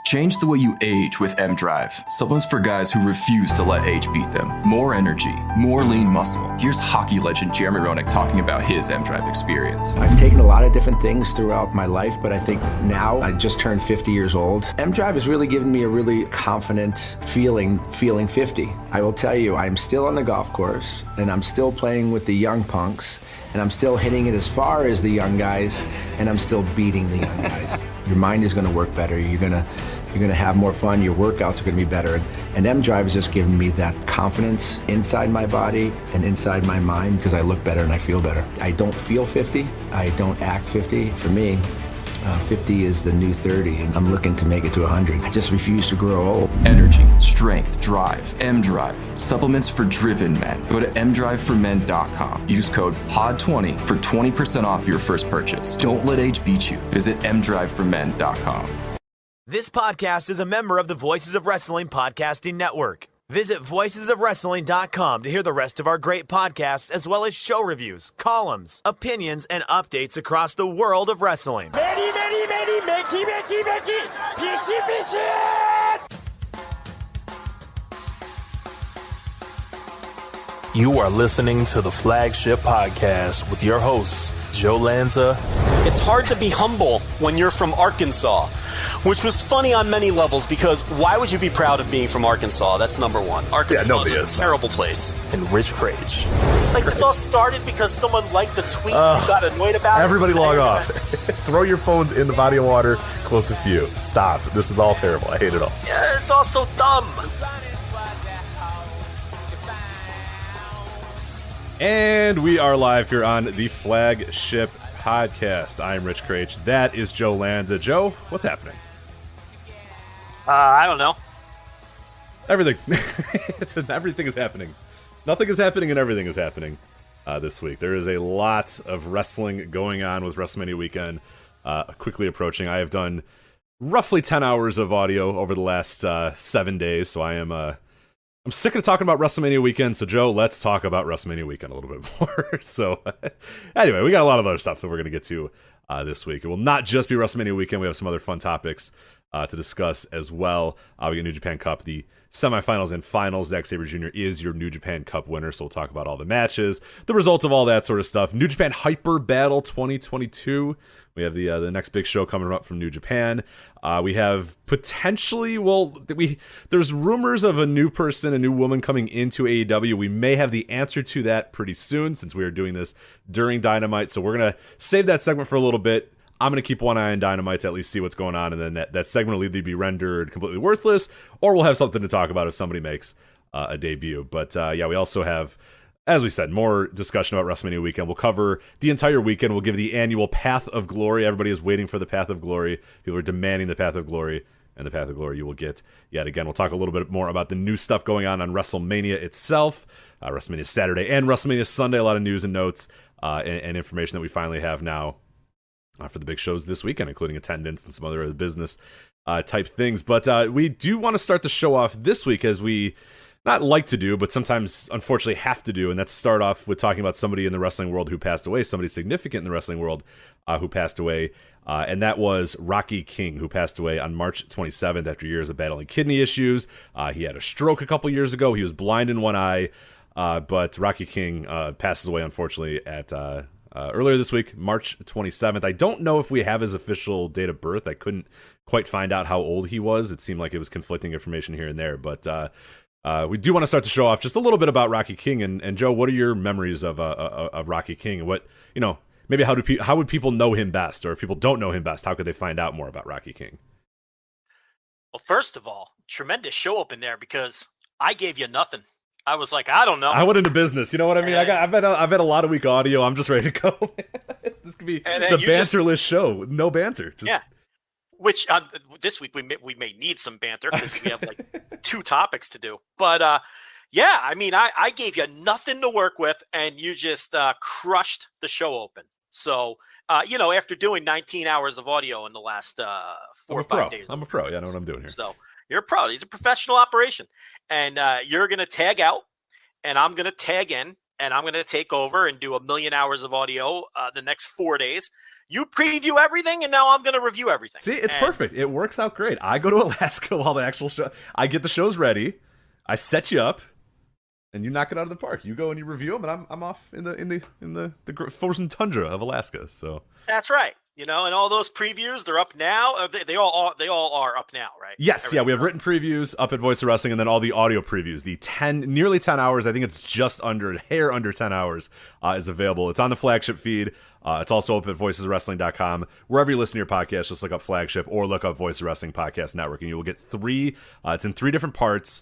Change the way you age with M-Drive. Supplements for guys who refuse to let age beat them. More energy, more lean muscle. Here's hockey legend Jeremy Roenick talking about his M-Drive experience. I've taken a lot of different things throughout my life, but I think now I just turned 50 years old. M-Drive has really given me a really confident feeling 50. I will tell you, I'm still on the golf course, and I'm still playing with the young punks, and I'm still hitting it as far as the young guys, and I'm still beating the young guys. Your mind is going to work better. You're going to have more fun. Your workouts are going to be better. And M-Drive has just given me that confidence inside my body and inside my mind because I look better and I feel better. I don't feel 50. I don't act 50. For me, 50 is the new 30, and I'm looking to make it to 100. I just refuse to grow old. Energy, strength, drive. M-Drive. Supplements for driven men. Go to mdriveformen.com. Use code POD20 for 20% off your first purchase. Don't let age beat you. Visit mdriveformen.com. This podcast is a member of the Voices of Wrestling Podcasting Network. Visit voicesofwrestling.com to hear the rest of our great podcasts, as well as show reviews, columns, opinions, and updates across the world of wrestling. You are listening to the Flagship Podcast with your hosts, Joe Lanza. It's hard to be humble when you're from Arkansas, which was funny on many levels because why would you be proud of being from Arkansas? That's number one. Arkansas is a terrible place. And Rich Crage. Like, this all started because someone liked a tweet and got annoyed about it. Everybody log off. Throw your phones in the body of water closest to you. Stop. This is all terrible. I hate it all. Yeah, it's all so dumb. And we are live here on the Flagship Podcast. I'm Rich Crage. That is Joe Lanza. Joe, what's happening? I don't know. Everything. Everything is happening. Nothing is happening and everything is happening this week. There is a lot of wrestling going on with WrestleMania Weekend quickly approaching. I have done roughly 10 hours of audio over the last 7 days, so I'm sick of talking about WrestleMania Weekend, so Joe, let's talk about WrestleMania Weekend a little bit more. So, anyway, we got a lot of other stuff that we're going to get to this week. It will not just be WrestleMania Weekend. We have some other fun topics to discuss as well. We get New Japan Cup, the semifinals and finals. Zack Sabre Jr. is your New Japan Cup winner, so we'll talk about all the matches, the results of all that sort of stuff. New Japan Hyper Battle 2022. We have the next big show coming up from New Japan. We have potentially, there's rumors of a new person, a new woman coming into AEW. We may have the answer to that pretty soon since we are doing this during Dynamite. So we're going to save that segment for a little bit. I'm going to keep one eye on Dynamite to at least see what's going on. And then that segment will either be rendered completely worthless or we'll have something to talk about if somebody makes a debut. But yeah, we also have, as we said, more discussion about WrestleMania Weekend. We'll cover the entire weekend. We'll give the annual Path of Glory. Everybody is waiting for the Path of Glory. People are demanding the Path of Glory, and the Path of Glory you will get yet again. We'll talk a little bit more about the new stuff going on WrestleMania itself, WrestleMania Saturday and WrestleMania Sunday. A lot of news and notes and information that we finally have now for the big shows this weekend, including attendance and some other business type things. But we do want to start the show off this week as we not like to do, but sometimes unfortunately have to do, and that's start off with talking about somebody in the wrestling world who passed away, somebody significant in the wrestling world who passed away, and that was Rocky King, who passed away on March 27th after years of battling kidney issues. He had a stroke a couple years ago. He was blind in one eye, but Rocky King passes away, unfortunately, at earlier this week, March 27th. I don't know if we have his official date of birth. I couldn't quite find out how old he was. It seemed like it was conflicting information here and there, but we do want to start the show off just a little bit about Rocky King. And Joe, what are your memories of Rocky King? And what, maybe how would people know him best? Or if people don't know him best, how could they find out more about Rocky King? Well, first of all, tremendous show open there because I gave you nothing. I was like, I don't know. I went into business. You know what I mean? I've had a lot of week audio. I'm just ready to go. This could be the banterless show. No banter. Yeah. Which this week we may need some banter because we have like 2 topics to do. But yeah, I mean, I gave you nothing to work with, and you just crushed the show open. So after doing 19 hours of audio in the last 4 or 5 days, I'm a pro. Yeah, I know what I'm doing here. So you're a pro. It's a professional operation, and you're gonna tag out, and I'm gonna tag in, and I'm gonna take over and do 1 million hours of audio the next 4 days. You preview everything, and now I'm going to review everything. See, it's perfect. It works out great. I go to Alaska while the actual show. I get the shows ready. I set you up, and you knock it out of the park. You go and you review them, and I'm off in the frozen tundra of Alaska. So that's right. And all those previews, they're up now. They all are up now, right? Yes, we have written previews up at Voice of Wrestling, and then all the audio previews. The nearly 10 hours, I think it's just a hair under 10 hours, is available. It's on the Flagship feed. It's also up at voicesofwrestling.com. Wherever you listen to your podcast, just look up Flagship or look up Voice of Wrestling Podcast Network, and you will get three. It's in 3 different parts.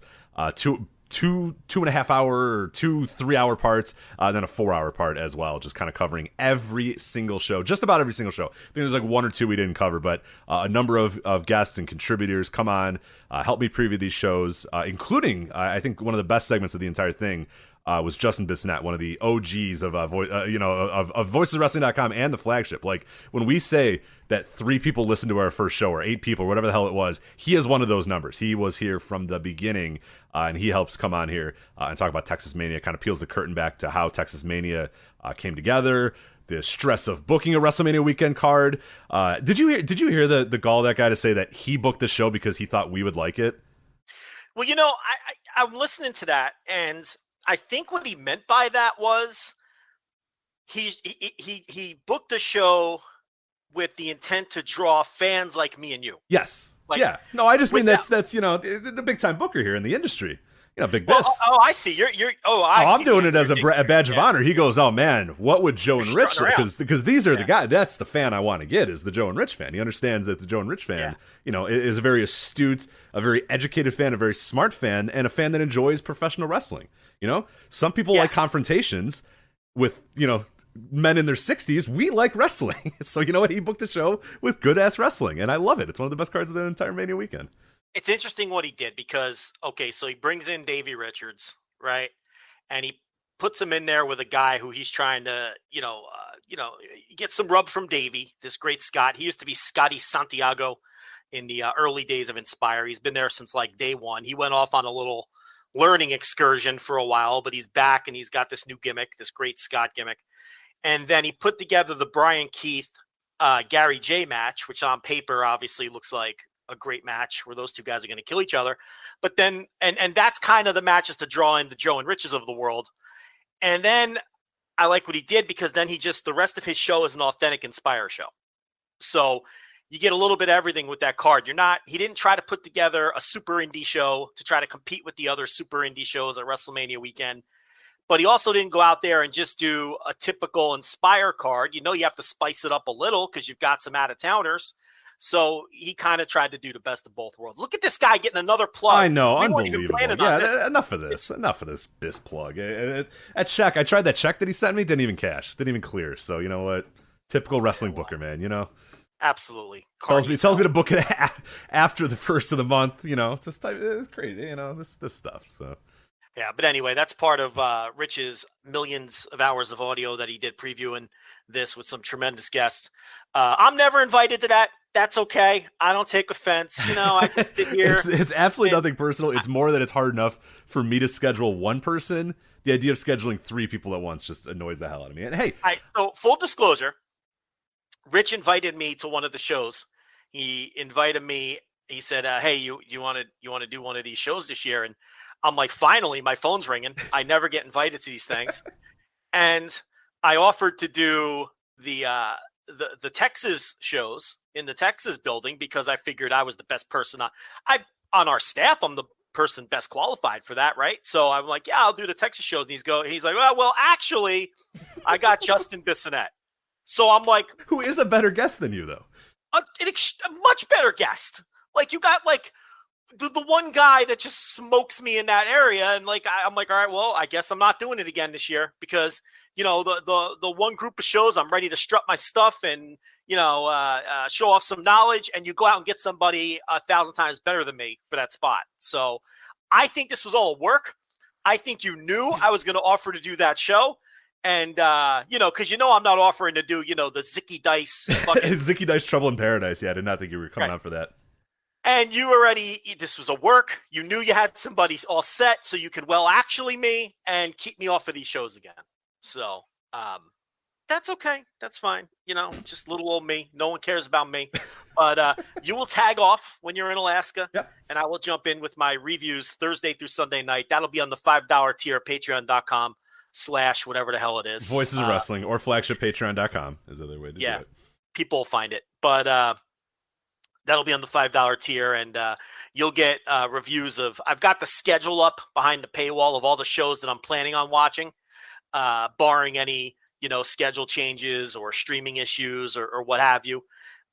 Two 2.5 hour or 2 3-hour parts, then a 4-hour part as well, just kind of covering every single show, just about every single show. I think there's like 1 or 2 we didn't cover, but a number of guests and contributors come on, help me preview these shows, including I think one of the best segments of the entire thing was Justin Bissonnette, one of the OGs of of voiceswrestling.com and the Flagship. Like, when we say that 3 people listened to our first show, or 8 people, whatever the hell it was, he is one of those numbers. He was here from the beginning, and he helps come on here and talk about Texas Mania, kind of peels the curtain back to how Texas Mania came together, the stress of booking a WrestleMania weekend card. Did you hear the gall of that guy to say that he booked the show because he thought we would like it? Well, I'm listening to that, and I think what he meant by that was he booked the show with the intent to draw fans like me and you. Yes. Yeah. No, I just mean that's the big time booker here in the industry. Big Biss. Oh, I see. I'm doing it as a badge of honor. He goes, "Oh man, what would Joe and Rich?" Because these are the guys. That's the fan I want to get, is the Joe and Rich fan. He understands that the Joe and Rich fan, is a very astute, a very educated fan, a very smart fan, and a fan that enjoys professional wrestling. Some people like confrontations with men in their 60s. We like wrestling, so you know what? He booked a show with good ass wrestling, and I love it. It's one of the best cards of the entire Mania weekend. It's interesting what he did, because, so he brings in Davey Richards, right? And he puts him in there with a guy who he's trying to, get some rub from Davey, this great Scott. He used to be Scotty Santiago in the early days of Inspire. He's been there since like day one. He went off on a little learning excursion for a while, but he's back and he's got this new gimmick, this great Scott gimmick. And then he put together the Brian Keith, Gary J match, which on paper obviously looks like a great match where those two guys are going to kill each other. But then, and that's kind of the matches to draw in the Joe and Riches of the world. And then I like what he did, because then the rest of his show is an authentic Inspire show. So you get a little bit of everything with that card. He didn't try to put together a super indie show to try to compete with the other super indie shows at WrestleMania weekend. But he also didn't go out there and just do a typical Inspire card. You have to spice it up a little because you've got some out-of-towners. So he kind of tried to do the best of both worlds. Look at this guy getting another plug. I know, unbelievable. Yeah, enough of this Biss plug. At check, I tried that check that he sent me, didn't even cash, didn't even clear. So you know what? Typical wrestling booker, man. Absolutely. Tells me to book it after the first of the month. Just type. It's crazy. This stuff. So. Yeah, but anyway, that's part of Rich's millions of hours of audio that he did previewing this with some tremendous guests. I'm never invited to that. That's okay. I don't take offense. I just sit here. It's absolutely nothing personal. It's more that it's hard enough for me to schedule one person. The idea of scheduling 3 people at once just annoys the hell out of me. And hey, so full disclosure, Rich invited me to one of the shows. He invited me. He said, "Hey, you want to do one of these shows this year?" And I'm like, finally, my phone's ringing. I never get invited to these things. And I offered to do the Texas shows in the Texas building, because I figured I was the best person on our staff. I'm the person best qualified for that, right? So I'm like, yeah, I'll do the Texas shows. And he's like, well, actually, I got Justin Bissonnette. So I'm like, who is a better guest than you, though? A much better guest. Like, you got like the one guy that just smokes me in that area, and like I'm like, all right, well, I guess I'm not doing it again this year, because the one group of shows I'm ready to strut my stuff and show off some knowledge, and you go out and get somebody 1,000 times better than me for that spot. So I think this was all work. I think you knew I was going to offer to do that show. And, because I'm not offering to do, the Zicky Dice. Zicky Dice Trouble in Paradise. Yeah, I did not think you were coming out for that. And this was a work. You knew you had somebody all set, so you could actually me and keep me off of these shows again. So That's okay. That's fine. Just little old me. No one cares about me. But you will tag off when you're in Alaska. Yep. And I will jump in with my reviews Thursday through Sunday night. That'll be on the $5 tier, patreon.com/whatever the hell it is. Voices of Wrestling or flagship patreon.com is the other way to do it. People will find it. But that'll be on the $5 tier. And you'll get reviews of – I've got the schedule up behind the paywall of all the shows that I'm planning on watching, barring any – schedule changes or streaming issues or what have you.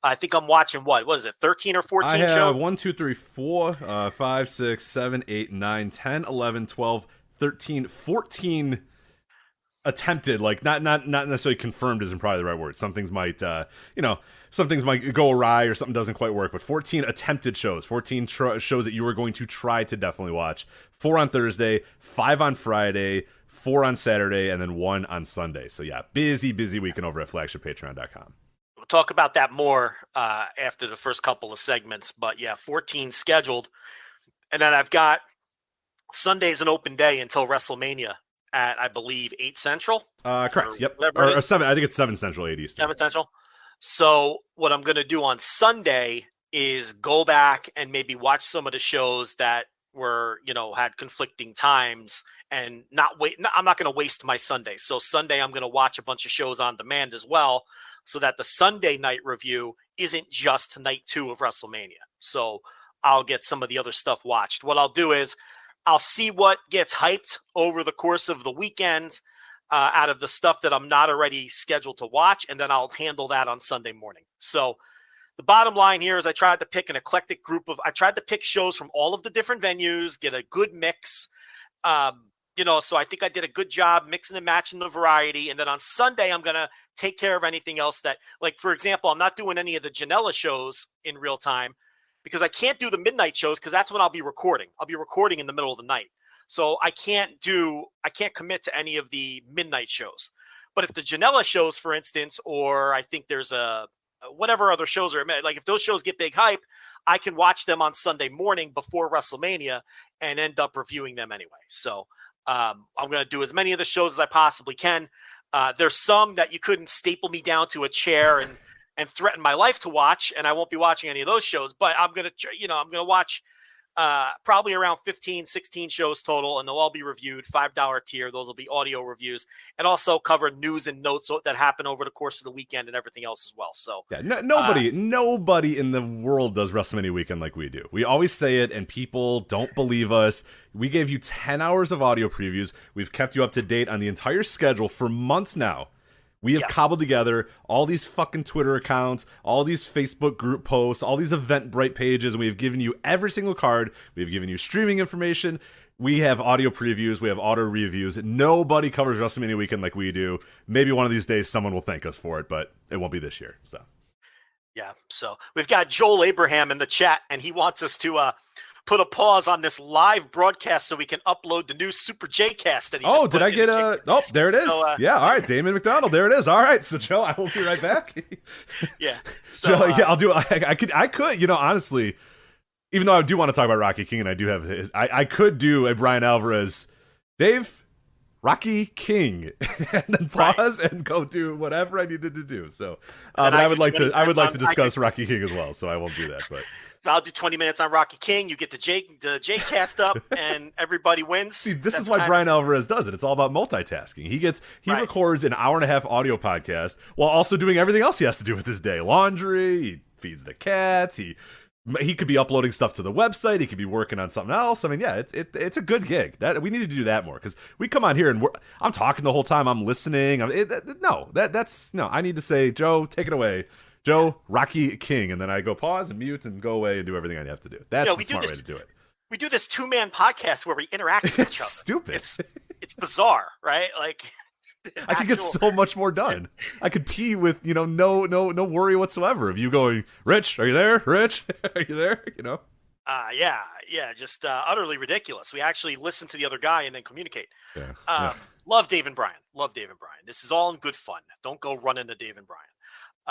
I think I'm watching what is it, 13 or 14 shows? I have 1, 2, 3, 4, 5, 6, 7, 8, 9, 10, 11, 12, 13, 14 attempted, like not necessarily confirmed isn't probably the right word. Some things might, some things might go awry or something doesn't quite work, but 14 attempted shows, 14 shows that you are going to try to definitely watch. 4 on Thursday, 5 on Friday, 4 on Saturday, and then 1 on Sunday. So yeah, busy weekend over at flagshippatreon.com. We'll talk about that more after the first couple of segments, but yeah, 14 scheduled. And then I've got Sunday's an open day until WrestleMania at, I believe, 8 Central. Correct. Yep. Or 7. I think it's 7 Central, 8 Eastern. 7 Central. So what I'm going to do on Sunday is go back and maybe watch some of the shows that were, had conflicting times and I'm not going to waste my Sunday. So Sunday, I'm going to watch a bunch of shows on demand as well, so that the Sunday night review isn't just night 2 of WrestleMania. So I'll get some of the other stuff watched. What I'll do is I'll see what gets hyped over the course of the weekend out of the stuff that I'm not already scheduled to watch, and then I'll handle that on Sunday morning. So the bottom line here is I tried to pick an eclectic group I tried to pick shows from all of the different venues, get a good mix. So I think I did a good job mixing and matching the variety. And then on Sunday, I'm going to take care of anything else that, like, for example, I'm not doing any of the Janela shows in real time because I can't do the midnight shows because that's when I'll be recording. I'll be recording in the middle of the night. So I can't commit to any of the midnight shows. But if the Janela shows, for instance, or I think there's whatever other shows are, like if those shows get big hype, I can watch them on Sunday morning before WrestleMania and end up reviewing them anyway. So I'm going to do as many of the shows as I possibly can. There's some that you couldn't staple me down to a chair and threaten my life to watch, and I won't be watching any of those shows, but I'm going to watch probably around 15, 16 shows total, and they'll all be reviewed. $5 tier. Those will be audio reviews, and also cover news and notes that happen over the course of the weekend and everything else as well. So yeah, nobody in the world does WrestleMania Weekend like we do. We always say it, and people don't believe us. We gave you 10 hours of audio previews. We've kept you up to date on the entire schedule for months now. We have cobbled together all these fucking Twitter accounts, all these Facebook group posts, all these Eventbrite pages, and we have given you every single card. We have given you streaming information. We have audio previews. We have auto reviews. Nobody covers WrestleMania Weekend like we do. Maybe one of these days someone will thank us for it, but it won't be this year. So, yeah. So we've got Joel Abraham in the chat, and he wants us to put a pause on this live broadcast so we can upload the new Super J-Cast that he just did I get a... Oh, there it is. So, yeah, all right, Damon McDonald, there it is. All right, so Joe, I will be right back. Yeah. So, Joe, yeah, I'll do... I could, honestly, even though I do want to talk about Rocky King, and I do have... I could do a Brian Alvarez, Dave, Rocky King, and then pause and go do whatever I needed to do. So, but I would like to discuss Rocky King as well, so I won't do that, but... So I'll do 20 minutes on Rocky King. You get the J-Cast up, and everybody wins. See, this is why Brian Alvarez does it. It's all about multitasking. He records an hour-and-a-half audio podcast while also doing everything else he has to do with his day. Laundry, he feeds the cats, he could be uploading stuff to the website, he could be working on something else. I mean, yeah, it's a good gig. That we need to do that more, because we come on here and I'm talking the whole time, I'm listening. I need to say, Joe, take it away. Joe, Rocky King, and then I go pause and mute and go away and do everything I have to do. That's the smart way to do it. We do this 2-man podcast where we interact with each other. Stupid. It's bizarre, right? Like, I could get so much more done. I could pee with no worry whatsoever of you going, Rich, are you there? Rich, are you there? Yeah, just utterly ridiculous. We actually listen to the other guy and then communicate. Yeah. Love Dave and Brian. This is all in good fun. Don't go run into Dave and Brian.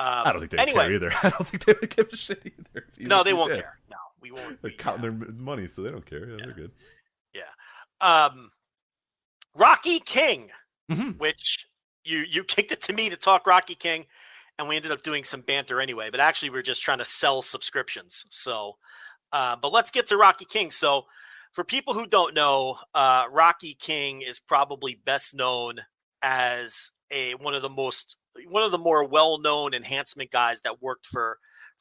I don't think they care either. I don't think they would give a shit either. No, they won't care. No, we won't. They're counting their money, so they don't care. Yeah, they're good. Yeah. Rocky King, which, you kicked it to me to talk Rocky King, and we ended up doing some banter anyway. But actually, we're just trying to sell subscriptions. So, but let's get to Rocky King. So, for people who don't know, Rocky King is probably best known as one of the more well-known enhancement guys that worked for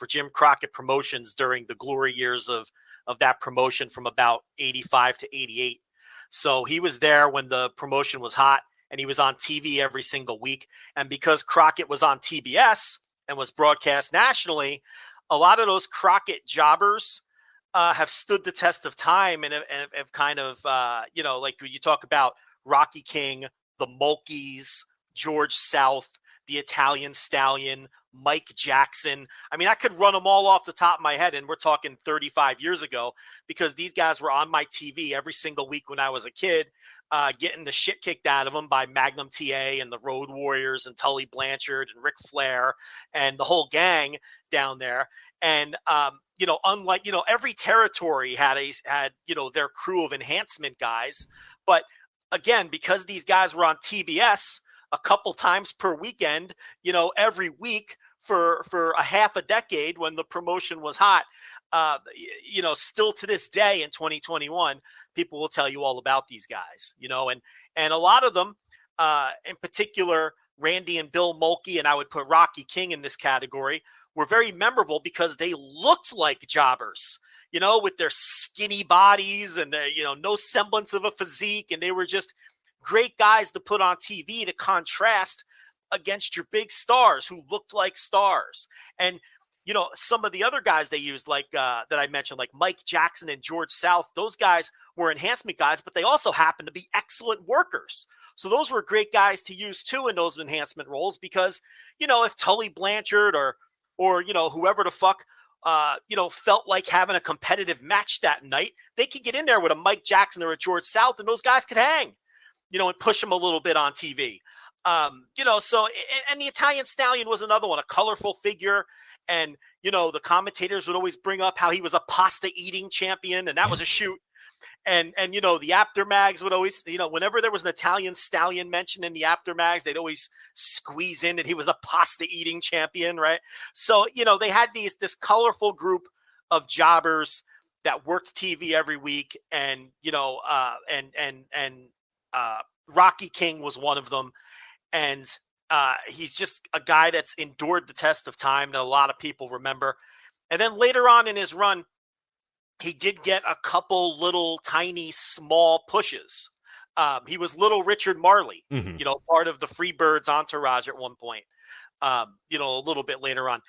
Jim Crockett Promotions during the glory years of that promotion from about 85 to 88. So he was there when the promotion was hot, and he was on TV every single week. And because Crockett was on TBS and was broadcast nationally, a lot of those Crockett jobbers have stood the test of time and have kind of, like you talk about Rocky King, the Mulkeys, George South, the Italian Stallion, Mike Jackson. I mean, I could run them all off the top of my head, and we're talking 35 years ago, because these guys were on my TV every single week when I was a kid, getting the shit kicked out of them by Magnum TA and the Road Warriors and Tully Blanchard and Ric Flair and the whole gang down there. And, unlike, every territory had their crew of enhancement guys. But again, because these guys were on TBS a couple times per weekend, every week for a half a decade when the promotion was hot, still to this day in 2021, people will tell you all about these guys, and a lot of them, in particular, Randy and Bill Mulkey, and I would put Rocky King in this category, were very memorable because they looked like jobbers, with their skinny bodies and their, no semblance of a physique. And they were just great guys to put on TV to contrast against your big stars who looked like stars. And, some of the other guys they used, like that I mentioned, like Mike Jackson and George South, those guys were enhancement guys, but they also happened to be excellent workers. So those were great guys to use too in those enhancement roles, because, if Tully Blanchard or whoever the fuck, felt like having a competitive match that night, they could get in there with a Mike Jackson or a George South, and those guys could hang, and push them a little bit on TV. So, and the Italian Stallion was another one, a colorful figure. And, the commentators would always bring up how he was a pasta eating champion, and that was a shoot. And the aftermags would always, whenever there was an Italian Stallion mentioned in the aftermags, they'd always squeeze in that he was a pasta eating champion, right? So, they had this colorful group of jobbers that worked TV every week, and, Rocky King was one of them. And he's just a guy that's endured the test of time that a lot of people remember. And then later on in his run, he did get a couple little tiny small pushes. He was little Richard Marley, part of the Freebirds entourage at one point, a little bit later on.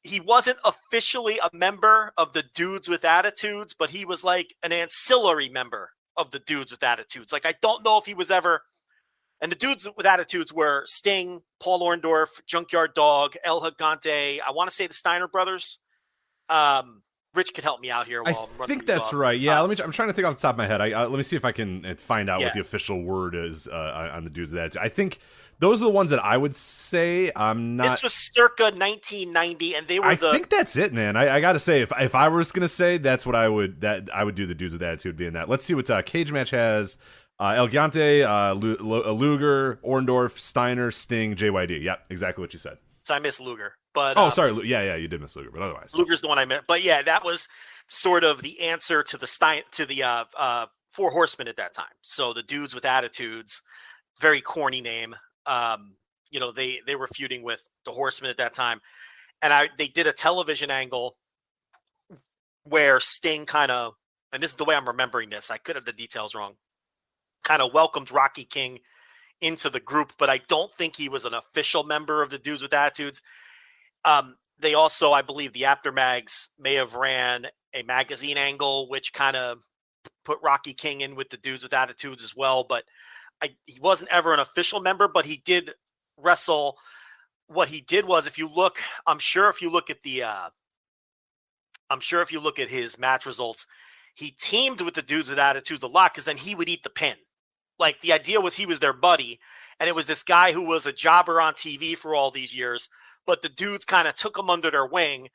He wasn't officially a member of the Dudes with Attitudes, but he was like an ancillary member of the Dudes with Attitudes. Like, I don't know if he was ever. And the Dudes with Attitudes were Sting, Paul Orndorff, Junkyard Dog, El Gigante. I want to say the Steiner brothers. Rich could help me out here. I think that's right. Yeah, I'm trying to think off the top of my head. Let me see if I can find out what the official word is on the Dudes with Attitudes. I think those are the ones that I would say. I'm not. This was circa 1990, and they were. I think that's it, man. I got to say, if I was going to say, that's what I would do. The Dudes with Attitude being that. Let's see what Cage Match has. El Gigante, Luger, Orndorff, Steiner, Sting, JYD. Yep, exactly what you said. So I missed Luger. But sorry. Yeah, you did miss Luger, but otherwise. Luger's the one I meant. But yeah, that was sort of the answer to the Four Horsemen at that time. So the Dudes with Attitudes, very corny name. They were feuding with the Horsemen at that time. And they did a television angle where Sting kind of, and this is the way I'm remembering this, I could have the details wrong, kind of welcomed Rocky King into the group, but I don't think he was an official member of the Dudes with Attitudes. They also, I believe the Aftermags may have ran a magazine angle, which kind of put Rocky King in with the Dudes with Attitudes as well. But he wasn't ever an official member, but he did wrestle. What he did was, if you look at his match results, he teamed with the Dudes with Attitudes a lot, because then he would eat the pin. Like, the idea was he was their buddy, and it was this guy who was a jobber on TV for all these years, but the Dudes kind of took him under their wing,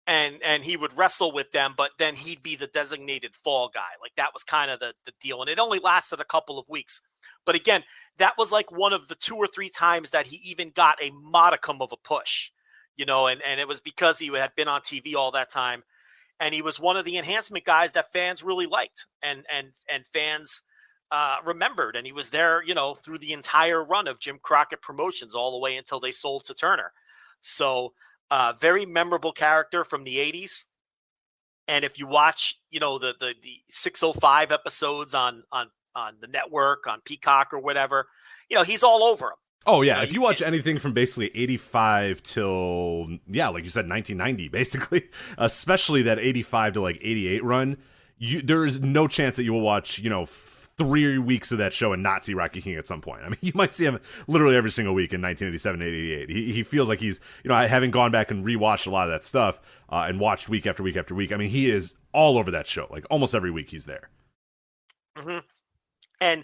and he would wrestle with them, but then he'd be the designated fall guy. Like that was kind of the deal. And it only lasted a couple of weeks. But again, that was like one of the 2 or 3 times that he even got a modicum of a push, you know, and it was because he had been on TV all that time. And he was one of the enhancement guys that fans really liked and fans remembered. And he was there, you know, through the entire run of Jim Crockett Promotions all the way until they sold to Turner. So very memorable character from the 80s. And if you watch, you know, the 605 episodes on the network, on Peacock or whatever, you know, he's all over them. Oh, yeah. If you watch anything from basically 85 till, like you said, 1990, basically, especially that 85 to like 88 run, there is no chance that you will watch, you know, 3 weeks of that show and not see Rocky King at some point. I mean, you might see him literally every single week in 1987 and 88. He feels like he's, you know, I haven't gone back and rewatched a lot of that stuff and watched week after week after week. I mean, he is all over that show. Like almost every week he's there. Mm-hmm. And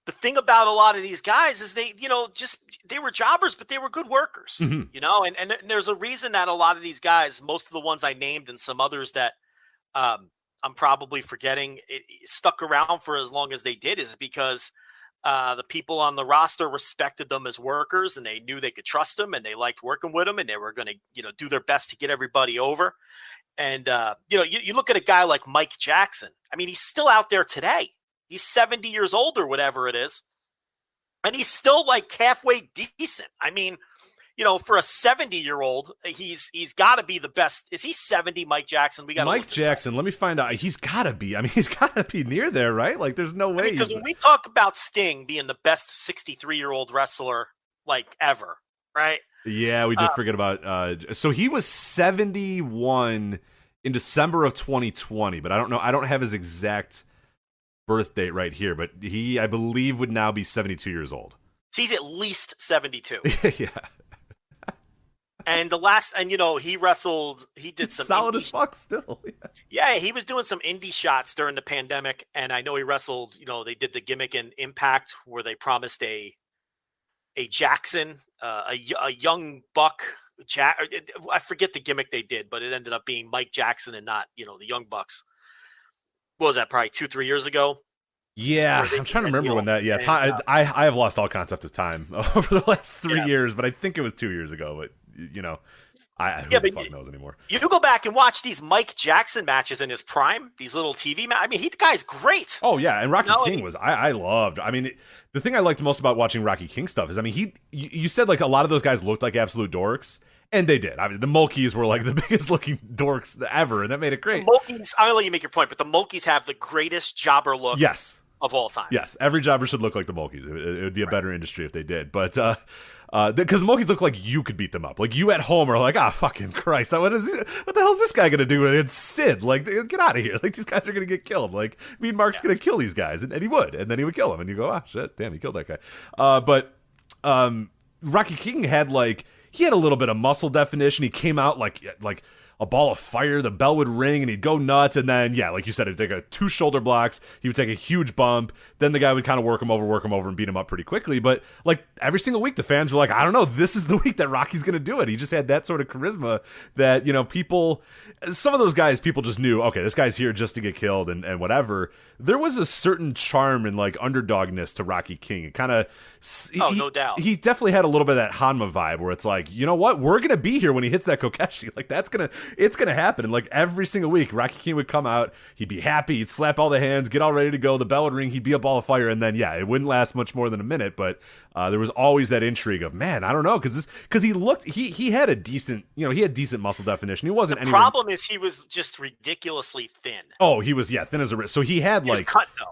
the thing about a lot of these guys is they, you know, they were jobbers, but they were good workers, you know, and there's a reason that a lot of these guys, most of the ones I named and some others that I'm probably forgetting, it stuck around for as long as they did is because the people on the roster respected them as workers and they knew they could trust them and they liked working with them and they were going to, you know, do their best to get everybody over. And, you know, you look at a guy like Mike Jackson. I mean, he's still out there today. He's 70 years old or whatever it is. And he's still like halfway decent. I mean, you know, for a 70-year-old, he's got to be the best. Is he 70, Mike Jackson? We got Mike Jackson. Let me find out. He's got to be. I mean, he's got to be near there, right? Like, there's no way. Because when we talk about Sting being the best 63-year-old wrestler like ever, right? Yeah, we did forget about. So he was 71 in December of 2020, but I don't know. I don't have his exact birth date right here, but he, I believe, would now be 72 years old. So he's at least 72. Yeah. And you know, he did some solid as fuck still. Yeah, he was doing some indie shots during the pandemic. And I know he wrestled, you know, they did the gimmick in Impact where they promised a Jackson, a young buck. I forget the gimmick they did, but it ended up being Mike Jackson and not, you know, the Young Bucks. What was that, probably 2-3 years ago? Yeah, I'm trying to remember when that. Yeah, time, I have lost all concept of time over the last 3 years, but I think it was 2 years ago. But you know, who the fuck knows anymore? You go back and watch these Mike Jackson matches in his prime, these little TV matches. I mean, the guy's great. Oh yeah, and Rocky King was I loved. I mean, the thing I liked most about watching Rocky King stuff is, I mean, you said like a lot of those guys looked like absolute dorks. And they did. I mean, the Mulkeys were like the biggest looking dorks ever, and that made it great. The Mulkeys, I'll let you make your point, but the Mulkeys have the greatest jobber look of all time. Yes, every jobber should look like the Mulkeys. It would be a better industry if they did. But because the Mulkeys look like you could beat them up. Like you at home are like, fucking Christ, what the hell is this guy going to do? And it's Sid. Like, get out of here. Like, these guys are going to get killed. Like, Mean Mark's going to kill these guys. And he would. And then he would kill them. And you go, shit, damn, he killed that guy. But Rocky King had like, he had a little bit of muscle definition. He came out like a ball of fire. The bell would ring and he'd go nuts. And then, yeah, like you said, he'd take 2 shoulder blocks. He would take a huge bump. Then the guy would kind of work him over and beat him up pretty quickly. But like every single week, the fans were like, I don't know, this is the week that Rocky's going to do it. He just had that sort of charisma that, you know, some of those guys, people just knew, okay, this guy's here just to get killed and whatever. There was a certain charm and like underdogness to Rocky King. It kind of, no doubt. He definitely had a little bit of that Hanma vibe where it's like, you know what, we're going to be here when he hits that Kokeshi. Like it's going to happen. And like every single week, Rocky King would come out, he'd be happy, he'd slap all the hands, get all ready to go, the bell would ring, he'd be a ball of fire. And then, yeah, it wouldn't last much more than a minute, but there was always that intrigue of, man, I don't know, because he had a decent, you know, he had decent muscle definition. He wasn't. The problem is he was just ridiculously thin. Oh, he was, thin as a wrist. So he had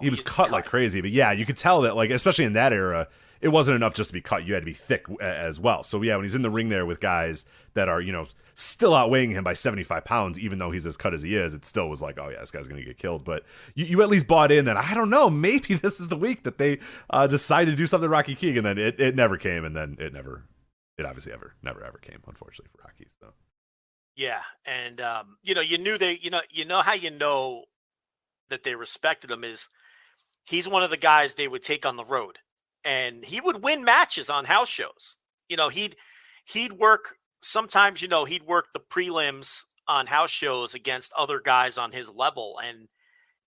he was cut like crazy. But yeah, you could tell that, like, especially in that era, it wasn't enough just to be cut. You had to be thick as well. So yeah, when he's in the ring there with guys that are, you know, still outweighing him by 75 pounds, even though he's as cut as he is, it still was like, oh yeah, this guy's going to get killed. But you at least bought in that, I don't know, maybe this is the week that they decided to do something to Rocky King, and then it never came, and then it obviously never ever came, unfortunately, for Rocky. So yeah, and you know, you knew you know how you know that they respected him is he's one of the guys they would take on the road. And he would win matches on house shows. You know, he'd work sometimes. You know, he'd work the prelims on house shows against other guys on his level,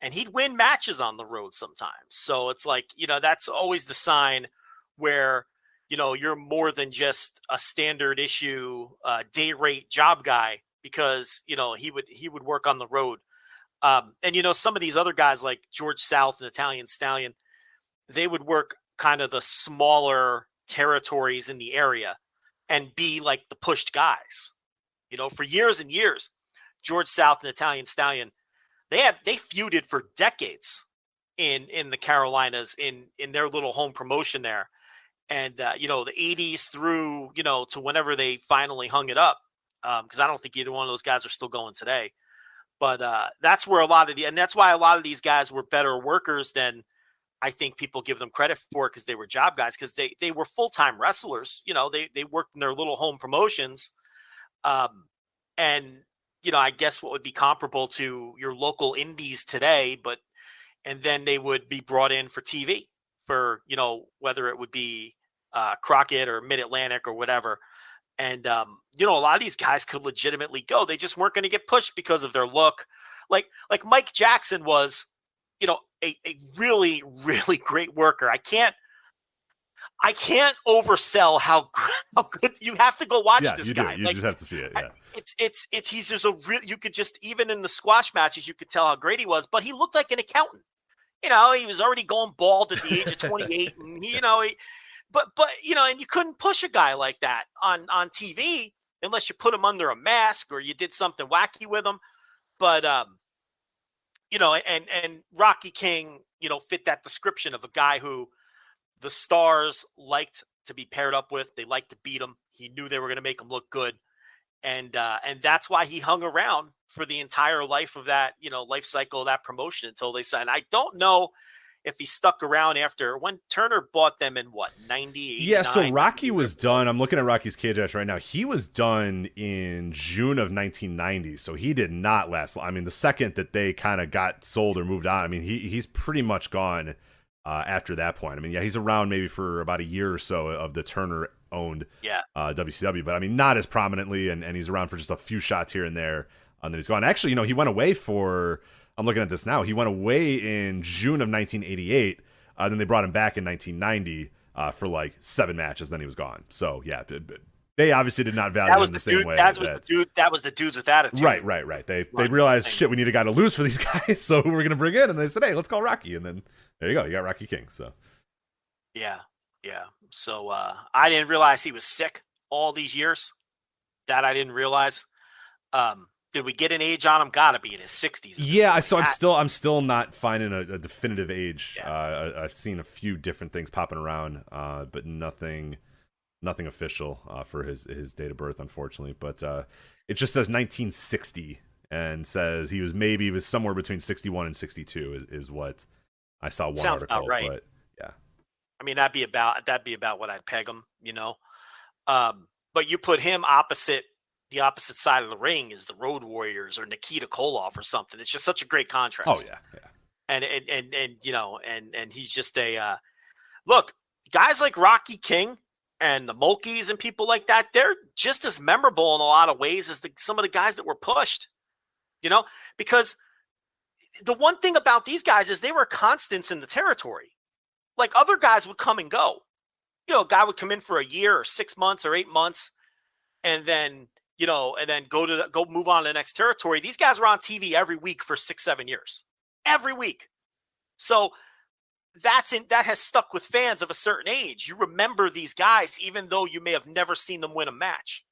and he'd win matches on the road sometimes. So it's like, that's always the sign where, you're more than just a standard issue day rate job guy, because, he would work on the road. And, some of these other guys like George South and Italian Stallion, they would work kind of the smaller territories in the area and be like the pushed guys. For years and years, George South and Italian Stallion, they feuded for decades in the Carolinas in their little home promotion there. And, the 80s through, to whenever they finally hung it up. Because I don't think either one of those guys are still going today. But that's where and that's why a lot of these guys were better workers than I think people give them credit for, because they were job guys, because they were full-time wrestlers. They worked in their little home promotions. And, I guess what would be comparable to your local indies today, and then they would be brought in for TV for, whether it would be Crockett or Mid-Atlantic or whatever. And, a lot of these guys could legitimately go. They just weren't going to get pushed because of their look. Like Mike Jackson was, a really, really great worker. I can't oversell how good. You have to go watch this guy. You just have to see it. Yeah. He's just you could just, even in the squash matches, you could tell how great he was, but he looked like an accountant. He was already going bald at the age of 28 and but and you couldn't push a guy like that on TV unless you put him under a mask or you did something wacky with him. But, and Rocky King, fit that description of a guy who the stars liked to be paired up with. They liked to beat him. He knew they were going to make him look good. And that's why he hung around for the entire life of that, life cycle of that promotion until they signed. I don't know if he stuck around after when Turner bought them in 90, yeah. So Rocky was done. I'm looking at Rocky's cage match right now. He was done in June of 1990. So he did not last long. I mean, the second that they kind of got sold or moved on, I mean, he's pretty much gone after that point. I mean, yeah, he's around maybe for about a year or so of the Turner owned WCW, but I mean, not as prominently, and he's around for just a few shots here and there, and then he's gone. Actually, he went away for, I'm looking at this now, he went away in June of 1988, then they brought him back in 1990 for like 7 matches, then he was gone. So yeah, they obviously did not value him the same way. That was the dudes with attitude. Right. They realized, shit, we need a guy to lose for these guys, so who we're going to bring in, and they said, hey, let's call Rocky, and then there you go, you got Rocky King. So yeah. So I didn't realize he was sick all these years. That I didn't realize. Did we get an age on him? Gotta be in his 60s. Yeah, so I'm still not finding a definitive age. Yeah. I've seen a few different things popping around, but nothing official for his date of birth, unfortunately. But it just says 1960 and says he was somewhere between 61 and 62 is what I saw one Sounds article. About right. But yeah, I mean that'd be about what I'd peg him, But you put him the opposite side of the ring is the Road Warriors or Nikita Koloff or something. It's just such a great contrast. Oh yeah. And he's just a look, guys like Rocky King and the Mulkeys and people like that, they're just as memorable in a lot of ways as some of the guys that were pushed, because the one thing about these guys is they were constants in the territory. Like other guys would come and go. A guy would come in for a year or 6 months or 8 months and then go move on to the next territory. These guys were on TV every week for 6-7 years, every week. So that has stuck with fans of a certain age. You remember these guys, even though you may have never seen them win a match,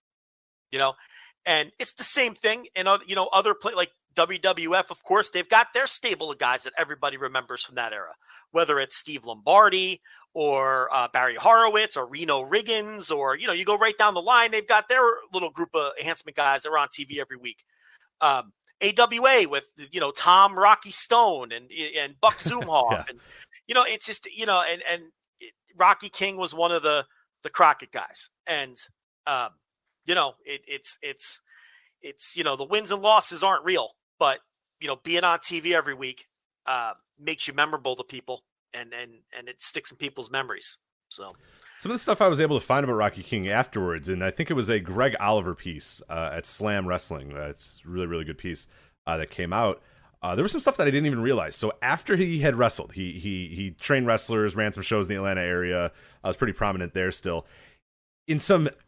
and it's the same thing in other like WWF, of course, they've got their stable of guys that everybody remembers from that era, whether it's Steve Lombardi or Barry Horowitz or Reno Riggins, or, you go right down the line. They've got their little group of enhancement guys that are on TV every week. AWA with, Tom Rocky Stone and Buck Zumhoff. Yeah. And, it's just, and Rocky King was one of the Crockett guys. And, it's the wins and losses aren't real, but, being on TV every week makes you memorable to people. And it sticks in people's memories. So Some of the stuff I was able to find about Rocky King afterwards, and I think it was a Greg Oliver piece at Slam Wrestling. It's a really, really good piece that came out. There was some stuff that I didn't even realize. So after he had wrestled, he trained wrestlers, ran some shows in the Atlanta area. I was pretty prominent there still.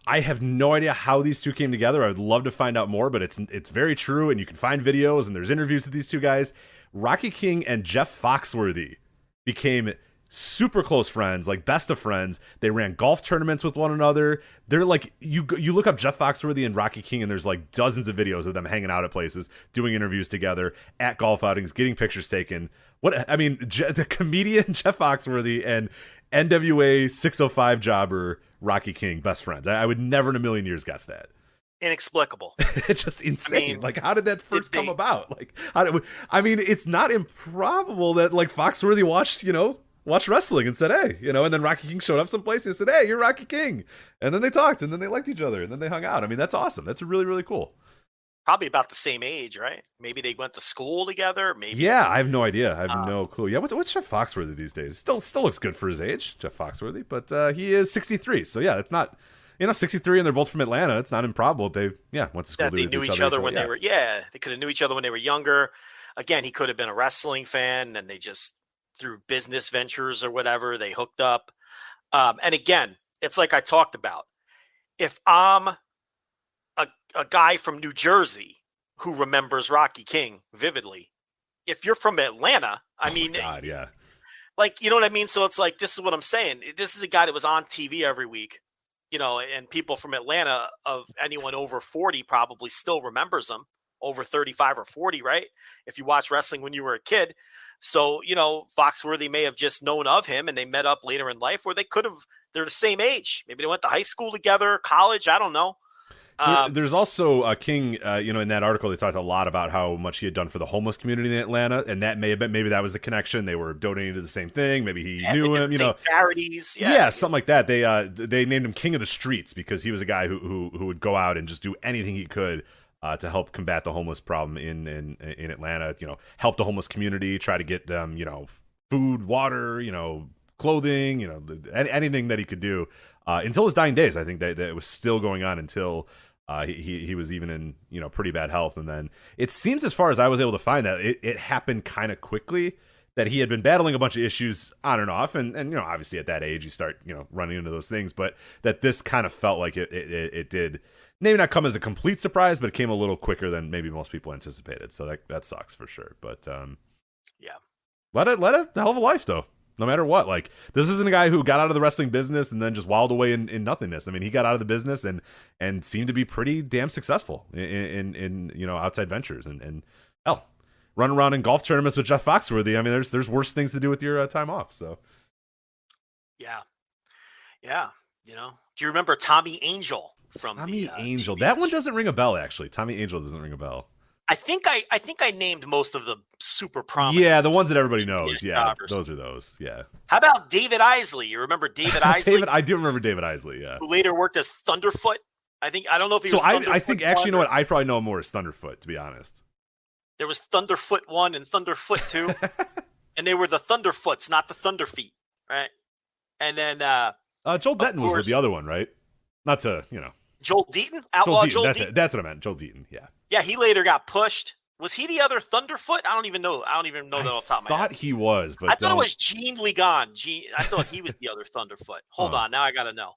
I have no idea how these two came together. I would love to find out more, but it's very true, and you can find videos, and there's interviews with these two guys. Rocky King and Jeff Foxworthy became super close friends, like best of friends. They ran golf tournaments with one another. They're like, you look up Jeff Foxworthy and Rocky King, and there's like dozens of videos of them hanging out at places, doing interviews together, at golf outings, getting pictures taken. The comedian Jeff Foxworthy and NWA 605 jobber Rocky King, best friends. I would never in a million years guess that. Inexplicable. It's just insane. Like, how did that first come about? Like, it's not improbable that like Foxworthy watched wrestling and said, hey, and then Rocky King showed up someplace and said, hey, you're Rocky King. And then they talked, and then they liked each other, and then they hung out. I mean, that's awesome. That's really, really cool. Probably about the same age, right? Maybe they went to school together. Maybe. Yeah, I have no idea. I have no clue. Yeah, what's Jeff Foxworthy these days? Still looks good for his age, Jeff Foxworthy, but he is 63. So yeah, it's not, 63, and they're both from Atlanta. It's not improbable. They went to school. They knew each other when they were. Yeah, they could have knew each other when they were younger. Again, he could have been a wrestling fan, and they just through business ventures or whatever they hooked up. And again, it's like I talked about. If I'm a guy from New Jersey who remembers Rocky King vividly, if you're from Atlanta, I mean, God, yeah. Like, you know what I mean? So it's like, this is what I'm saying. This is a guy that was on TV every week, and people from Atlanta, of anyone over 40 probably still remembers him, over 35 or 40, right? If you watch wrestling when you were a kid. So, Foxworthy may have just known of him and they met up later in life, or they're the same age. Maybe they went to high school together, college. I don't know. There's also King, in that article, they talked a lot about how much he had done for the homeless community in Atlanta, and that may have been, maybe that was the connection. They were donating to the same thing. Maybe he knew him, charities. Yeah, something like that. They named him King of the Streets because he was a guy who would go out and just do anything he could to help combat the homeless problem in Atlanta. Help the homeless community, try to get them, food, water, clothing, anything that he could do until his dying days. I think that it was still going on until he was even in pretty bad health. And then it seems, as far as I was able to find, that it happened kind of quickly, that he had been battling a bunch of issues on and off, and obviously at that age you start running into those things, but that this kind of felt like it did maybe not come as a complete surprise, but it came a little quicker than maybe most people anticipated. So that sucks for sure. But yeah, led a hell of a life though. No matter what, like, this isn't a guy who got out of the wrestling business and then just wilded away in nothingness. I mean, he got out of the business and seemed to be pretty damn successful in outside ventures and hell, run around in golf tournaments with Jeff Foxworthy. I mean, there's worse things to do with your time off. So yeah. Do you remember Tommy Angel from Tommy Angel? TBS? That one doesn't ring a bell, actually. Tommy Angel doesn't ring a bell. I think I named most of the super prominent. Yeah, the ones that everybody knows. Yeah, those are those. Yeah. How about David Eisley? You remember David Eisley? I do remember David Eisley. Yeah. Who later worked as Thunderfoot. I don't know if he was. I think actually, you know what? I probably know him more as Thunderfoot, to be honest. There was Thunderfoot 1 and Thunderfoot 2, and they were the Thunderfoots, not the Thunderfeet, right? And then Joel Denton was the other one, right? Not to Joel Deaton, Outlaw Joel Deaton. That's what I meant. Joel Deaton. Yeah. Yeah, he later got pushed. Was he the other Thunderfoot? I don't even know that off the top of my head. I thought he was, but I thought it was Gene Ligon. I thought he was the other Thunderfoot. Hold on, now I gotta know.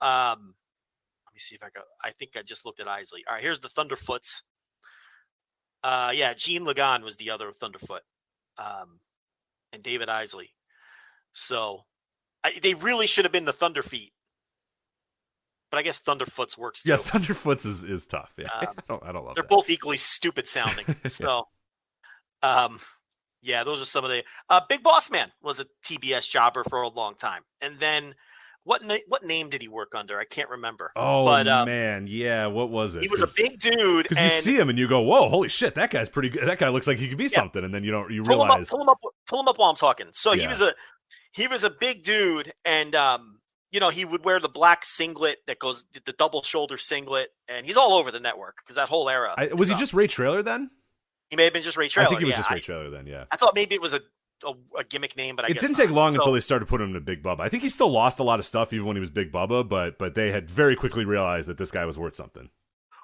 Let me see if I think I just looked at Eisley. All right, here's the Thunderfoots. Yeah, Gene Ligon was the other Thunderfoot, and David Eisley. So they really should have been the Thunderfeet. But I guess Thunderfoot's works too. Yeah, Thunderfoot's is tough. Yeah, I don't love. They're that. both equally stupid sounding. So, yeah, those are some of the. Big Boss Man was a TBS jobber for a long time, and then what name did he work under? I can't remember. Oh, but, man, yeah, what was it? He was a big dude, because you see him and you go, "Whoa, holy shit, that guy's pretty good. That guy looks like he could be something," and then you realize. Pull him up while I'm talking. So he was a big dude, and he would wear the black singlet that goes the double shoulder singlet, and he's all over the network because that whole era. Was he just Ray Traylor then? He may have been just Ray Traylor. I think he was just Ray Traylor then. Yeah. I thought maybe it was a gimmick name, but it didn't take long until they started putting him to Big Bubba. I think he still lost a lot of stuff even when he was Big Bubba, but they had very quickly realized that this guy was worth something.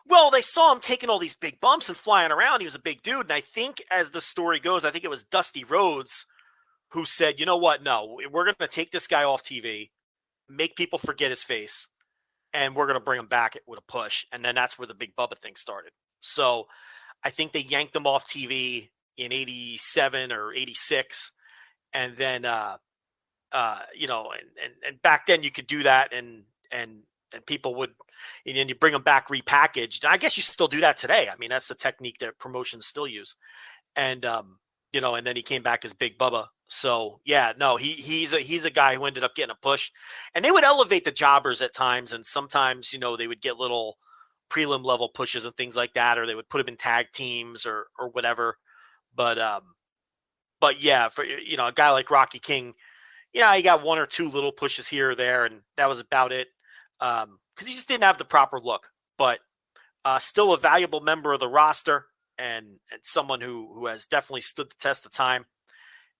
Well, they saw him taking all these big bumps and flying around. He was a big dude. And I think as the story goes, I think it was Dusty Rhodes who said, you know what? No, we're going to take this guy off TV, make people forget his face, and we're going to bring him back with a push. And then that's where the Big Bubba thing started. So I think they yanked him off TV in 87 or 86. And then, you know, and back then you could do that and people would, and then you bring them back repackaged. I guess you still do that today. I mean, that's the technique that promotions still use. And, you know, and then he came back as Big Bubba. So yeah, no, he's a guy who ended up getting a push, and they would elevate the jobbers at times. And sometimes, you know, they would get little prelim level pushes and things like that, or they would put him in tag teams or whatever. But yeah, for, you know, a guy like Rocky King, yeah, he got one or two little pushes here or there, and that was about it. Because he just didn't have the proper look, but still a valuable member of the roster and someone who has definitely stood the test of time.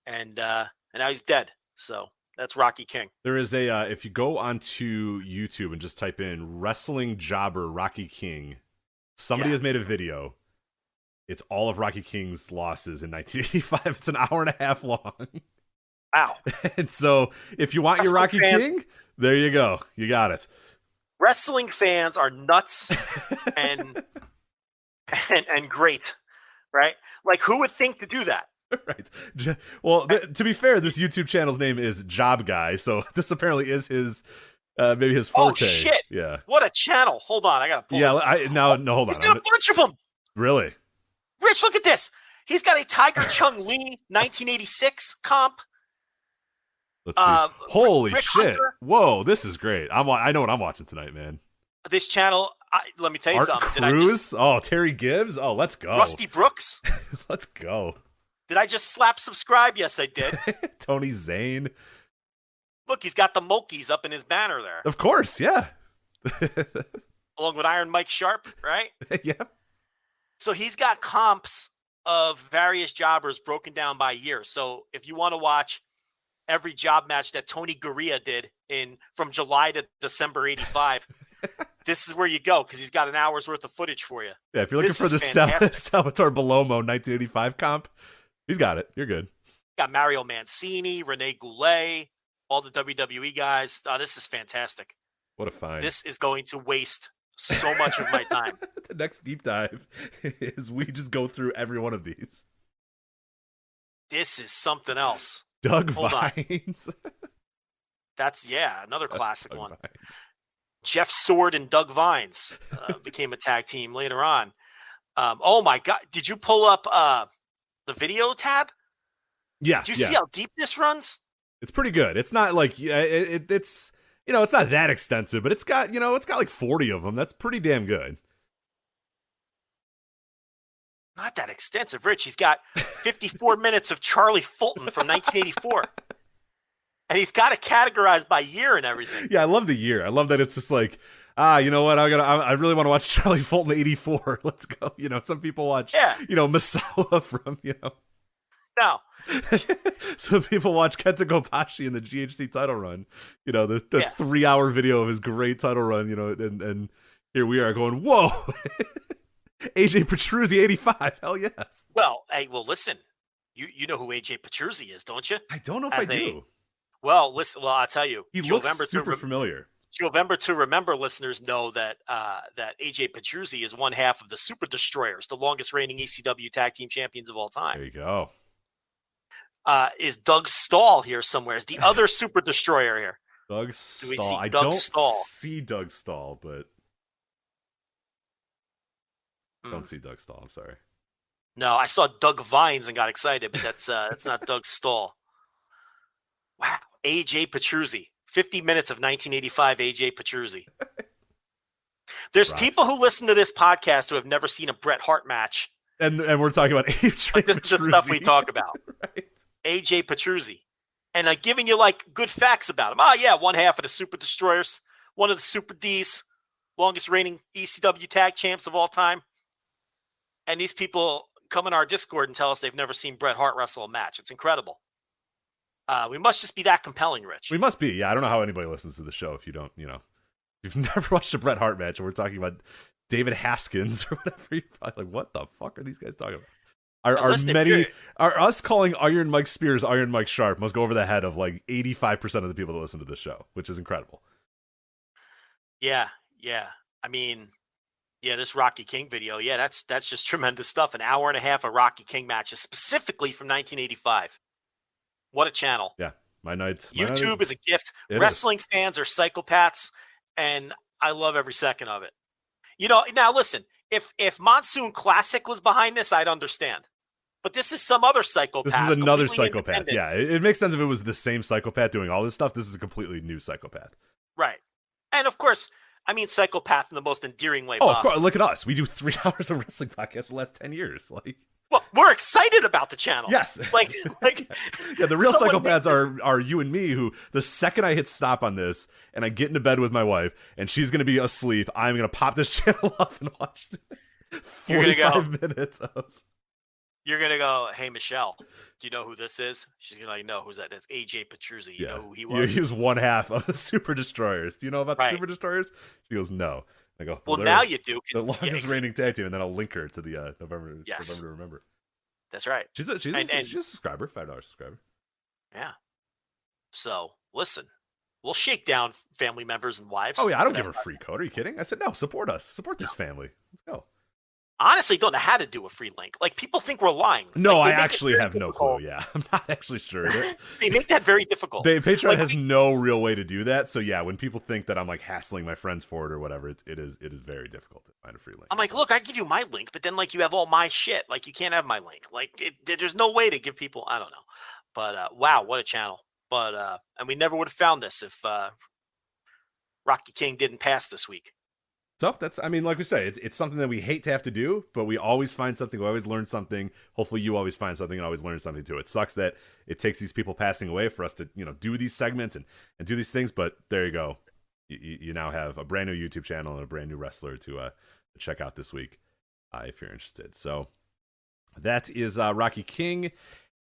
And now he's dead. So that's Rocky King. There is a if you go onto YouTube and just type in wrestling jobber Rocky King, somebody has made a video. It's all of Rocky King's losses in 1985. It's an hour and a half long. Wow. And so if you want your Rocky King, there you go. You got it. Wrestling fans are nuts and great, right? Like, who would think to do that? Right. Well, to be fair, this YouTube channel's name is Job Guy, so this apparently is his maybe his forte. Oh shit! Yeah. What a channel! Hold on, I gotta pull. Yeah, this no, hold He's on. got a bunch of them. Really? Rich, look at this. He's got a Tiger Chung Lee 1986 comp. Let's see. Holy Rick shit! Hunter. Whoa, this is great. I know what I'm watching tonight, man. This channel, let me tell you Art something. Cruz? Oh, Terry Gibbs? Oh, let's go. Rusty Brooks? Let's go. Did I just slap subscribe? Yes, I did. Tony Zane. Look, he's got the Mokies up in his banner there. Of course, yeah. Along with Iron Mike Sharp, right? Yeah. So he's got comps of various jobbers broken down by year. So if you want to watch every job match that Tony Gurria did from July to December 85, this is where you go, because he's got an hour's worth of footage for you. Yeah, if you're looking for the Salvatore Belomo 1985 comp, he's got it. You're good. Got Mario Mancini, Rene Goulet, all the WWE guys. This is fantastic. What a find. This is going to waste so much of my time. The next deep dive is we just go through every one of these. This is something else. Doug Vines. That's, another classic one. Vines. Jeff Sword and Doug Vines became a tag team later on. Oh my God. Did you pull up the video tab? Yeah. Do you see how deep this runs? It's pretty good. It's not like it's it's not that extensive, but it's got like 40 of them. That's pretty damn good. Not that extensive, Rich. He's got 54 minutes of Charlie Fulton from 1984. And he's got it categorized by year and everything. Yeah, I love the year. I love that it's just like, you know what? I really want to watch Charlie Fulton 84. Let's go. Some people watch, Masawa from, No. Some people watch Kenta Kobashi in the GHC title run. The 3-hour video of his great title run, and here we are going, whoa. AJ Petruzzi 85. Hell yes. Well, listen. You know who AJ Petruzzi is, don't you? I don't know if I do. Well, listen. Well, I'll tell you. He looks super familiar. November to Remember listeners know that AJ Petruzzi is one half of the Super Destroyers, the longest reigning ECW tag team champions of all time. There you go. Is Doug Stahl here somewhere? Is the other Super Destroyer here? Doug Stahl. I don't see Doug Stahl, but don't see Doug Stahl. I'm sorry. No, I saw Doug Vines and got excited, but that's not Doug Stahl. Wow, AJ Petruzzi. 50 minutes of 1985 AJ Petruzzi. There's people who listen to this podcast who have never seen a Bret Hart match. And we're talking about AJ Petruzzi. This is the stuff we talk about. Right. AJ Petruzzi. And giving you good facts about him. Oh, yeah, one half of the Super Destroyers, one of the Super Ds, longest reigning ECW tag champs of all time. And these people come in our Discord and tell us they've never seen Bret Hart wrestle a match. It's incredible. We must just be that compelling, Rich. We must be. Yeah, I don't know how anybody listens to the show if you don't, you've never watched a Bret Hart match and we're talking about David Haskins or whatever. You're probably like, what the fuck are these guys talking about? Are us calling Iron Mike Spears Iron Mike Sharp must go over the head of like 85% of the people that listen to this show, which is incredible. Yeah. I mean, this Rocky King video, that's just tremendous stuff. An hour and a half of Rocky King matches, specifically from 1985. What a channel. Yeah, YouTube is a gift. It Wrestling fans are psychopaths, and I love every second of it. Now listen, if Monsoon Classic was behind this, I'd understand. But this is some other psychopath. This is another psychopath. Yeah, it makes sense if it was the same psychopath doing all this stuff. This is a completely new psychopath. Right. And of course, I mean psychopath in the most endearing way possible. possible. Of course, look at us. We do 3 hours of wrestling podcasts for the last 10 years. Well, we're excited about the channel. Yes. Yeah, the real psychopaths are you and me, who the second I hit stop on this and I get into bed with my wife and she's going to be asleep, I'm going to pop this channel off and watch 45 minutes of... You're going to go, hey, Michelle, do you know who this is? She's going to like, no, who's that? That's AJ Petruzzi. You know who he was? He was one half of the Super Destroyers. Do you know about the Super Destroyers? She goes, no. I go, well now you do. The longest reigning tag team, and then I'll link her to the November to Remember. That's right. She's a subscriber, $5 subscriber. Yeah. So listen, we'll shake down family members and wives. Oh yeah, I don't give her a free code. Are you kidding? I said no. Support us. Support this family. Let's go. Honestly, don't know how to do a free link. Like, people think we're lying. No, I actually have no clue. Yeah, I'm not actually sure. They make that very difficult. Patreon has no real way to do that. So yeah, when people think that I'm like hassling my friends for it or whatever, it is very difficult to find a free link. I'm like, look, I give you my link, but then like you have all my shit. Like, you can't have my link. Like, there's no way to give people. I don't know. But wow, what a channel. But and we never would have found this if Rocky King didn't pass this week. So that's, I mean, like we say, it's something that we hate to have to do, but we always find something. We always learn something. Hopefully you always find something and always learn something too. It sucks that it takes these people passing away for us to, do these segments and do these things. But there you go. You now have a brand new YouTube channel and a brand new wrestler to check out this week if you're interested. So that is Rocky King.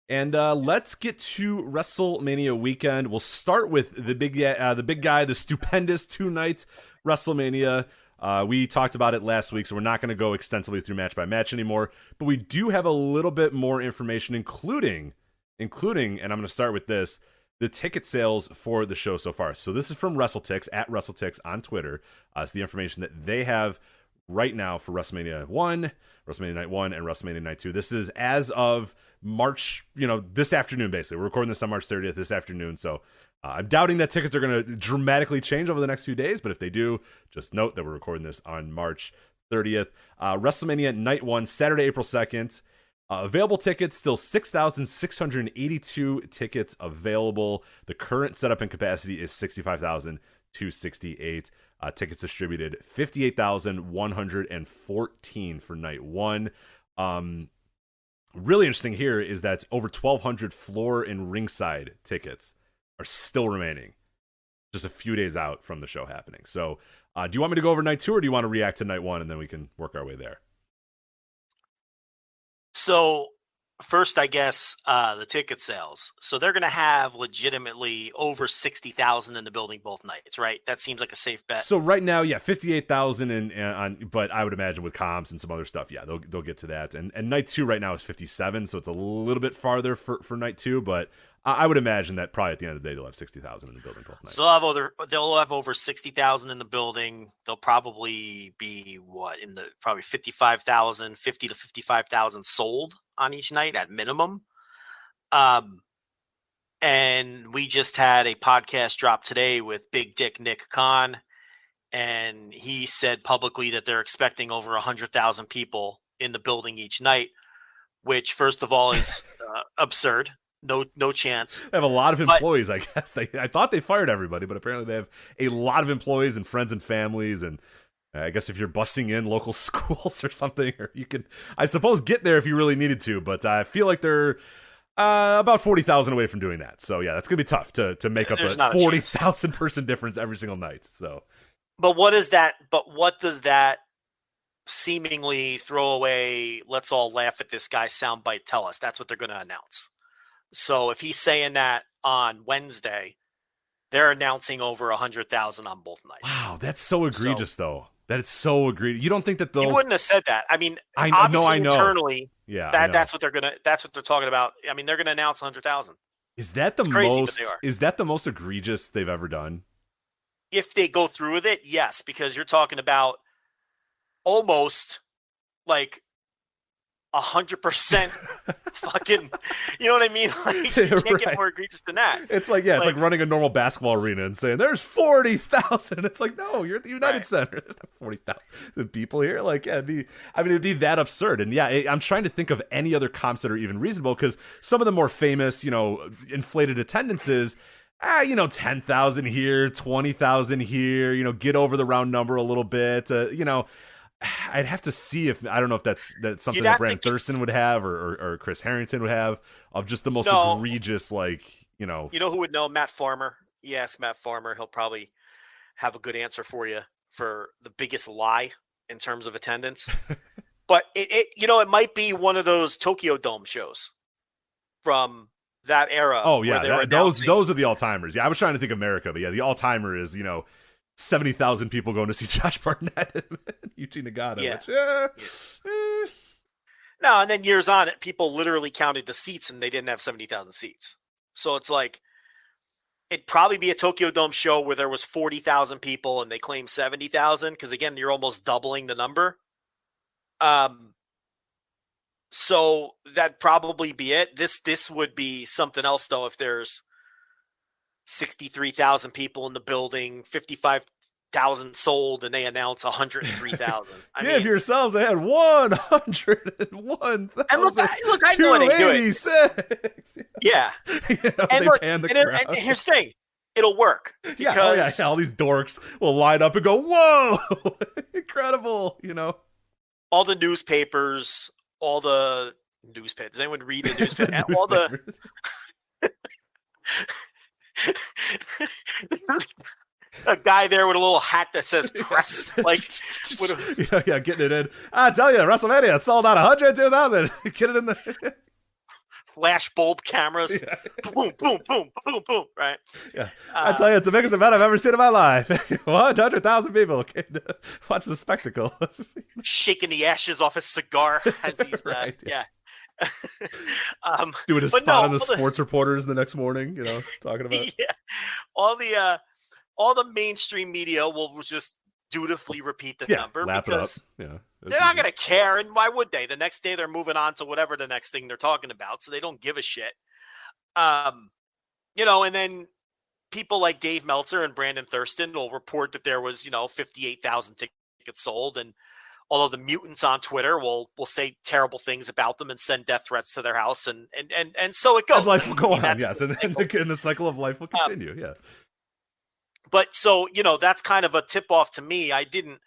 And let's get to WrestleMania weekend. We'll start with the big guy, the stupendous 2-night WrestleMania. We talked about it last week, so we're not going to go extensively through match by match anymore. But we do have a little bit more information, including, and I'm going to start with this, the ticket sales for the show so far. So this is from WrestleTix, at WrestleTix on Twitter. It's the information that they have right now for WrestleMania 1, WrestleMania Night 1, and WrestleMania Night 2. This is as of March, this afternoon, basically. We're recording this on March 30th this afternoon, so I'm doubting that tickets are going to dramatically change over the next few days, but if they do, just note that we're recording this on March 30th. WrestleMania Night 1, Saturday, April 2nd. Available tickets, still 6,682 tickets available. The current setup and capacity is 65,268. Tickets distributed, 58,114 for Night 1. Really interesting here is that over 1,200 floor and ringside tickets are still remaining just a few days out from the show happening. So do you want me to go over Night 2 or do you want to react to Night 1 and then we can work our way there? So first, I guess, the ticket sales. So they're going to have legitimately over 60,000 in the building both nights, right? That seems like a safe bet. So right now, 58,000 but I would imagine with comps and some other stuff, they'll get to that. And Night 2 right now is 57, so it's a little bit farther for Night 2, but I would imagine that probably at the end of the day, they'll have 60,000 in the building both nights. So they'll have over 60,000 in the building. They'll probably be probably 55,000, 50 to 55,000 sold on each night at minimum. And we just had a podcast drop today with Big Dick Nick Khan, and he said publicly that they're expecting over 100,000 people in the building each night, which first of all is absurd. No chance. They have a lot of employees, I guess. I thought they fired everybody, but apparently they have a lot of employees and friends and families. And I guess if you're busting in local schools or something, or you can, I suppose, get there if you really needed to. But I feel like they're about 40,000 away from doing that. So yeah, that's gonna be tough to make up a 40,000 person difference every single night. So, but what does that seemingly throw away? Let's all laugh at this guy's soundbite. Tell us. That's what they're going to announce. So if he's saying that on Wednesday, they're announcing over 100,000 on both nights. Wow, that's so egregious, though. That is so egregious. You don't think that those? He wouldn't have said that. I mean, I obviously know. Internally, yeah, that's what they're talking about. I mean, they're gonna announce 100,000. Is that the most? Is that the most egregious they've ever done? If they go through with it, yes, because you're talking about almost like 100% fucking, you know what I mean? Like, you can't get more egregious than that. It's like, it's like running a normal basketball arena and saying there's 40,000. It's like, no, you're at the United Center. There's not 40,000 people here. Like, it'd be that absurd. And I'm trying to think of any other comps that are even reasonable, because some of the more famous, inflated attendances, 10,000 here, 20,000 here, get over the round number a little bit, I'd have to see if I don't know if that's something that Brandon Thurston would have or Chris Harrington would have, of just the most egregious, like, You know who would know? Matt Farmer. Yes, Matt Farmer. He'll probably have a good answer for you for the biggest lie in terms of attendance. But it might be one of those Tokyo Dome shows from that era. Oh yeah, those are the all timers. Yeah, I was trying to think of America, but yeah, the all timer is 70,000 people going to see Josh Barnett and Yuji Nagata. Yeah. No, and then years on, people literally counted the seats and they didn't have 70,000 seats. So it's like, it'd probably be a Tokyo Dome show where there was 40,000 people and they claim 70,000. Because again, you're almost doubling the number. So that'd probably be it. This would be something else though. If there's 63,000 people in the building, 55,000 sold, and they announce 103,000. Give yourselves a head 101,000. And look, I know they do it. Yeah, and here's the thing: it'll work. Because all these dorks will line up and go, "Whoa, incredible!" All the newspapers, all the newspapers. Does anyone read the newspaper? All the a guy there with a little hat that says press, getting it in. I tell you, WrestleMania sold out 102,000. Get it in the flash bulb cameras. Yeah. Boom, boom, boom, boom, boom. Right. Yeah. I tell you, it's the biggest event I've ever seen in my life. 100,000 people came to watch the spectacle. Shaking the ashes off his cigar as he's right, yeah. Doing a spot on the sports reporters the next morning, talking about all the mainstream media will just dutifully repeat the number because they're not going to care, and why would they? The next day they're moving on to whatever the next thing they're talking about, so they don't give a shit. And then people like Dave Meltzer and Brandon Thurston will report that there was 58,000 tickets sold, and all of the mutants on Twitter will say terrible things about them and send death threats to their house, and so it goes. And life will go on, yes, and the cycle of life will continue, yeah. But so, that's kind of a tip off to me. I didn't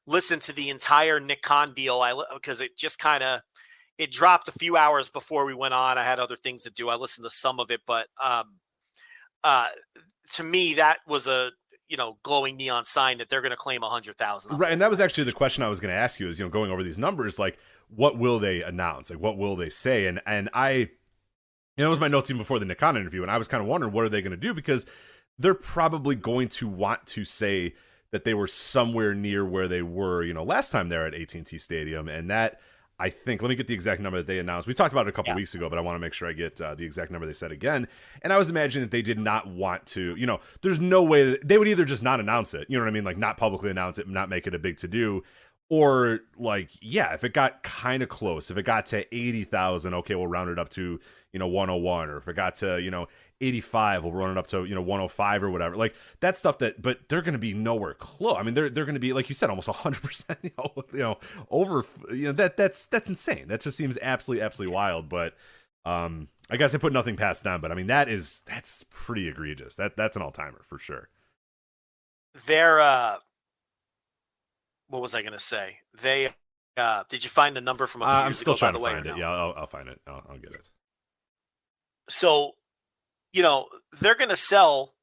listen to the entire Nick Khan deal because it just it dropped a few hours before we went on. I had other things to do. I listened to some of it, but to me, that was a glowing neon sign that they're going to claim 100,000. Right, and that was actually the question I was going to ask you is, going over these numbers, like, what will they announce? Like, what will they say? And I, it was my notes even before the Nick Khan interview, and I was kind of wondering, what are they going to do? Because they're probably going to want to say that they were somewhere near where they were, last time they were at AT&T Stadium. And that, I think, let me get the exact number that they announced. We talked about it a couple weeks ago, but I want to make sure I get the exact number they said again. And I was imagining that they did not want to, there's no way that they would either just not announce it, you know what I mean? Like, not publicly announce it, not make it a big to-do. Or, like, if it got kind of close, if it got to 80,000, okay, we'll round it up to, 101. Or if it got to, 85, we'll run it up to 105 or whatever, like that stuff. But they're going to be nowhere close. I mean, they're going to be, like you said, almost 100%. Over. That's insane. That just seems absolutely wild. But I guess I put nothing past them. But I mean, that's pretty egregious. That's an all timer for sure. They're what was I going to say? They did you find the number from a few years ago? I'm still trying to by the find way, it. Yeah, I'll find it. I'll get it. So, they're going to sell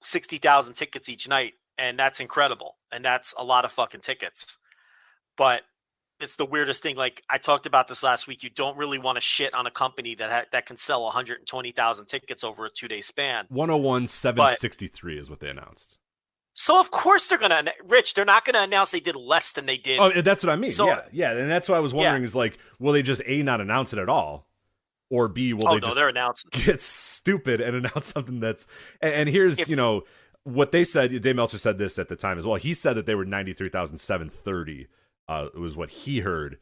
60,000 tickets each night, and that's incredible. And that's a lot of fucking tickets. But it's the weirdest thing. Like I talked about this last week. You don't really want to shit on a company that can sell 120,000 tickets over a 2-day span. 101,763 is what they announced. So of course they're gonna, Rich. They're not gonna announce they did less than they did. Oh, that's what I mean. So, yeah, and that's what I was wondering is like, will they just A, not announce it at all, or B, will they just they're announcing. Get stupid and announce something that's and here's what they said. Dave Meltzer said this at the time as well. He said that they were 93,730. It was what he heard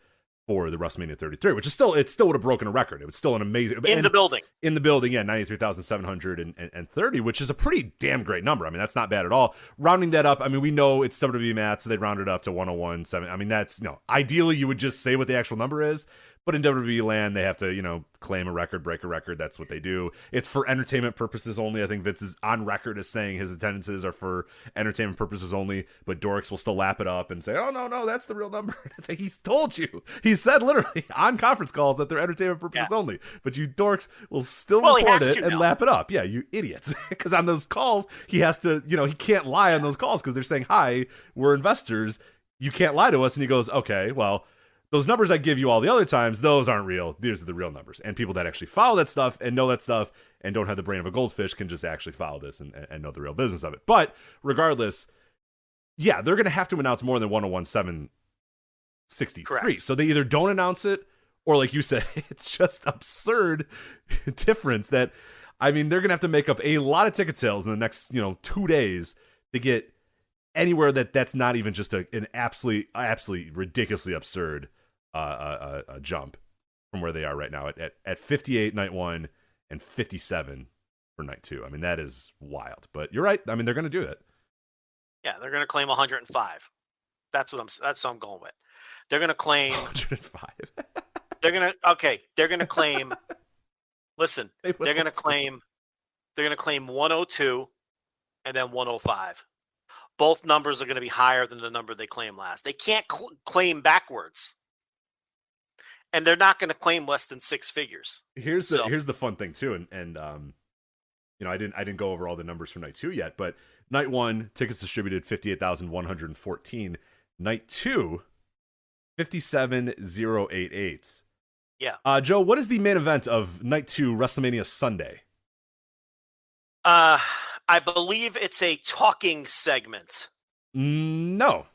for the WrestleMania 33, which is still would have broken a record. It was still an amazing in the building. In the building, yeah, 93,730, which is a pretty damn great number. I mean, that's not bad at all. Rounding that up, I mean, we know it's WWE Matt, so they rounded up to 101.7. I mean, that's ideally you would just say what the actual number is, but in WWE land, they have to claim a record, break a record. That's what they do. It's for entertainment purposes only. I think Vince is on record as saying his attendances are for entertainment purposes only, but Dorks will still lap it up and say, oh, no, that's the real number. He's told you. He said literally on conference calls that they're entertainment purposes only, but you dorks will still report it and lap it up. Yeah, you idiots. Because on those calls, he has to, he can't lie on those calls because they're saying, hi, we're investors. You can't lie to us. And he goes, okay, well, those numbers I give you all the other times, those aren't real. These are the real numbers. And people that actually follow that stuff and know that stuff and don't have the brain of a goldfish can just actually follow this and know the real business of it. But regardless, yeah, they're going to have to announce more than 101,763. Correct. So they either don't announce it or, like you said, it's just absurd difference that, I mean, they're going to have to make up a lot of ticket sales in the next, 2 days to get anywhere that's not even just an absolutely ridiculously absurd a jump from where they are right now at 58 night one and 57 for night two. I mean, that is wild, but you're right. I mean, they're going to do it. Yeah. They're going to claim 105. That's what I'm going with. They're going to claim 105. They're going to claim, listen, they're going to claim 102 and then 105. Both numbers are going to be higher than the number they claimed last. They can't claim backwards. And they're not going to claim less than six figures. Here's the fun thing too, and I didn't go over all the numbers for night two yet, but night one tickets distributed 58,114. Night two, 57,088. Yeah. Joe, what is the main event of night two WrestleMania Sunday? I believe it's a talking segment. No.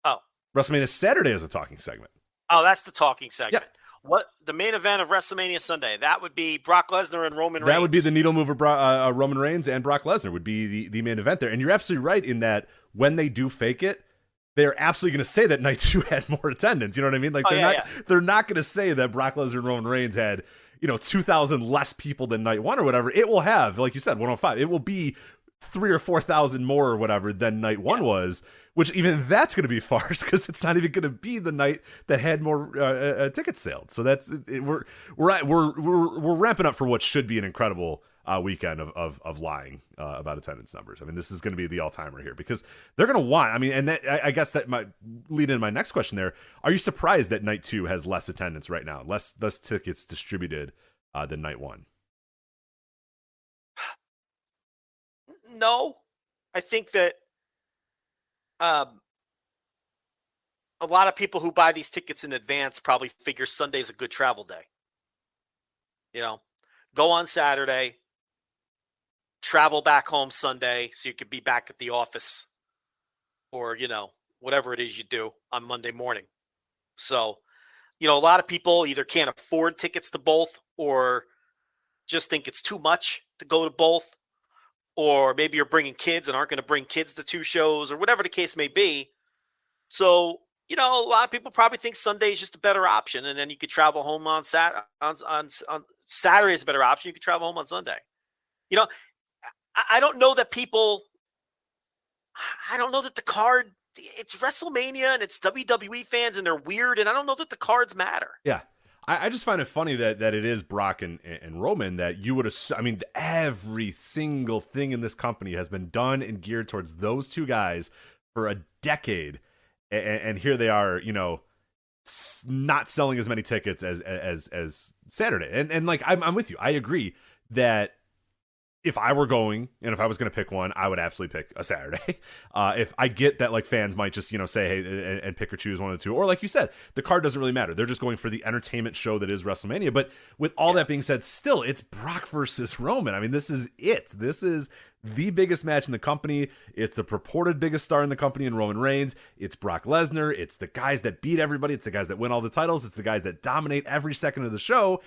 Oh. WrestleMania Saturday is a talking segment. Oh, that's the talking segment. Yep. What the main event of WrestleMania Sunday? That would be Brock Lesnar and Roman Reigns. That would be the needle mover. Roman Reigns and Brock Lesnar would be the main event there. And you're absolutely right in that when they do fake it, they're absolutely going to say that night two had more attendance. You know what I mean? Like they're not going to say that Brock Lesnar and Roman Reigns had 2,000 less people than night one or whatever. It will have, like you said, 105. It will be 3,000 or 4,000 more or whatever than night one was, which even that's going to be a farce because it's not even going to be the night that had more tickets sold. So that's we're ramping up for what should be an incredible weekend of lying about attendance numbers. I mean, this is going to be the all-timer here because they're going to want. I mean, and I guess that might lead into my next question. There, are you surprised that night two has less attendance right now, less tickets distributed than night one? No, I think that a lot of people who buy these tickets in advance probably figure Sunday's a good travel day. Go on Saturday, travel back home Sunday so you could be back at the office or, whatever it is you do on Monday morning. So, a lot of people either can't afford tickets to both or just think it's too much to go to both. Or maybe you're bringing kids and aren't going to bring kids to two shows or whatever the case may be. So, a lot of people probably think Sunday is just a better option. And then you could travel home on Saturday is a better option. You could travel home on Sunday. I don't know that the card, it's WrestleMania and it's WWE fans and they're weird. And I don't know that the cards matter. Yeah. I just find it funny that it is Brock and Roman that you would assume. I mean, every single thing in this company has been done and geared towards those two guys for a decade, and here they are, not selling as many tickets as Saturday. And like I'm with you. I agree that if I were going and if I was going to pick one, I would absolutely pick a Saturday. If I get that like fans might just, say, hey, and pick or choose one of the two, or like you said, the card doesn't really matter. They're just going for the entertainment show that is WrestleMania. But with all that being said, still, it's Brock versus Roman. I mean, this is it. This is the biggest match in the company. It's the purported biggest star in the company in Roman Reigns. It's Brock Lesnar. It's the guys that beat everybody. It's the guys that win all the titles. It's the guys that dominate every second of the show.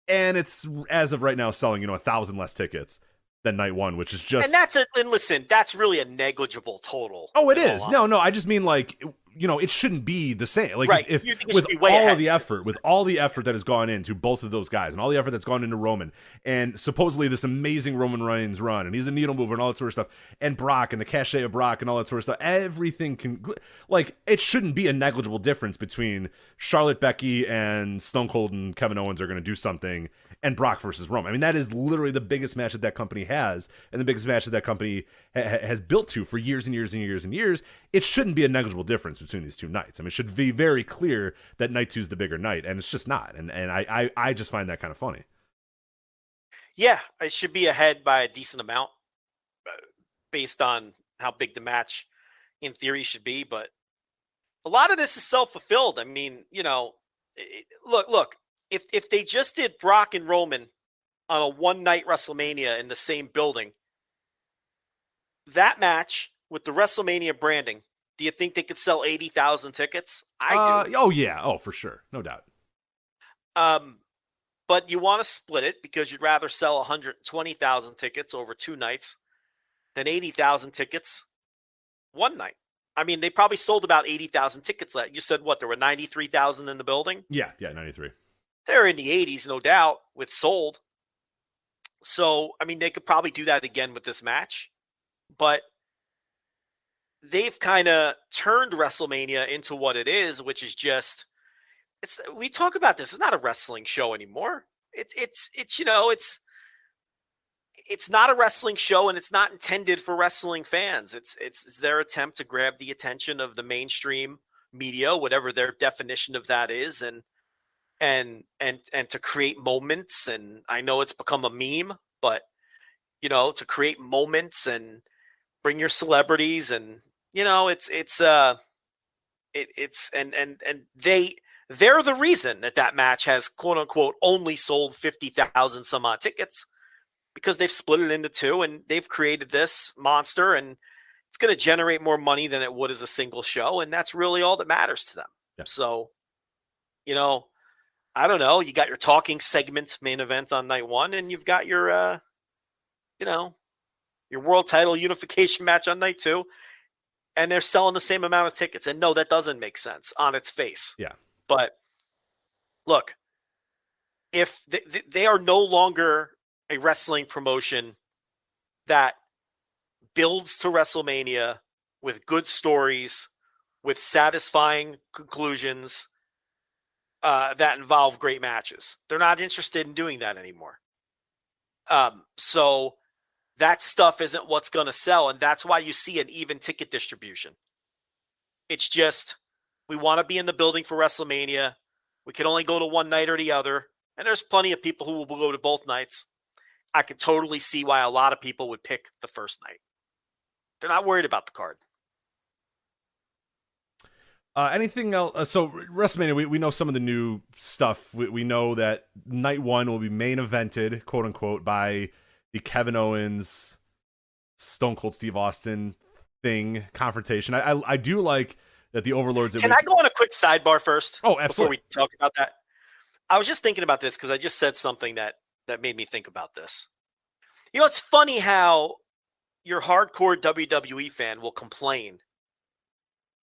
And it's, as of right now, selling, 1,000 less tickets than night one, which is just... And listen, that's really a negligible total. Oh, it is. No, I just mean like, it shouldn't be the same. Like right. if with all of the effort, that has gone into both of those guys and all the effort that's gone into Roman and supposedly this amazing Roman Reigns run and he's a needle mover and all that sort of stuff and Brock and the cachet of Brock and all that sort of stuff, everything can, like, it shouldn't be a negligible difference between Charlotte, Becky and Stone Cold and Kevin Owens are going to do something and Brock versus Roman. I mean, that is literally the biggest match that company has and the biggest match that company has built to for years and years and years and years. It shouldn't be a negligible difference between these two nights. I mean, it should be very clear that night two is the bigger night, and it's just not. And I just find that kind of funny. Yeah, it should be ahead by a decent amount based on how big the match in theory should be. But a lot of this is self-fulfilled. I mean, look, if they just did Brock and Roman on a one-night WrestleMania in the same building, that match with the WrestleMania branding, do you think they could sell 80,000 tickets? I do. Oh, yeah. Oh, for sure. No doubt. But you want to split it because you'd rather sell 120,000 tickets over two nights than 80,000 tickets one night. I mean, they probably sold about 80,000 tickets. You said what? There were 93,000 in the building? Yeah, 93. They're in the 80s, no doubt, with sold. So, I mean, they could probably do that again with this match. But they've kind of turned WrestleMania into what it is, which is just, we talk about this. It's not a wrestling show anymore. It's not a wrestling show, and it's not intended for wrestling fans. It's their attempt to grab the attention of the mainstream media, whatever their definition of that is, and to create moments. And I know it's become a meme, but to create moments and bring your celebrities, and they're the reason that match has quote unquote only sold 50,000 some odd tickets, because they've split it into two and they've created this monster, and it's going to generate more money than it would as a single show. And that's really all that matters to them. Yeah. So, I don't know. You got your talking segment main event on night one, and you've got your, your world title unification match on night two, and they're selling the same amount of tickets. And no, that doesn't make sense on its face. Yeah. But look, if they are no longer a wrestling promotion that builds to WrestleMania with good stories, with satisfying conclusions, that involve great matches. They're not interested in doing that anymore. So that stuff isn't what's going to sell. And that's why you see an even ticket distribution. It's just, we want to be in the building for WrestleMania. We can only go to one night or the other. And there's plenty of people who will go to both nights. I could totally see why a lot of people would pick the first night. They're not worried about the card. Anything else? So WrestleMania, we know some of the new stuff. We know that night one will be main evented, quote unquote, by the Kevin Owens, Stone Cold Steve Austin thing, confrontation. I do like that the Overlords... Can I go on a quick sidebar first? Oh, absolutely. Before we talk about that? I was just thinking about this because I just said something that made me think about this. It's funny how your hardcore WWE fan will complain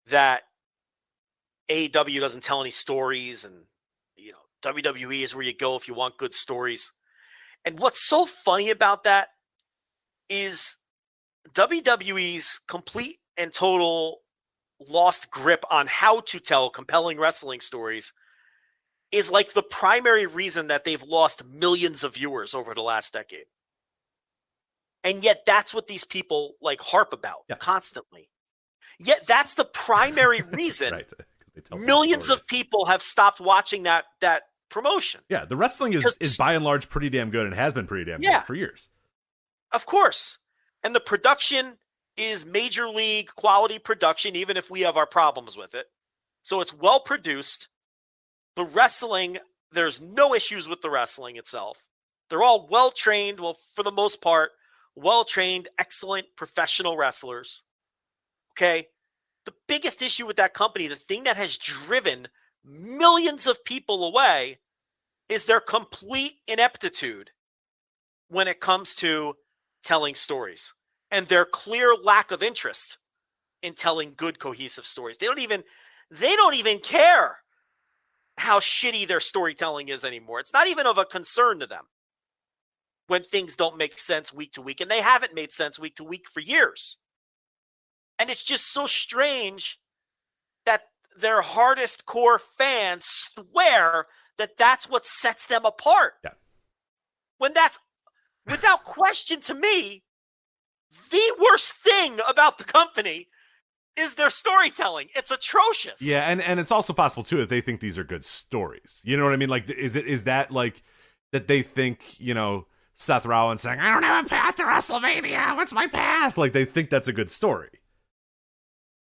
that AEW doesn't tell any stories, and WWE is where you go if you want good stories. And what's so funny about that is WWE's complete and total lost grip on how to tell compelling wrestling stories is like the primary reason that they've lost millions of viewers over the last decade. And yet that's what these people harp about constantly. Yet that's the primary reason right. Millions of people have stopped watching that promotion. Yeah, the wrestling is by and large pretty damn good and has been pretty damn good for years. Of course. And the production is major league quality production, even if we have our problems with it. So it's well produced. The wrestling, there's no issues with the wrestling itself. They're all well trained. Well, for the most part, well trained, excellent professional wrestlers. Okay. The biggest issue with that company, the thing that has driven millions of people away, is their complete ineptitude when it comes to telling stories and their clear lack of interest in telling good, cohesive stories. They don't even care how shitty their storytelling is anymore. It's not even of a concern to them when things don't make sense week to week, and they haven't made sense week to week for years. And it's just so strange that their hardest core fans swear that that's what sets them apart. Yeah. When that's, without question to me, the worst thing about the company is their storytelling. It's atrocious. Yeah, and it's also possible too that they think these are good stories. You know what I mean? Like, is that like that they think, Seth Rollins saying, "I don't have a path to WrestleMania. What's my path?" Like, they think that's a good story.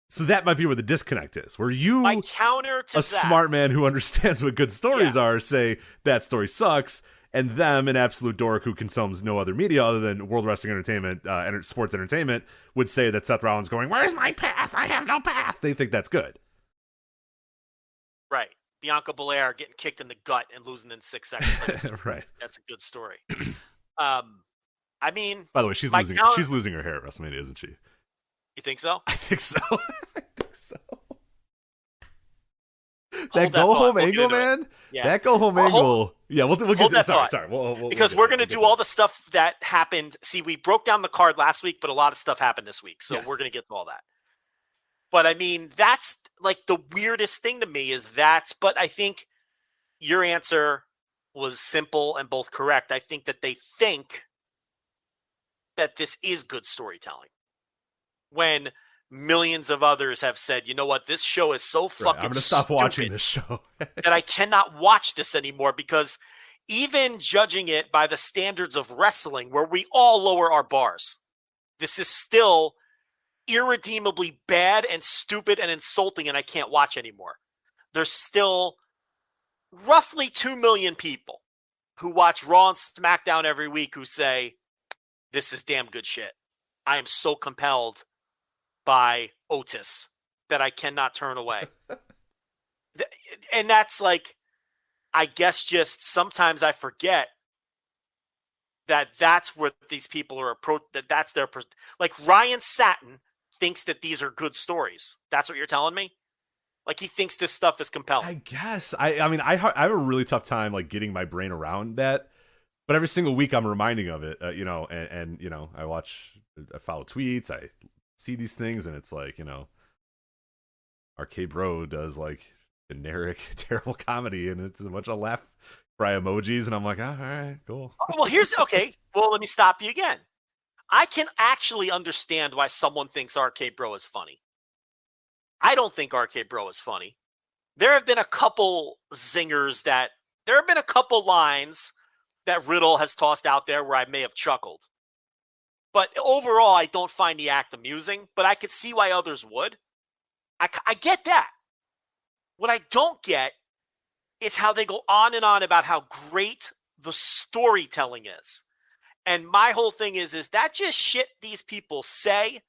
So that might be where the disconnect is, where you, my counter to smart man who understands what good stories are, say that story sucks, and them, an absolute dork who consumes no other media other than World Wrestling Entertainment, sports entertainment, would say that Seth Rollins going, "Where's my path? I have no path." They think that's good. Right. Bianca Belair getting kicked in the gut and losing in 6 seconds. Right. That's a good story. I mean, by the way, she's losing her hair at WrestleMania, isn't she? You think so? I think so. I think so. That go home angle, man. Yeah. That go home angle. Yeah, we'll get to that. Sorry. Because we're going to do all the stuff that happened. See, we broke down the card last week, but a lot of stuff happened this week. So we're going to get to all that. But I mean, that's like the weirdest thing to me is that, but I think your answer was simple and both correct. I think that they think that this is good storytelling, when millions of others have said, you know what, this show is so fucking I'm going to stop watching this show. that I cannot watch this anymore, because even judging it by the standards of wrestling, where we all lower our bars, this is still irredeemably bad and stupid and insulting, and I can't watch anymore. There's still roughly 2 million people who watch Raw and SmackDown every week who say, this is damn good shit. I am so compelled by Otis that I cannot turn away. And that's like, I guess just sometimes I forget that that's what these people are that's their, like Ryan Satin thinks that these are good stories. That's what you're telling me? Like, he thinks this stuff is compelling. I guess. I mean, I have a really tough time like getting my brain around that. But every single week I'm reminding of it, and I follow tweets, I see these things, and it's like, Arcade Bro does like generic, terrible comedy, and it's a bunch of laugh cry emojis, and I'm like, all right, cool. Well, well, let me stop you again. I can actually understand why someone thinks Arcade Bro is funny. I don't think Arcade Bro is funny. There have been a couple zingers there have been a couple lines that Riddle has tossed out there where I may have chuckled. But overall, I don't find the act amusing, but I could see why others would. I get that. What I don't get is how they go on and on about how great the storytelling is. And my whole thing is that just shit these people say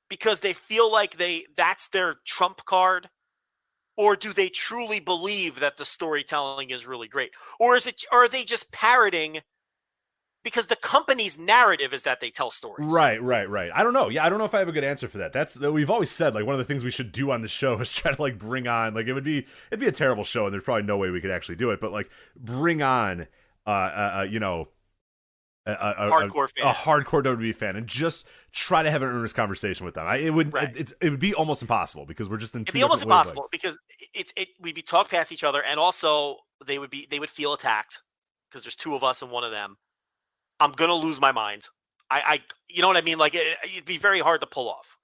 because they feel like that's their trump card? Or do they truly believe that the storytelling is really great? Or are they just parroting because the company's narrative is that they tell stories? Right. I don't know. Yeah, I don't know if I have a good answer for that. We've always said, like, one of the things we should do on the show is try to like bring on, like, it'd be a terrible show and there's probably no way we could actually do it, but like bring on hardcore fan. A hardcore WWE fan, and just try to have an earnest conversation with them. It would be almost impossible because we're just in. It'd be almost impossible because we'd be talk past each other, and also they would feel attacked because there's two of us and one of them. I'm gonna lose my mind. You know what I mean? Like it'd be very hard to pull off.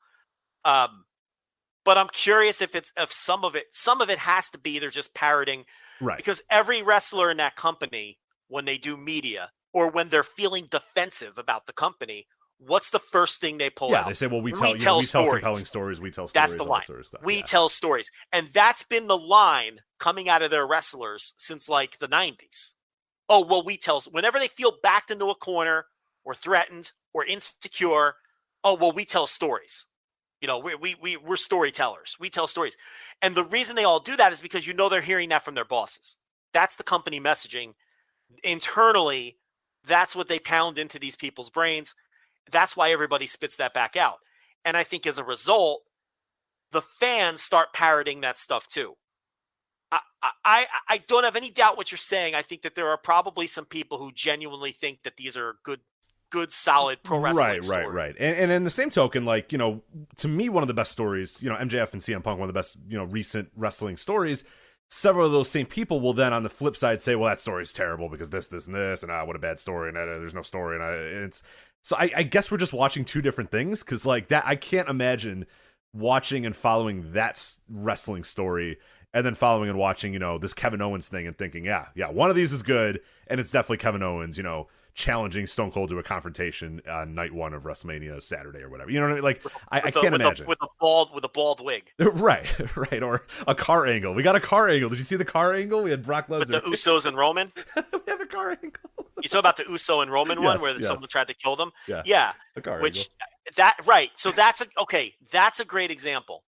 But I'm curious if some of it has to be they're just parroting, right? Because every wrestler in that company, when they do media, or when they're feeling defensive about the company, what's the first thing they pull out? They say, well, we tell tell stories. compelling stories. We tell stories. That's the line. Sort of stuff. We tell stories. And that's been the line coming out of their wrestlers since like the 90s. Oh, well, whenever they feel backed into a corner or threatened or insecure, oh, well, we tell stories. We're storytellers. We tell stories. And the reason they all do that is because they're hearing that from their bosses. That's the company messaging. Internally, that's what they pound into these people's brains. That's why everybody spits that back out. And I think as a result, the fans start parroting that stuff too. I don't have any doubt what you're saying. I think that there are probably some people who genuinely think that these are good, solid pro wrestling stories. Right. And in the same token, like, to me, one of the best stories, MJF and CM Punk, one of the best, recent wrestling stories. Several of those same people will then on the flip side say, well, that story's terrible because this, and this, and what a bad story, and there's no story, and it's so I guess we're just watching two different things, because like that, I can't imagine watching and following that wrestling story and then following and watching, this Kevin Owens thing and thinking, yeah, one of these is good, and it's definitely Kevin Owens, challenging Stone Cold to a confrontation on night one of WrestleMania Saturday or whatever. You know what I mean? Like, I can't imagine. With a bald wig. Right. Or a car angle. We got a car angle. Did you see the car angle? We had Brock Lesnar. With the Usos and Roman? We have a car angle. You talk about the Uso and Roman one where someone tried to kill them? Yeah. The car angle. Right. So that's a great example.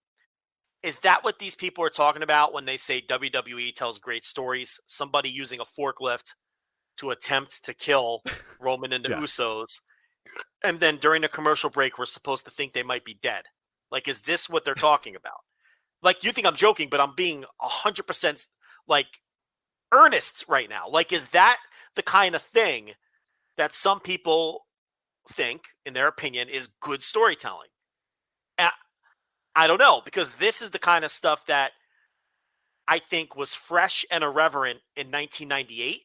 Is that what these people are talking about when they say WWE tells great stories? Somebody using a forklift to attempt to kill Roman and the Usos. And then during the commercial break, we're supposed to think they might be dead. Like, is this what they're talking about? Like, you think I'm joking, but I'm being 100% like earnest right now. Like, is that the kind of thing that some people think, in their opinion, is good storytelling? I don't know, because this is the kind of stuff that I think was fresh and irreverent in 1998.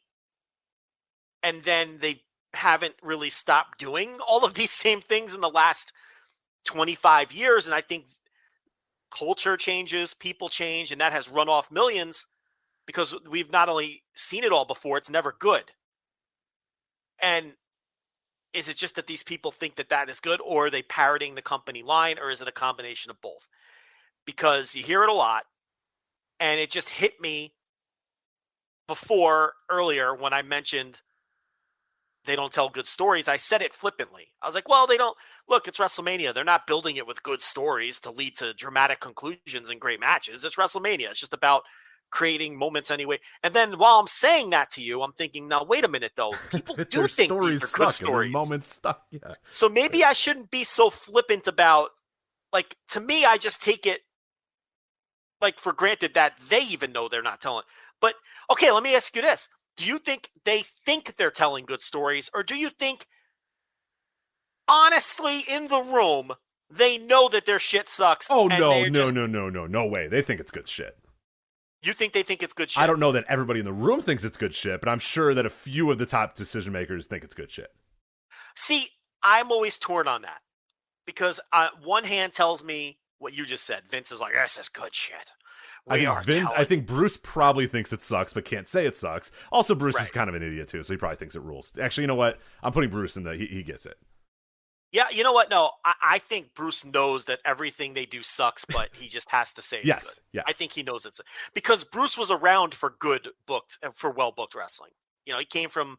And then they haven't really stopped doing all of these same things in the last 25 years. And I think culture changes, people change, and that has run off millions because we've not only seen it all before, it's never good. And is it just that these people think that that is good, or are they parroting the company line, or is it a combination of both? Because you hear it a lot, and it just hit me earlier when I mentioned they don't tell good stories. I said it flippantly. I was like, well, they don't. Look, it's WrestleMania. They're not building it with good stories to lead to dramatic conclusions and great matches. It's WrestleMania. It's just about creating moments anyway. And then while I'm saying that to you, I'm thinking, now, wait a minute, though. People do think these are good stories. Moments stuck. Yeah. So maybe I shouldn't be so flippant about, like, to me, I just take it like for granted that they even know they're not telling. But okay, let me ask you this. Do you think they think they're telling good stories, or do you think honestly in the room they know that their shit sucks? Oh, no way. They think it's good shit. You think they think it's good shit? I don't know that everybody in the room thinks it's good shit, but I'm sure that a few of the top decision makers think it's good shit. See, I'm always torn on that, because one hand tells me what you just said. Vince is like, this is good shit. I think Bruce probably thinks it sucks, but can't say it sucks. Also, Bruce is kind of an idiot too, so he probably thinks it rules. Actually, you know what? I'm putting Bruce in he gets it. Yeah, you know what? No, I think Bruce knows that everything they do sucks, but he just has to say it's good. Yes. I think he knows it's because Bruce was around for well-booked wrestling. He came from,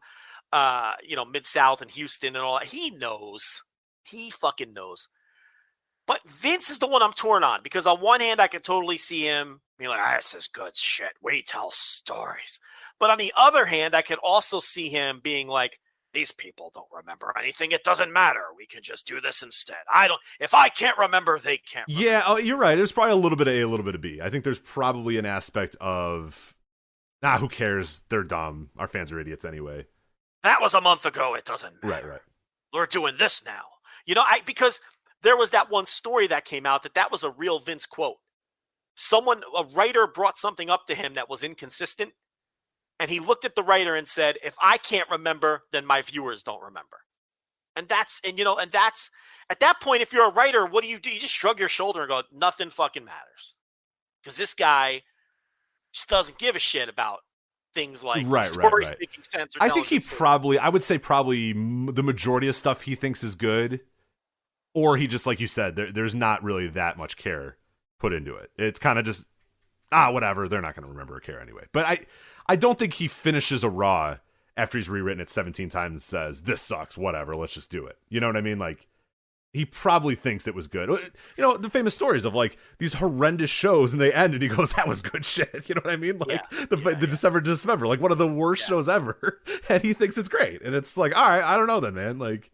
Mid-South and Houston and all that. He knows. He fucking knows. But Vince is the one I'm torn on, because on one hand, I can totally see him being like, this is good shit. We tell stories. But on the other hand, I could also see him being like, these people don't remember anything. It doesn't matter. We can just do this instead. If I can't remember, they can't remember. Yeah, you're right. There's probably a little bit of A, a little bit of B. I think there's probably an aspect of, who cares? They're dumb. Our fans are idiots anyway. That was a month ago. It doesn't matter. Right. We're doing this now. Because there was that one story that came out that was a real Vince quote. A writer brought something up to him that was inconsistent, and he looked at the writer and said, if I can't remember, then my viewers don't remember. And that's at that point, if you're a writer, what do? You just shrug your shoulder and go, nothing fucking matters. Because this guy just doesn't give a shit about things like Right. stories making sense. Or I think I would say probably the majority of stuff he thinks is good, or he just, like you said, there's not really that much care put into it. It's kind of just, whatever, they're not going to remember or care anyway. But I don't think he finishes a Raw after he's rewritten it 17 times and says, this sucks, whatever, let's just do it. You know what I mean? Like, he probably thinks it was good. You know, the famous stories of, like, these horrendous shows, and they end, and he goes, that was good shit. You know what I mean? Like, the December to Dismember, like, one of the worst shows ever, and he thinks it's great. And it's like, all right, I don't know then, man. Like,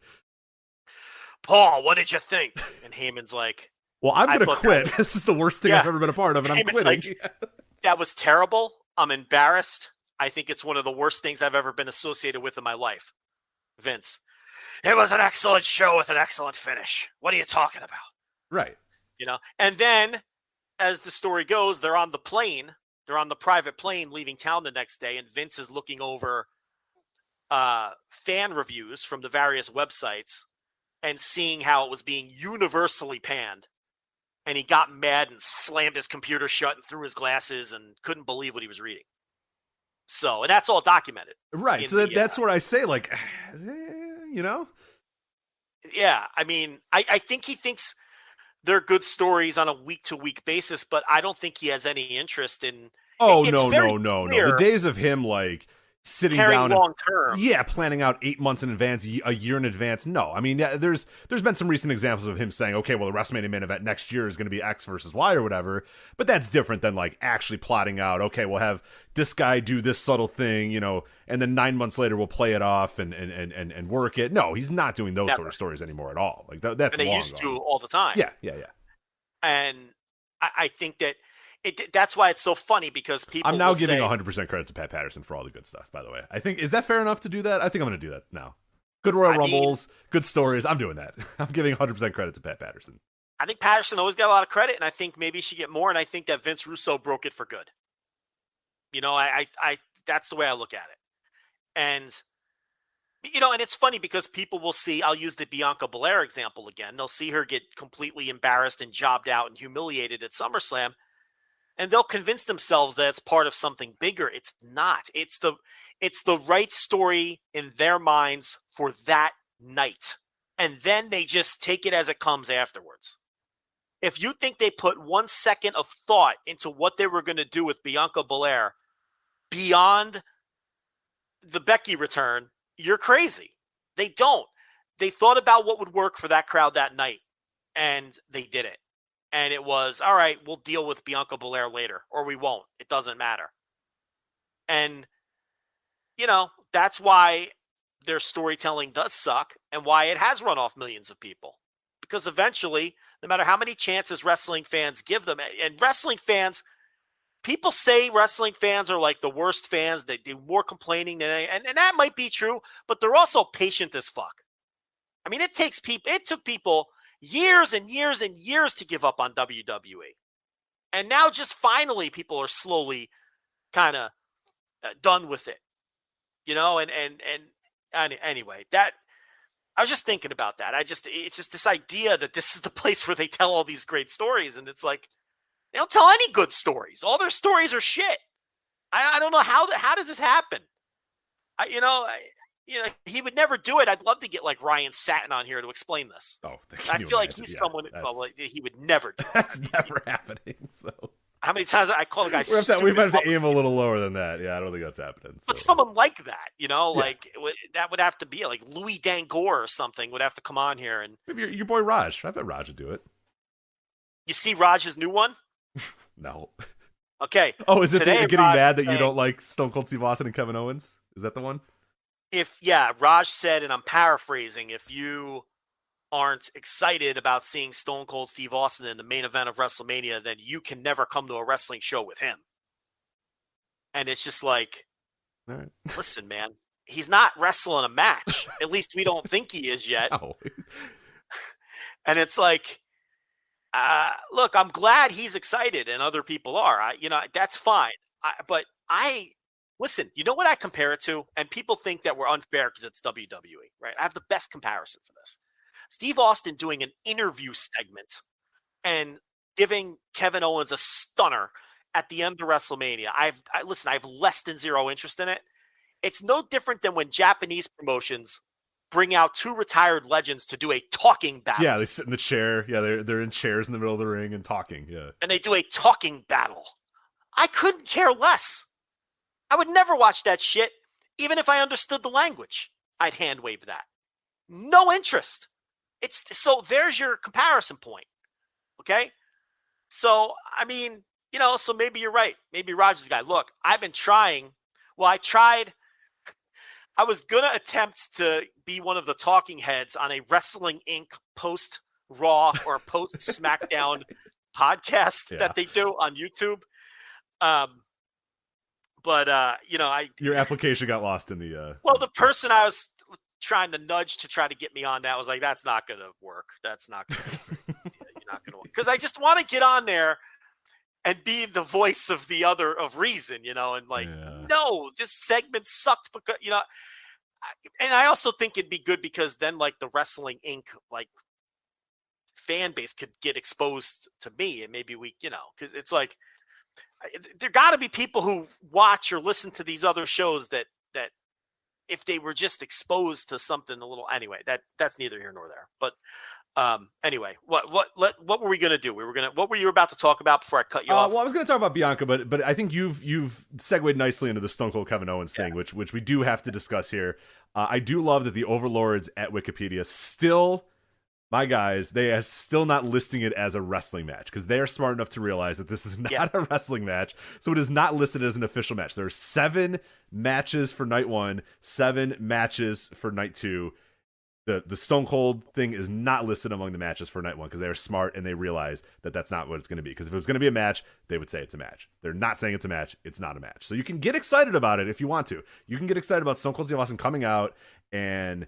Paul, what did you think? And Heyman's like, well, I'm going to quit. This is the worst thing I've ever been a part of, and I'm quitting. Like, that was terrible. I'm embarrassed. I think it's one of the worst things I've ever been associated with in my life. Vince, it was an excellent show with an excellent finish. What are you talking about? Right. You know, and then as the story goes, they're on the plane. They're on the private plane leaving town the next day, and Vince is looking over fan reviews from the various websites and seeing how it was being universally panned. And he got mad and slammed his computer shut and threw his glasses and couldn't believe what he was reading. So, and that's all documented. Right. So that's where I say, like, you know? Yeah. I mean, I think he thinks they're good stories on a week-to-week basis, but I don't think he has any interest in... Oh, no. The days of him, like, sitting down long term. Yeah, planning out 8 months in advance, a year in advance. No, I mean, there's been some recent examples of him saying, okay, well, the WrestleMania main event next year is going to be X versus Y or whatever, but that's different than, like, actually plotting out, okay, we'll have this guy do this subtle thing, you know, and then 9 months later we'll play it off and work it. No, he's not doing those sort of stories anymore at all. Like, that's and they used to all the time. Yeah. And I think that that's why it's so funny, because people. I'm now giving 100% credit to Pat Patterson for all the good stuff, by the way. I think, is that fair enough to do that? I think I'm going to do that now. Good Royal Rumbles, good stories. I'm doing that. I'm giving 100% credit to Pat Patterson. I think Patterson always got a lot of credit, and I think maybe he should get more, and I think that Vince Russo broke it for good. You know, I that's the way I look at it. And, you know, and it's funny because people will see, I'll use the Bianca Belair example again. They'll see her get completely embarrassed and jobbed out and humiliated at SummerSlam, and they'll convince themselves that it's part of something bigger. It's not. It's the right story in their minds for that night. And then they just take it as it comes afterwards. If you think they put 1 second of thought into what they were going to do with Bianca Belair beyond the Becky return, you're crazy. They don't. They thought about what would work for that crowd that night, and they did it. And it was, all right, we'll deal with Bianca Belair later, or we won't. It doesn't matter. And, you know, that's why their storytelling does suck and why it has run off millions of people. Because eventually, no matter how many chances wrestling fans give them, and wrestling fans, people say wrestling fans are like the worst fans. They do more complaining than and that might be true, but they're also patient as fuck. I mean, it took people years and years and years to give up on WWE. And now just finally people are slowly kind of done with it. You know, and anyway, that I was just thinking about that. It's just this idea that this is the place where they tell all these great stories, and it's like they don't tell any good stories. All their stories are shit. I don't know how does this happen? He would never do it. I'd love to get like Ryan Satin on here to explain this. Oh, I feel like he's someone. Well, he would never do that's never happening. So how many times I call the guy? We might have to aim a little lower than that. Yeah, I don't think that's happening. So. But someone like that, you know, like that would have to be like Louis Dangor or something would have to come on here, and maybe your boy Raj. I bet Raj would do it. You see Raj's new one? No. Okay. Oh, is it getting mad that you don't like Stone Cold Steve Austin and Kevin Owens? Is that the one? Raj said, and I'm paraphrasing, if you aren't excited about seeing Stone Cold Steve Austin in the main event of WrestleMania, then you can never come to a wrestling show with him. And it's just like, all right. Listen, man, he's not wrestling a match. At least we don't think he is yet. No. And it's like, look, I'm glad he's excited and other people are. That's fine. Listen, you know what I compare it to? And people think that we're unfair because it's WWE, right? I have the best comparison for this. Steve Austin doing an interview segment and giving Kevin Owens a stunner at the end of WrestleMania. I have less than zero interest in it. It's no different than when Japanese promotions bring out two retired legends to do a talking battle. Yeah, they sit in the chair. Yeah, they're in chairs in the middle of the ring and talking. Yeah. And they do a talking battle. I couldn't care less. I would never watch that shit, even if I understood the language. I'd hand wave that. No interest. So there's your comparison point. Okay? So, I mean, so maybe you're right. Maybe Roger's the guy. Look, I've been trying. Well, I was going to attempt to be one of the talking heads on a Wrestling Inc. post-Raw or post-SmackDown podcast that they do on YouTube. Your application got lost in the... Well, the person I was trying to nudge to try to get me on that was like, that's not going to work. That's not going to work. You're not going to work. Because I just want to get on there and be the voice of reason, and like, no, this segment sucked because, and I also think it'd be good because then like the Wrestling Inc. like fan base could get exposed to me and maybe we, because it's like, there got to be people who watch or listen to these other shows that if they were just exposed to something a little, anyway, that's neither here nor there, but anyway, what were we gonna do? What were you about to talk about before I cut you off? Well, I was gonna talk about Bianca, but I think you've segued nicely into the Stone Cold Kevin Owens thing, which we do have to discuss here. I do love that the overlords at Wikipedia still, my guys, they are still not listing it as a wrestling match because they are smart enough to realize that this is not a wrestling match, so it is not listed as an official match. There are 7 matches for night 1, 7 matches for night 2. The Stone Cold thing is not listed among the matches for night 1 because they are smart and they realize that that's not what it's going to be. Because if it was going to be a match, they would say it's a match. They're not saying it's a match. It's not a match. So you can get excited about it if you want to. You can get excited about Stone Cold Steve Austin coming out and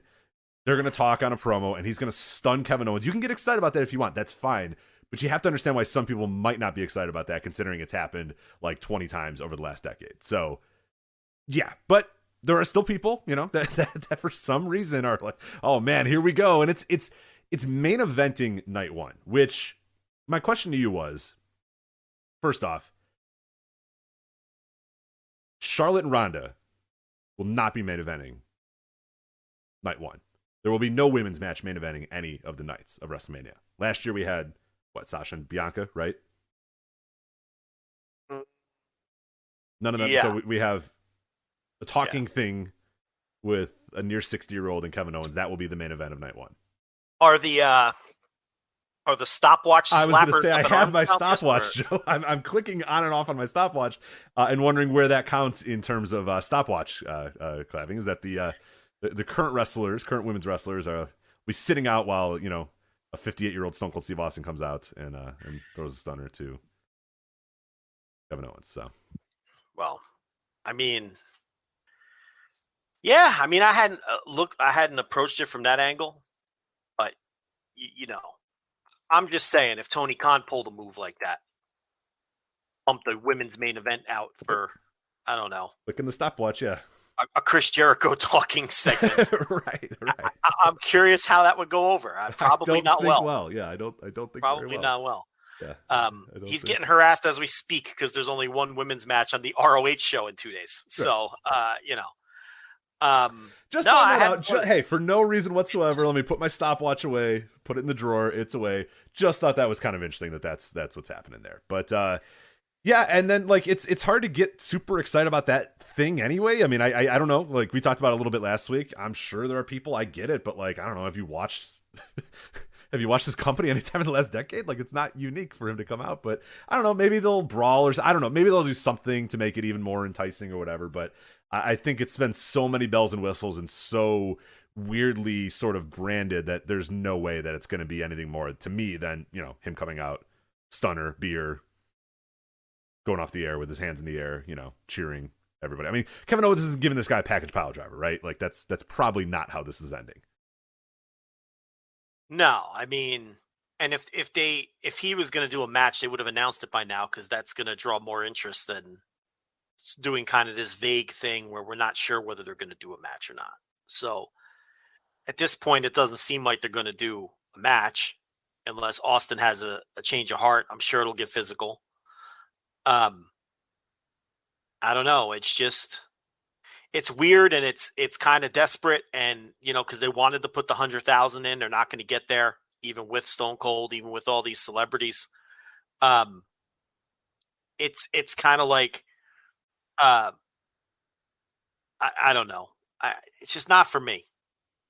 they're going to talk on a promo and he's going to stun Kevin Owens. You can get excited about that if you want. That's fine. But you have to understand why some people might not be excited about that considering it's happened like 20 times over the last decade. So, yeah. But there are still people, that for some reason are like, oh man, here we go. And it's main eventing night 1, which my question to you was, first off, Charlotte and Ronda will not be main eventing night 1. There will be no women's match main eventing any of the nights of WrestleMania. Last year we had, Sasha and Bianca, right? None of them. Yeah. So we have a talking thing with a near 60-year-old and Kevin Owens. That will be the main event of night 1. Are the stopwatch? I was going to say I have my stopwatch, Joe. I'm clicking on and off on my stopwatch and wondering where that counts in terms of stopwatch clapping. Is that the current women's wrestlers are be sitting out while a 58-year-old Stone Cold Steve Austin comes out and throws a stunner to Kevin Owens. So, well, I mean. Yeah, I mean, I hadn't approached it from that angle, but I'm just saying, if Tony Khan pulled a move like that, bump the women's main event out for, I don't know, look in the stopwatch, a Chris Jericho talking segment, right. I'm curious how that would go over. Probably not well. Yeah, I don't think probably not well. Yeah, he's getting harassed as we speak because there's only one women's match on the ROH show in 2 days. Sure. So, just out. Hey, for no reason whatsoever, let me put my stopwatch away, put it in the drawer. It's away. Just thought that was kind of interesting that's what's happening there. But yeah, and then like it's hard to get super excited about that thing anyway. I mean, I don't know. Like we talked about a little bit last week. I'm sure there are people. I get it, but like I don't know. Have you watched this company anytime in the last decade? Like it's not unique for him to come out, but I don't know. Maybe they'll brawl or I don't know. Maybe they'll do something to make it even more enticing or whatever. But I think it's been so many bells and whistles and so weirdly sort of branded that there's no way that it's going to be anything more to me than, him coming out, stunner, beer, going off the air with his hands in the air, cheering everybody. I mean, Kevin Owens isn't giving this guy a package pile driver, right? Like that's probably not how this is ending. No, I mean, and if he was going to do a match, they would have announced it by now because that's going to draw more interest than doing kind of this vague thing where we're not sure whether they're going to do a match or not. So at this point, it doesn't seem like they're going to do a match unless Austin has a change of heart. I'm sure it'll get physical. I don't know. It's weird, and it's kind of desperate, and because they wanted to put the 100,000 in, they're not going to get there, even with Stone Cold, even with all these celebrities. It's kind of like, I don't know. It's just not for me.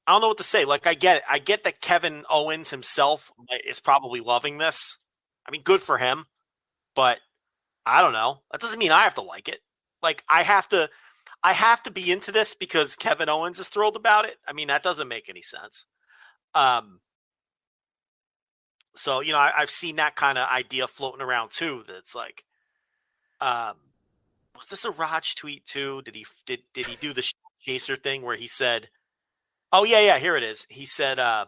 I don't know what to say. Like, I get it. I get that Kevin Owens himself is probably loving this. I mean, good for him, but I don't know. That doesn't mean I have to like it. Like, I have to be into this because Kevin Owens is thrilled about it. I mean, that doesn't make any sense. So, I've seen that kind of idea floating around too. That's like, was this a Raj tweet too? Did he do the chaser thing where he said, oh yeah, here it is. He said, all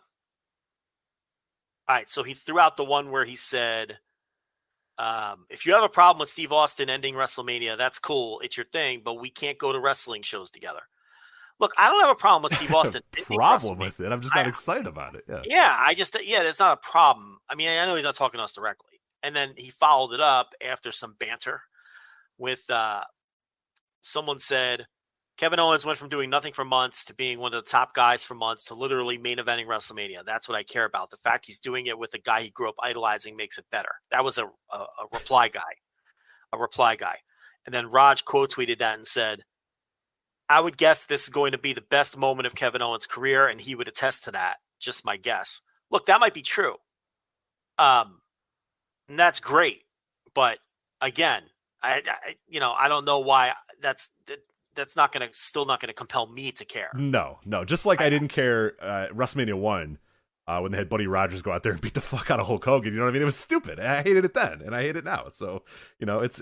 right. So he threw out the one where he said, if you have a problem with Steve Austin ending WrestleMania, that's cool. It's your thing, but we can't go to wrestling shows together. Look, I don't have a problem with Steve Austin. Problem with it. I'm just not excited about it. Yeah. That's not a problem. I mean, I know he's not talking to us directly. And then he followed it up after some banter with someone said, Kevin Owens went from doing nothing for months to being one of the top guys for months to literally main eventing WrestleMania. That's what I care about. The fact he's doing it with a guy he grew up idolizing makes it better. That was a reply guy. And then Raj quote tweeted that and said, I would guess this is going to be the best moment of Kevin Owens' career, and he would attest to that. Just my guess. Look, that might be true. And that's great. But again, I don't know why that's still not going to compel me to care. No. Just like I didn't care WrestleMania 1 when they had Buddy Rogers go out there and beat the fuck out of Hulk Hogan. You know what I mean? It was stupid. I hated it then, and I hate it now. So, it's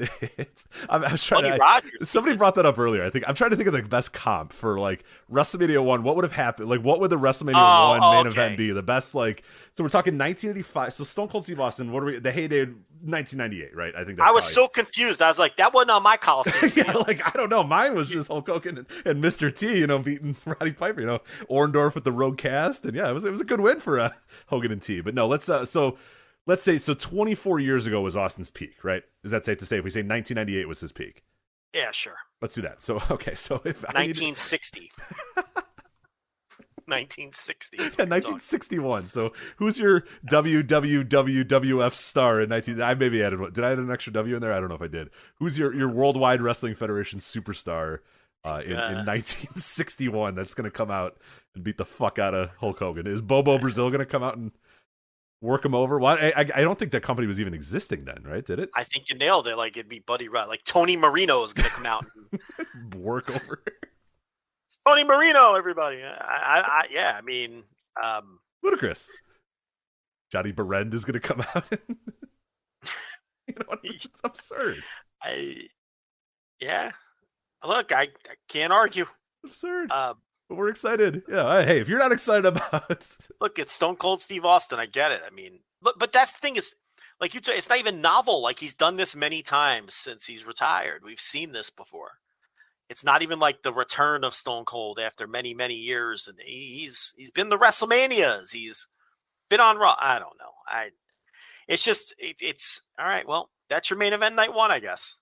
I was trying somebody brought that up earlier. I think I'm trying to think of the best comp for like WrestleMania 1. What would have happened? Like, what would the WrestleMania 1 main event be? The best, like, so we're talking 1985. So Stone Cold Steve Austin, the heyday 1998, right? I think that's I was so confused. I was like, that wasn't on my Coliseum. Yeah, like, I don't know. Mine was just Hulk Hogan and Mr. T, beating Roddy Piper, Orndorff with the Rogue Cast. And yeah, it was a good win for Hogan and T. But no, let's say 24 years ago was Austin's peak, right? Is that safe to say? If we say 1998 was his peak? Yeah, sure. Let's do that. So, okay. So if 1960. 1960. Yeah, 1961. So who's your WWF star in 19? I maybe added one. Did I add an extra W in there? I don't know if I did. Who's your Worldwide Wrestling Federation superstar in 1961 that's going to come out and beat the fuck out of Hulk Hogan? Is Bobo Brazil going to come out and work him over? Well, I don't think that company was even existing then, right? Did it? I think you nailed it. Like, it'd be Buddy Rudd. Like, Tony Marino is going to come out and work over. It's Tony Marino, everybody. Ludicrous. Johnny Berend is going to come out. It's absurd. Look, I can't argue. Absurd. But we're excited. Yeah. Hey, if you're not excited about, look, it's Stone Cold Steve Austin. I get it. I mean, look, but that's the thing is, like it's not even novel. Like, he's done this many times since he's retired. We've seen this before. It's not even like the return of Stone Cold after many, many years, and he's been to WrestleManias. He's been on Raw. I don't know. It's all right. Well, that's your main event night one, I guess.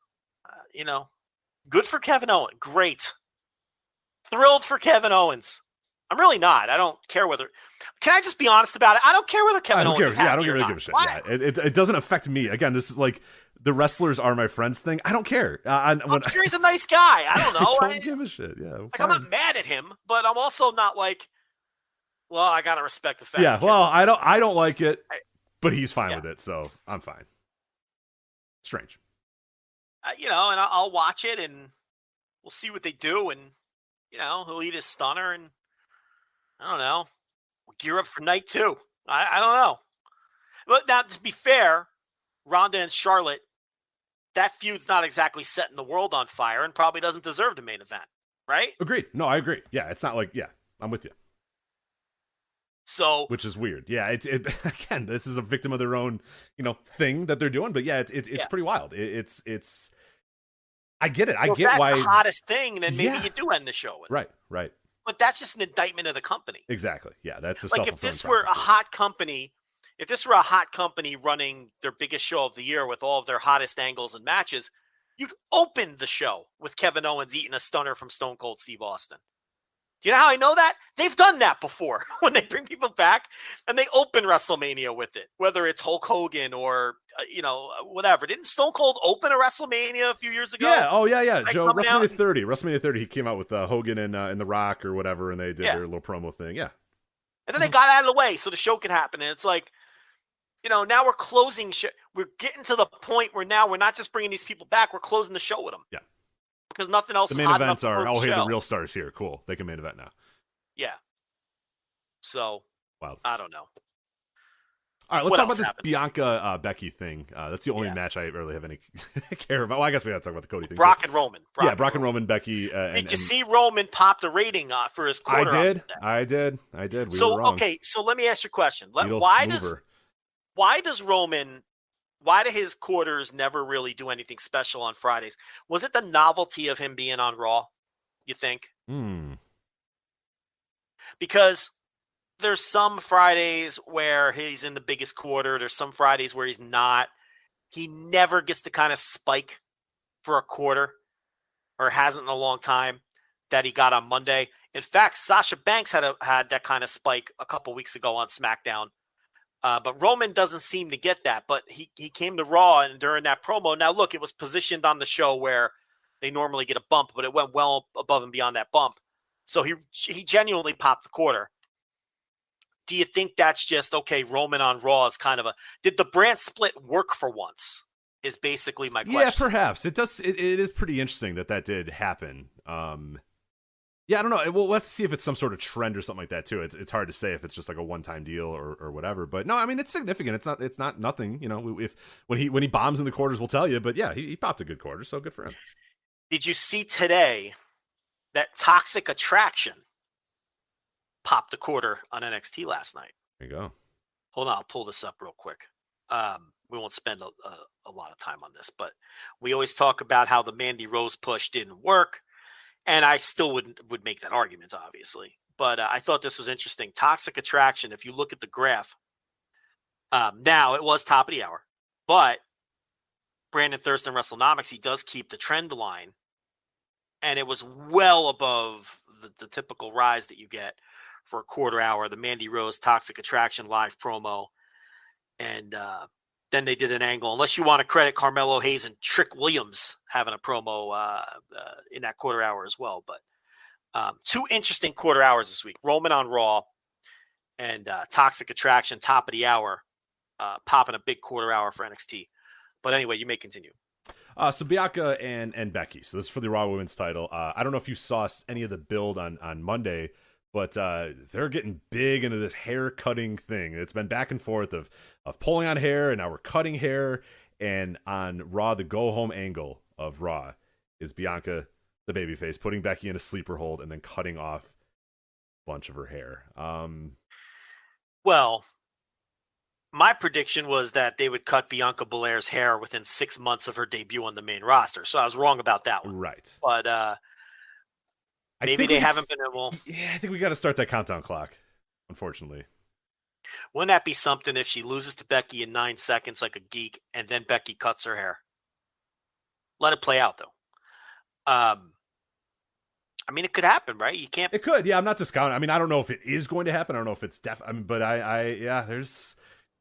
Good for Kevin Owens. Great. Thrilled for Kevin Owens. I'm really not. I don't care whether. Can I just be honest about it? I don't care whether Kevin Owens is happy. I don't really give a shit. Yeah, it doesn't affect me. Again, this is like the wrestlers are my friends thing. I don't care. I'm sure he's a nice guy. I don't know. I don't give a shit. Yeah, like, I'm not mad at him, but I'm also not like, well, I gotta respect the fact. Yeah, well, I don't like it, but he's fine with it, so I'm fine. Strange. And I'll watch it, and we'll see what they do, and he'll eat his stunner, and I don't know, we'll gear up for night 2. I don't know, but now to be fair, Ronda and Charlotte, that feud's not exactly setting the world on fire, and probably doesn't deserve the main event, right? Agreed. No, I agree. Yeah, it's not like, yeah, I'm with you. So, which is weird. Yeah, it again, this is a victim of their own, thing that they're doing. But yeah, it's pretty wild. It's I get it. So I get why the hottest thing. Then maybe you do end the show with it. Right. But that's just an indictment of the company. Exactly. Yeah, that's like if this were a hot company. If this were a hot company running their biggest show of the year with all of their hottest angles and matches, You'd open the show with Kevin Owens eating a stunner from Stone Cold Steve Austin. You know how I know that? They've done that before when they bring people back and they open WrestleMania with it, whether it's Hulk Hogan or, whatever. Didn't Stone Cold open a WrestleMania a few years ago? Yeah. Oh, yeah. Like, Joe, WrestleMania 30, he came out with Hogan and The Rock or whatever, and they did their little promo thing. Yeah. And then they got out of the way so the show could happen. And it's like, now we're closing. We're getting to the point where now we're not just bringing these people back. We're closing the show with them. Yeah. Because nothing else the is main hot events enough are, to hey, the real stars here. Cool. They can main event now. Yeah. So, wow. I don't know. All right, let's talk about this Bianca Becky thing. That's the only match I really have any care about. Well, I guess we got to talk about the Cody thing. Brock and Roman. Brock and Roman, Becky. Did you see Roman pop the rating for his quarter? I did. We so, were wrong. okay, so let me ask you a question. Why do his quarters never really do anything special on Fridays? Was it the novelty of him being on Raw, you think? Because there's some Fridays where he's in the biggest quarter. There's some Fridays where he's not. He never gets the kind of spike for a quarter, or hasn't in a long time, that he got on Monday. In fact, Sasha Banks had that kind of spike a couple weeks ago on SmackDown. But Roman doesn't seem to get that. But he came to Raw, and during that promo, now look, it was positioned on the show where they normally get a bump, but it went well above and beyond that bump. So he genuinely popped the quarter. Do you think that's just, okay, Roman on Raw is kind of did the brand split work for once? Is basically my question. Yeah, perhaps. It does. It is pretty interesting that did happen. Yeah, I don't know. Well, let's see if it's some sort of trend or something like that too. It's hard to say if it's just like a one-time deal or whatever. But no, I mean, it's significant. It's not nothing. If when he bombs in the quarters, we'll tell you. But yeah, he popped a good quarter, so good for him. Did you see today that Toxic Attraction popped a quarter on NXT last night? There you go. Hold on, I'll pull this up real quick. We won't spend a lot of time on this, but we always talk about how the Mandy Rose push didn't work. And I still would make that argument, obviously. But I thought this was interesting. Toxic Attraction, if you look at the graph, now it was top of the hour. But Brandon Thurston WrestleNomics, he does keep the trend line. And it was well above the typical rise that you get for a quarter hour. The Mandy Rose Toxic Attraction live promo. And then they did an angle, unless you want to credit Carmelo Hayes and Trick Williams having a promo in that quarter hour as well. But two interesting quarter hours this week. Roman on Raw and Toxic Attraction, top of the hour, popping a big quarter hour for NXT. But anyway, you may continue. So Bianca and Becky. So this is for the Raw Women's title. I don't know if you saw any of the build on Monday, but they're getting big into this hair cutting thing. It's been back and forth of pulling on hair, and now we're cutting hair. And on Raw, the go home angle of Raw is Bianca, the babyface, putting Becky in a sleeper hold and then cutting off a bunch of her hair. Well, my prediction was that they would cut Bianca Belair's hair within 6 months of her debut on the main roster. So I was wrong about that one. Right. But maybe they haven't been able. Yeah, I think we got to start that countdown clock, unfortunately. Wouldn't that be something if she loses to Becky in 9 seconds like a geek and then Becky cuts her hair? Let it play out, though. I mean, it could happen, right? You can't. It could, yeah. I'm not discounting. I mean, I don't know if it is going to happen. I don't know if it's but there's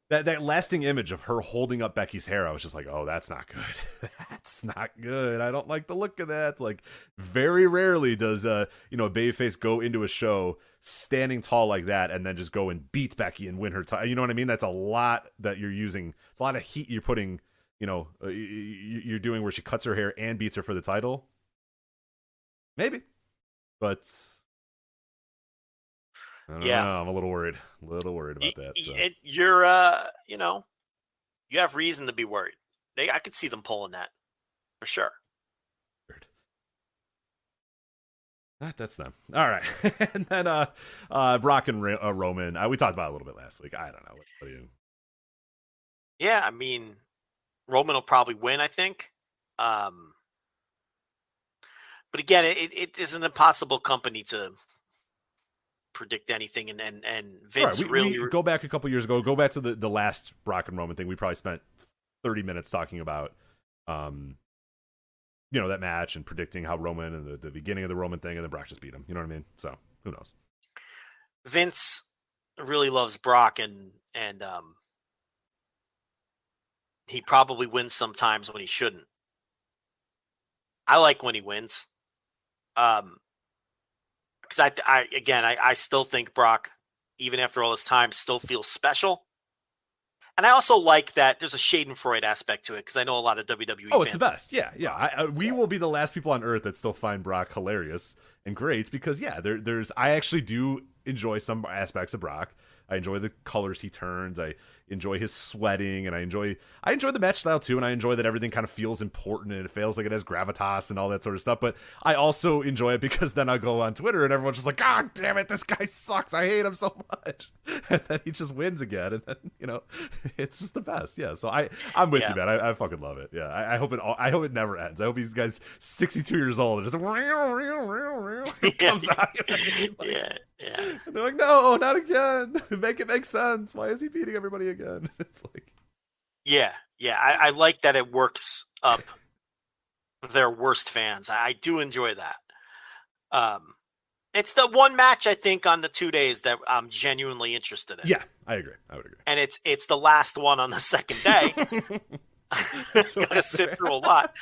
that lasting image of her holding up Becky's hair. I was just like, oh, that's not good. That's not good. I don't like the look of that. Like, very rarely does a babyface go into a show standing tall like that and then just go and beat Becky and win her title. You know what I mean? That's a lot that you're using. It's a lot of heat you're putting. You're doing where she cuts her hair and beats her for the title. Maybe, but I don't know. I'm a little worried. About that. So. You're, you have reason to be worried. I could see them pulling that for sure. That's them. All right, and then Brock and Roman. We talked about it a little bit last week. I don't know. What do you? Yeah, I mean, Roman will probably win. I think. But again, it is an impossible company to predict anything, and Vince right. we go back a couple years ago. Go back to the last Brock and Roman thing. We probably spent 30 minutes talking about that match and predicting how Roman and the beginning of the Roman thing, and then Brock just beat him. You know what I mean? So who knows? Vince really loves Brock, and he probably wins sometimes when he shouldn't. I like when he wins. Because I still think Brock, even after all this time, still feels special. And I also like that there's a Schadenfreude aspect to it, because I know a lot of WWE fans. It's the best. Yeah. We will be the last people on earth that still find Brock hilarious and great, because I actually do enjoy some aspects of Brock. I enjoy the colors he turns. I enjoy his sweating, and I enjoy the match style too, and I enjoy that everything kind of feels important and it feels like it has gravitas and all that sort of stuff. But I also enjoy it because then I go on Twitter and everyone's just like, God damn it, this guy sucks. I hate him so much. And then he just wins again, and then it's just the best. Yeah. So I'm with you, man. I fucking love it. Yeah. I hope it never ends. I hope these guys 62 years old and just comes out. Yeah. And they're like, no, not again. Make it make sense. Why is he beating everybody again? It's like, yeah. I like that it works up their worst fans. I do enjoy that. It's the one match I think on the 2 days that I'm genuinely interested in. Yeah, I agree. I would agree. And it's the last one on the second day. It's gonna sit through a lot.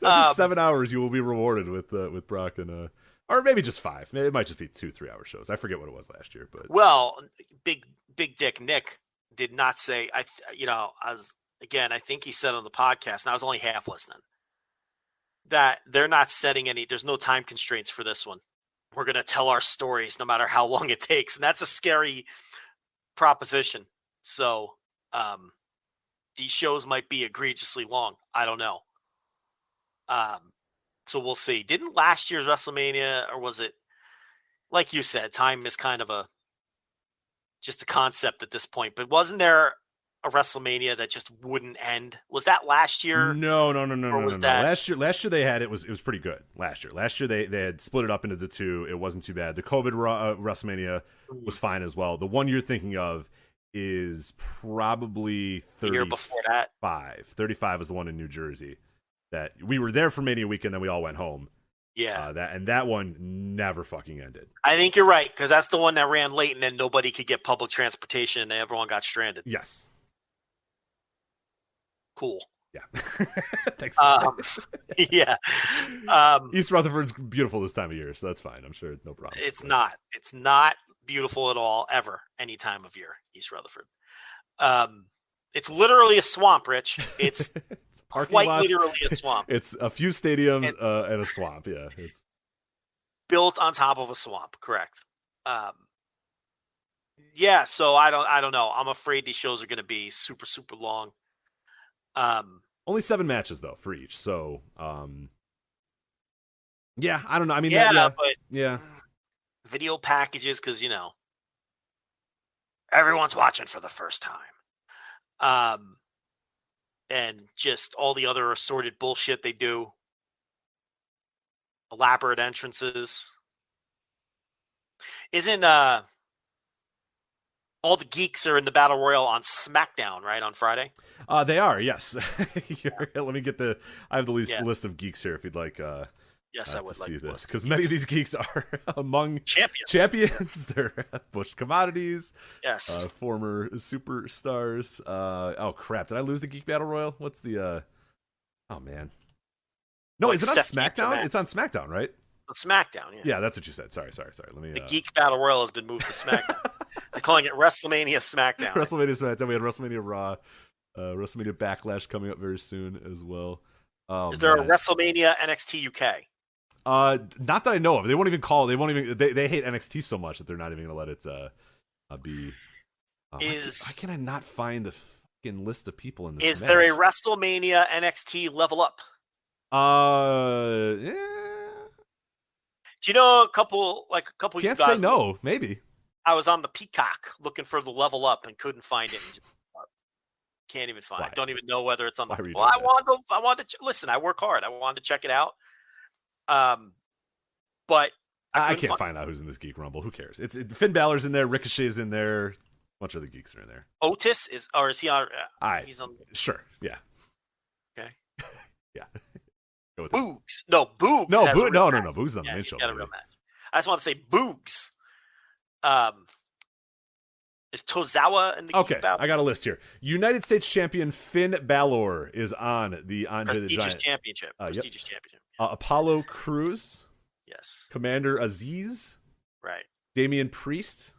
After 7 hours, you will be rewarded with Brock and or maybe just 5. It might just be 2-3 hour shows. I forget what it was last year, but big Dick Nick did not say. I think he said on the podcast, and I was only half listening, that they're not setting any. There's no time constraints for this one. We're gonna tell our stories no matter how long it takes, and that's a scary proposition. So these shows might be egregiously long. I don't know. So we'll see. Didn't last year's WrestleMania, or was it, like you said, time is kind of just a concept at this point, but wasn't there a WrestleMania that just wouldn't end? Was that last year? No. Last year they had it was pretty good. Last year they had split it up into the two. It wasn't too bad. The COVID WrestleMania was fine as well. The one you're thinking of is probably 35. The year before that, 35 was the one in New Jersey. That we were there for Mania Weekend, then we all went home. Yeah, that one never fucking ended. I think you're right, because that's the one that ran late, and then nobody could get public transportation, and everyone got stranded. Yes. Cool. Yeah. Thanks. Yeah. East Rutherford's beautiful this time of year, so that's fine. I'm sure no problem. It's not beautiful at all ever any time of year, East Rutherford. It's literally a swamp, Rich. It's quite literally a swamp. It's a few stadiums and a swamp. Yeah, it's built on top of a swamp. Correct. Yeah. So I don't know. I'm afraid these shows are going to be super, super long. Only 7 matches though for each. So yeah, I don't know. I mean, but video packages, because everyone's watching for the first time. And just all the other assorted bullshit they do. Elaborate entrances. Isn't all the geeks are in the Battle Royal on SmackDown, right, on Friday? They are, yes. Let me get I have the list of geeks here if you'd like yes, I would to like see to this, because many of these geeks are among champions. They're Bush commodities. Yes. Former superstars. Oh crap! Did I lose the Geek Battle Royal? What's the? Oh man. No, is it on SmackDown? It's on SmackDown, right? On SmackDown, yeah. Yeah, that's what you said. Sorry. Let me. The Geek Battle Royal has been moved to SmackDown. They're calling it WrestleMania SmackDown. WrestleMania SmackDown. We had WrestleMania Raw. WrestleMania Backlash coming up very soon as well. Is there a WrestleMania NXT UK? Not that I know of. They won't even call. They hate NXT so much that they're not even going to let it be. Why can I not find the fucking list of people in this? Is there a WrestleMania NXT Level Up? Yeah. Do you know a couple weeks ago? Can't say no. Maybe. I was on the Peacock looking for the Level Up and couldn't find it. Can't even find it. Don't even know whether it's on the. Well, I wanted to listen. I work hard. I wanted to check it out. But I can't find out who's in this Geek Rumble. Who cares? It's Finn Balor's in there. Ricochet's in there. A bunch of other geeks are in there. Otis is he on? He's on. Sure. Yeah. Okay. Yeah. Go with that. Boogs. No, Boogs. No, has a real no. match. Boogs on the Yeah, main he's show. got a real match. I just want to say Boogs. Is Tozawa in the Okay, battle? I got a list here. United States champion Finn Balor is on the Andre the Giant Championship. Prestigious championship. Apollo Crews. Yes. Commander Aziz. Right. Damian Priest.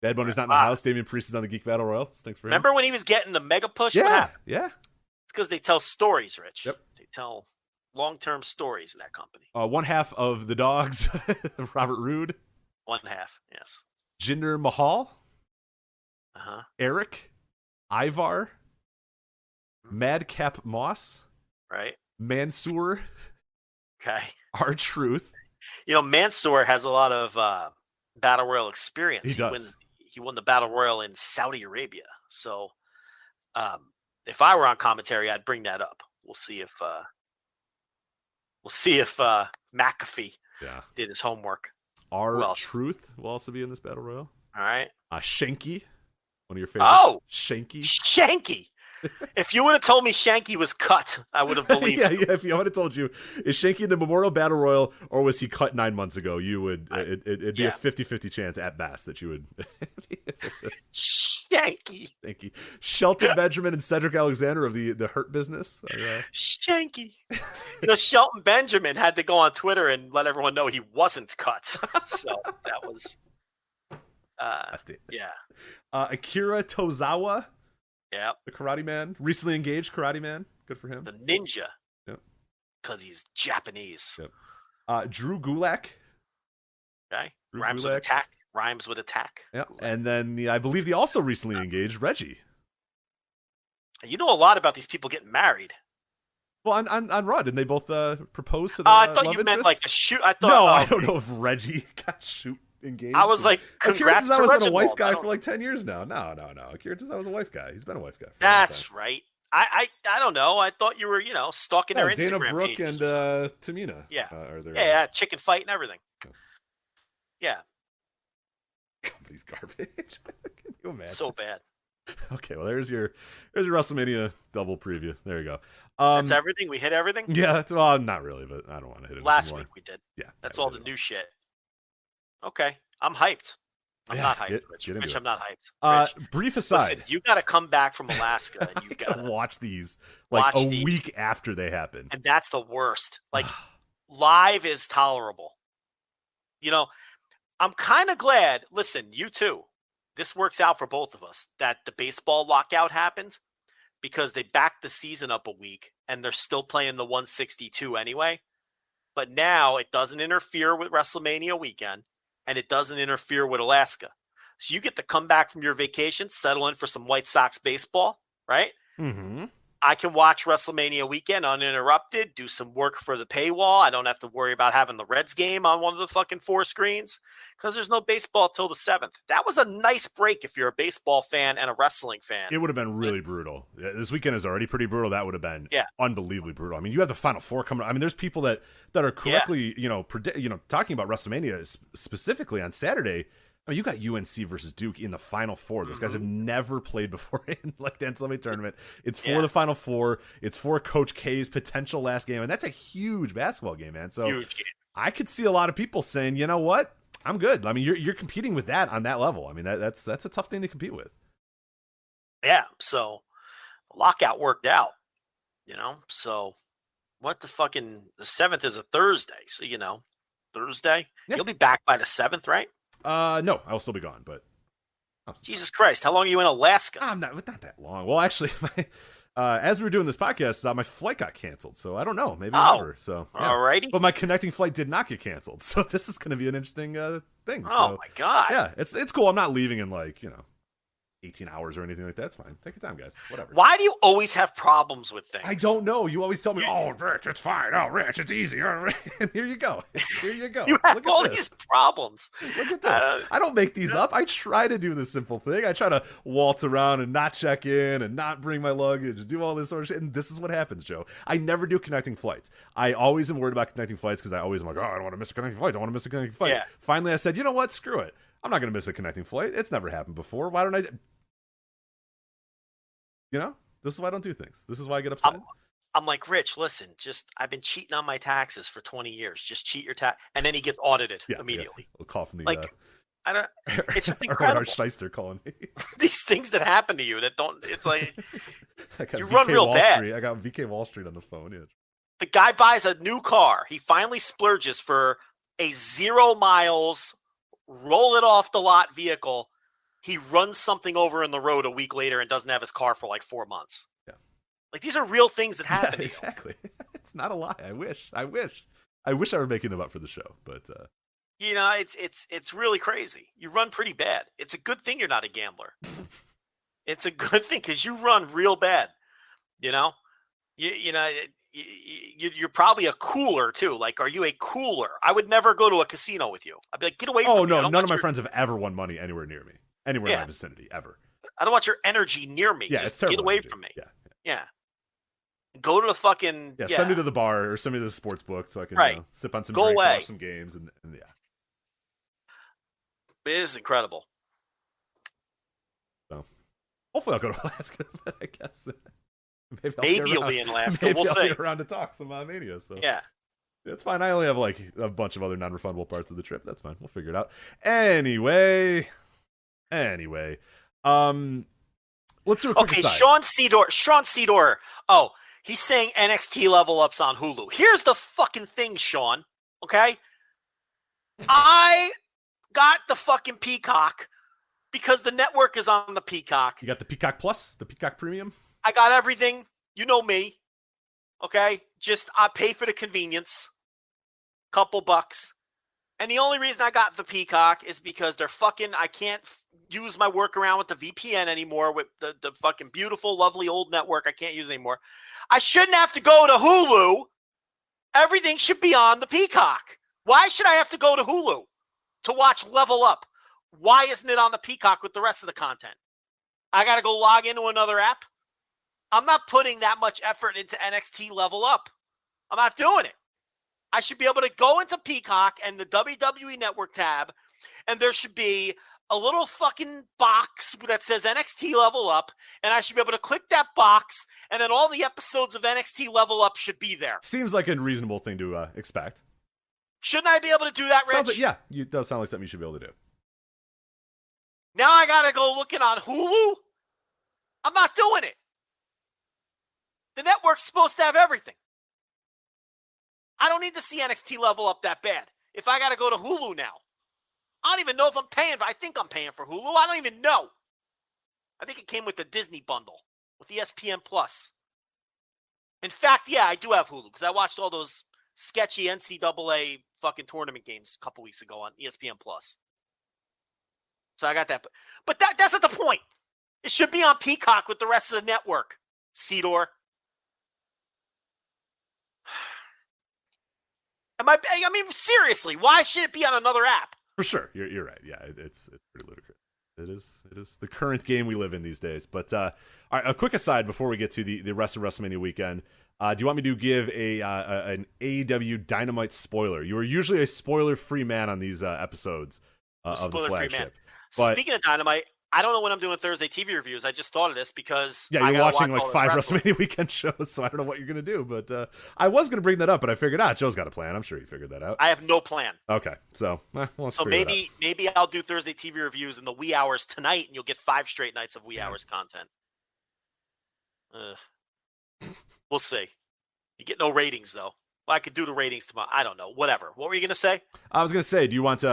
Bad Bunny's not in the house. Damian Priest is on the Geek Battle Royal. Thanks for him. Remember when he was getting the mega push? What Yeah, happened? yeah. It's because they tell stories, Rich. Yep. They tell long-term stories in that company. One half of the Dogs, Robert Roode. One half, yes. Jinder Mahal. Uh-huh. Eric. Ivar. Madcap Moss. Right. Mansoor. Okay. R-Truth. You know, Mansoor has a lot of Battle Royal experience. He does. He won the Battle Royal in Saudi Arabia. So if I were on commentary, I'd bring that up. We'll see if McAfee did his homework. R-Truth will also be in this Battle Royal. All right. Shanky. One of your favorites. Oh! Shanky. Shanky! If you would have told me Shanky was cut, I would have believed you. Yeah, if I would have told you, is Shanky in the Memorial Battle Royal or was he cut 9 months ago, you would, it'd be a 50-50 chance at best that you would. Shanky. Thank you. Shelton Benjamin and Cedric Alexander of the Hurt Business. Shanky. You know, Shelton Benjamin had to go on Twitter and let everyone know he wasn't cut. So that was, yeah. Akira Tozawa. Yeah. The Karate Man. Recently engaged Karate Man. Good for him. The ninja. Yep. Because he's Japanese. Yep. Drew Gulak. Okay. Rhymes with attack. Rhymes with attack. Yeah. And then I believe he also recently engaged Reggie. You know a lot about these people getting married. Well, on Raw, didn't they both propose to the I thought love you meant interest? like a shoot. I thought. No, I don't know if Reggie got engaged. I was like, congrats to Reginald. Been a wife guy for like 10 years now. No. Akira Tozawa's a wife guy. He's been a wife guy. That's right. I don't know. I thought you were, stalking their Instagram Dana Brooke pages and Tamina. Yeah. Are there, yeah, chicken fight and everything. Yeah. Company's garbage. Can you imagine? So bad. Okay, well there's your WrestleMania double preview. There you go. That's everything. We hit everything. Yeah, well, not really, but I don't want to hit it. Last week we did. Yeah, that's all the new shit. Okay, I'm hyped. I'm not hyped, Rich. I'm not hyped. Brief aside. Listen, you got to come back from Alaska and you got to watch these like a week after they happen. And that's the worst. Like live is tolerable. I'm kind of glad. Listen, you too. This works out for both of us that the baseball lockout happens because they backed the season up a week and they're still playing the 162 anyway. But now it doesn't interfere with WrestleMania weekend and it doesn't interfere with Alaska. So you get to come back from your vacation, settle in for some White Sox baseball, right? Mm-hmm. I can watch WrestleMania weekend uninterrupted, do some work for the paywall. I don't have to worry about having the Reds game on one of the fucking 4 screens because there's no baseball till the 7th. That was a nice break if you're a baseball fan and a wrestling fan. It would have been really brutal. This weekend is already pretty brutal. That would have been unbelievably brutal. I mean, you have the Final Four coming. I mean, there's people that are correctly, talking about WrestleMania specifically on Saturday. I mean, you got UNC versus Duke in the Final Four. Those guys have never played before in like the NCAA tournament. It's for the Final Four. It's for Coach K's potential last game, and that's a huge basketball game, man. So huge game. I could see a lot of people saying, you know what, I'm good. I mean, you're competing with that on that level. I mean, that's a tough thing to compete with. Yeah. So lockout worked out. So what the 7th is a Thursday. So Thursday. Yeah. You'll be back by the 7th, right? No, I'll still be gone, but Jesus Christ, how long are you in Alaska? I'm not that long. Well, actually, as we were doing this podcast, my flight got canceled, so I don't know, maybe never. So, alrighty. But my connecting flight did not get canceled, so this is going to be an interesting thing. Oh my god! Yeah, it's cool. I'm not leaving in 18 hours or anything like that. It's fine. Take your time, guys. Whatever. Why do you always have problems with things? I don't know. You always tell me, "Oh, Rich, it's fine. Oh, Rich, it's easy." And here you go. Here you go. You have all these problems. Look at this. I don't make these up. I try to do the simple thing. I try to waltz around and not check in and not bring my luggage and do all this sort of shit. And this is what happens, Joe. I never do connecting flights. I always am worried about connecting flights because I always am like, oh, I don't want to miss a connecting flight. I don't want to miss a connecting flight. Yeah. Finally, I said, you know what? Screw it. I'm not going to miss a connecting flight. It's never happened before. Why don't I... This is why I don't do things. This is why I get upset. I'm like, Rich, listen, I've been cheating on my taxes for 20 years. Just cheat your tax. And then he gets audited immediately. We'll call from the Like, I don't, it's just Incredible. incredible. Shyster calling me. These things that happen to you that don't, it's like, you VK run real Wall bad. Street. I got VK Wall Street on the phone. Yeah. The guy buys a new car. He finally splurges for a 0 miles, roll it off the lot vehicle. He runs something over in the road a week later and doesn't have his car for like 4 months. Yeah. Like, these are real things that happen to you. Exactly. It's not a lie. I wish I were making them up for the show, but you know, it's really crazy. You run pretty bad. It's a good thing you're not a gambler. It's a good thing because you run real bad. You know, you're probably a cooler too. Like, are you a cooler? I would never go to a casino with you. I'd be like, get away from me. Oh no, none of my friends have ever won money anywhere near me, anywhere in my vicinity, ever. I don't want your energy near me. Yeah, just it's get away energy. from me. Yeah. Go to the fucking Send me to the bar or send me to the sports book so I can sip on some Go drinks, away. watch some games, and yeah. It is incredible. So hopefully I'll go to Alaska. I guess Maybe you'll be in Alaska. Maybe We'll I'll see. be around to talk some Mania. So Yeah. It's fine. I only have like a bunch of other non-refundable parts of the trip. That's fine. We'll figure it out. Anyway, let's do a quick aside. Sean Cedar. Oh, he's saying NXT level ups on Hulu. Here's the fucking thing, Sean. Okay, I got the fucking Peacock because the network is on the Peacock. You got the Peacock Plus, the Peacock Premium. I got everything. You know me. Okay, just I pay for the convenience. Couple bucks. And the only reason I got the Peacock is because they're fucking, I can't use my workaround with the VPN anymore with the fucking beautiful, lovely old network I can't use anymore. I shouldn't have to go to Hulu. Everything should be on the Peacock. Why should I have to go to Hulu to watch Level Up? Why isn't it on the Peacock with the rest of the content? I got to go log into another app? I'm not putting that much effort into NXT Level Up. I'm not doing it. I should be able to go into Peacock and the WWE Network tab, and there should be a little fucking box that says NXT Level Up, and I should be able to click that box, and then all the episodes of NXT Level Up should be there. Seems like a reasonable thing to expect. Shouldn't I be able to do that, Rich? It does sound like something you should be able to do. Now I gotta go looking on Hulu? I'm not doing it. The network's supposed to have everything. I don't need to see NXT Level Up that bad. If I got to go to Hulu now, I don't even know if I'm paying. I think I'm paying for Hulu. I don't even know. I think it came with the Disney bundle with ESPN Plus. In fact, yeah, I do have Hulu because I watched all those sketchy NCAA fucking tournament games a couple weeks ago on ESPN Plus. So I got that. But that's not the point. It should be on Peacock with the rest of the network, Cedar. I mean, seriously, why should it be on another app? For sure, you're right. Yeah, it's pretty ludicrous. It is the current game we live in these days. But all right, a quick aside before we get to the rest of WrestleMania weekend. Do you want me to give an AEW Dynamite spoiler? You are usually a spoiler-free man on these episodes of the Flagship. But speaking of Dynamite, I don't know when I'm doing Thursday TV reviews. I just thought of this because you're watching like 5 WrestleMania weekend shows, so I don't know what you're going to do. But I was going to bring that up, but I figured, Joe's got a plan. I'm sure he figured that out. I have no plan. Okay, so maybe I'll do Thursday TV reviews in the wee hours tonight, and you'll get 5 straight nights of wee hours content. We'll see. You get no ratings though. Well, I could do the ratings tomorrow. I don't know. Whatever. What were you going to say? I was going to say, do you want?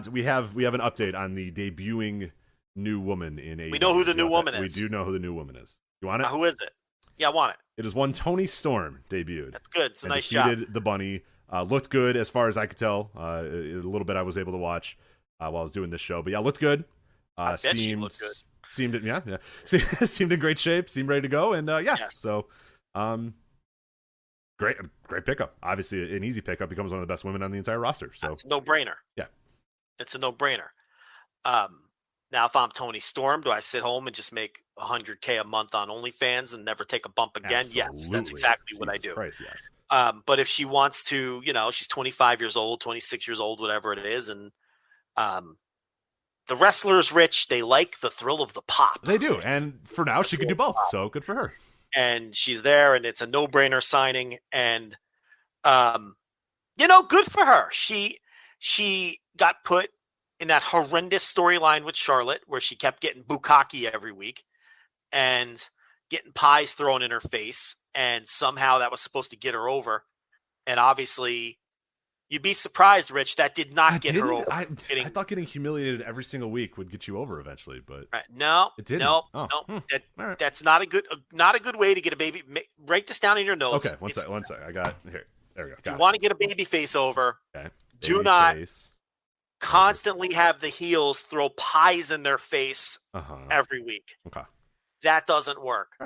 We have an update on the debuting new woman in AEW. We know who the new woman is. We do know who the new woman is. You want it? Who is it? Yeah, I want it. It is one Toni Storm debuted. That's good. It's a nice job. Defeated the Bunny. Looked good as far as I could tell. A little bit I was able to watch while I was doing this show. But yeah, looked good. I bet she looked good. Seemed in great shape. Seemed ready to go. And yes. So great pickup. Obviously an easy pickup. Becomes one of the best women on the entire roster. So it's a no-brainer. Yeah. It's a no-brainer. Now, if I'm Toni Storm, do I sit home and just make $100K a month on OnlyFans and never take a bump again? Absolutely. Yes, that's exactly what I do. Christ, yes. But if she wants to, she's 25 years old, 26 years old, whatever it is, and the wrestlers, Rich, they like the thrill of the pop. They do, and for now, she could do both, so good for her. and she's there, and it's a no-brainer signing. And good for her. She got put in that horrendous storyline with Charlotte, where she kept getting bukkake every week and getting pies thrown in her face, and somehow that was supposed to get her over. And obviously, you'd be surprised, Rich, that did not get her over. I thought getting humiliated every single week would get you over eventually, but no, it didn't. No, Right. That's not a good way to get a baby. Write this down in your notes. Okay, one sec. I got here. There we go. If you want to get a baby face over, okay. Do not constantly have the heels throw pies in their face every week. Okay. That doesn't work.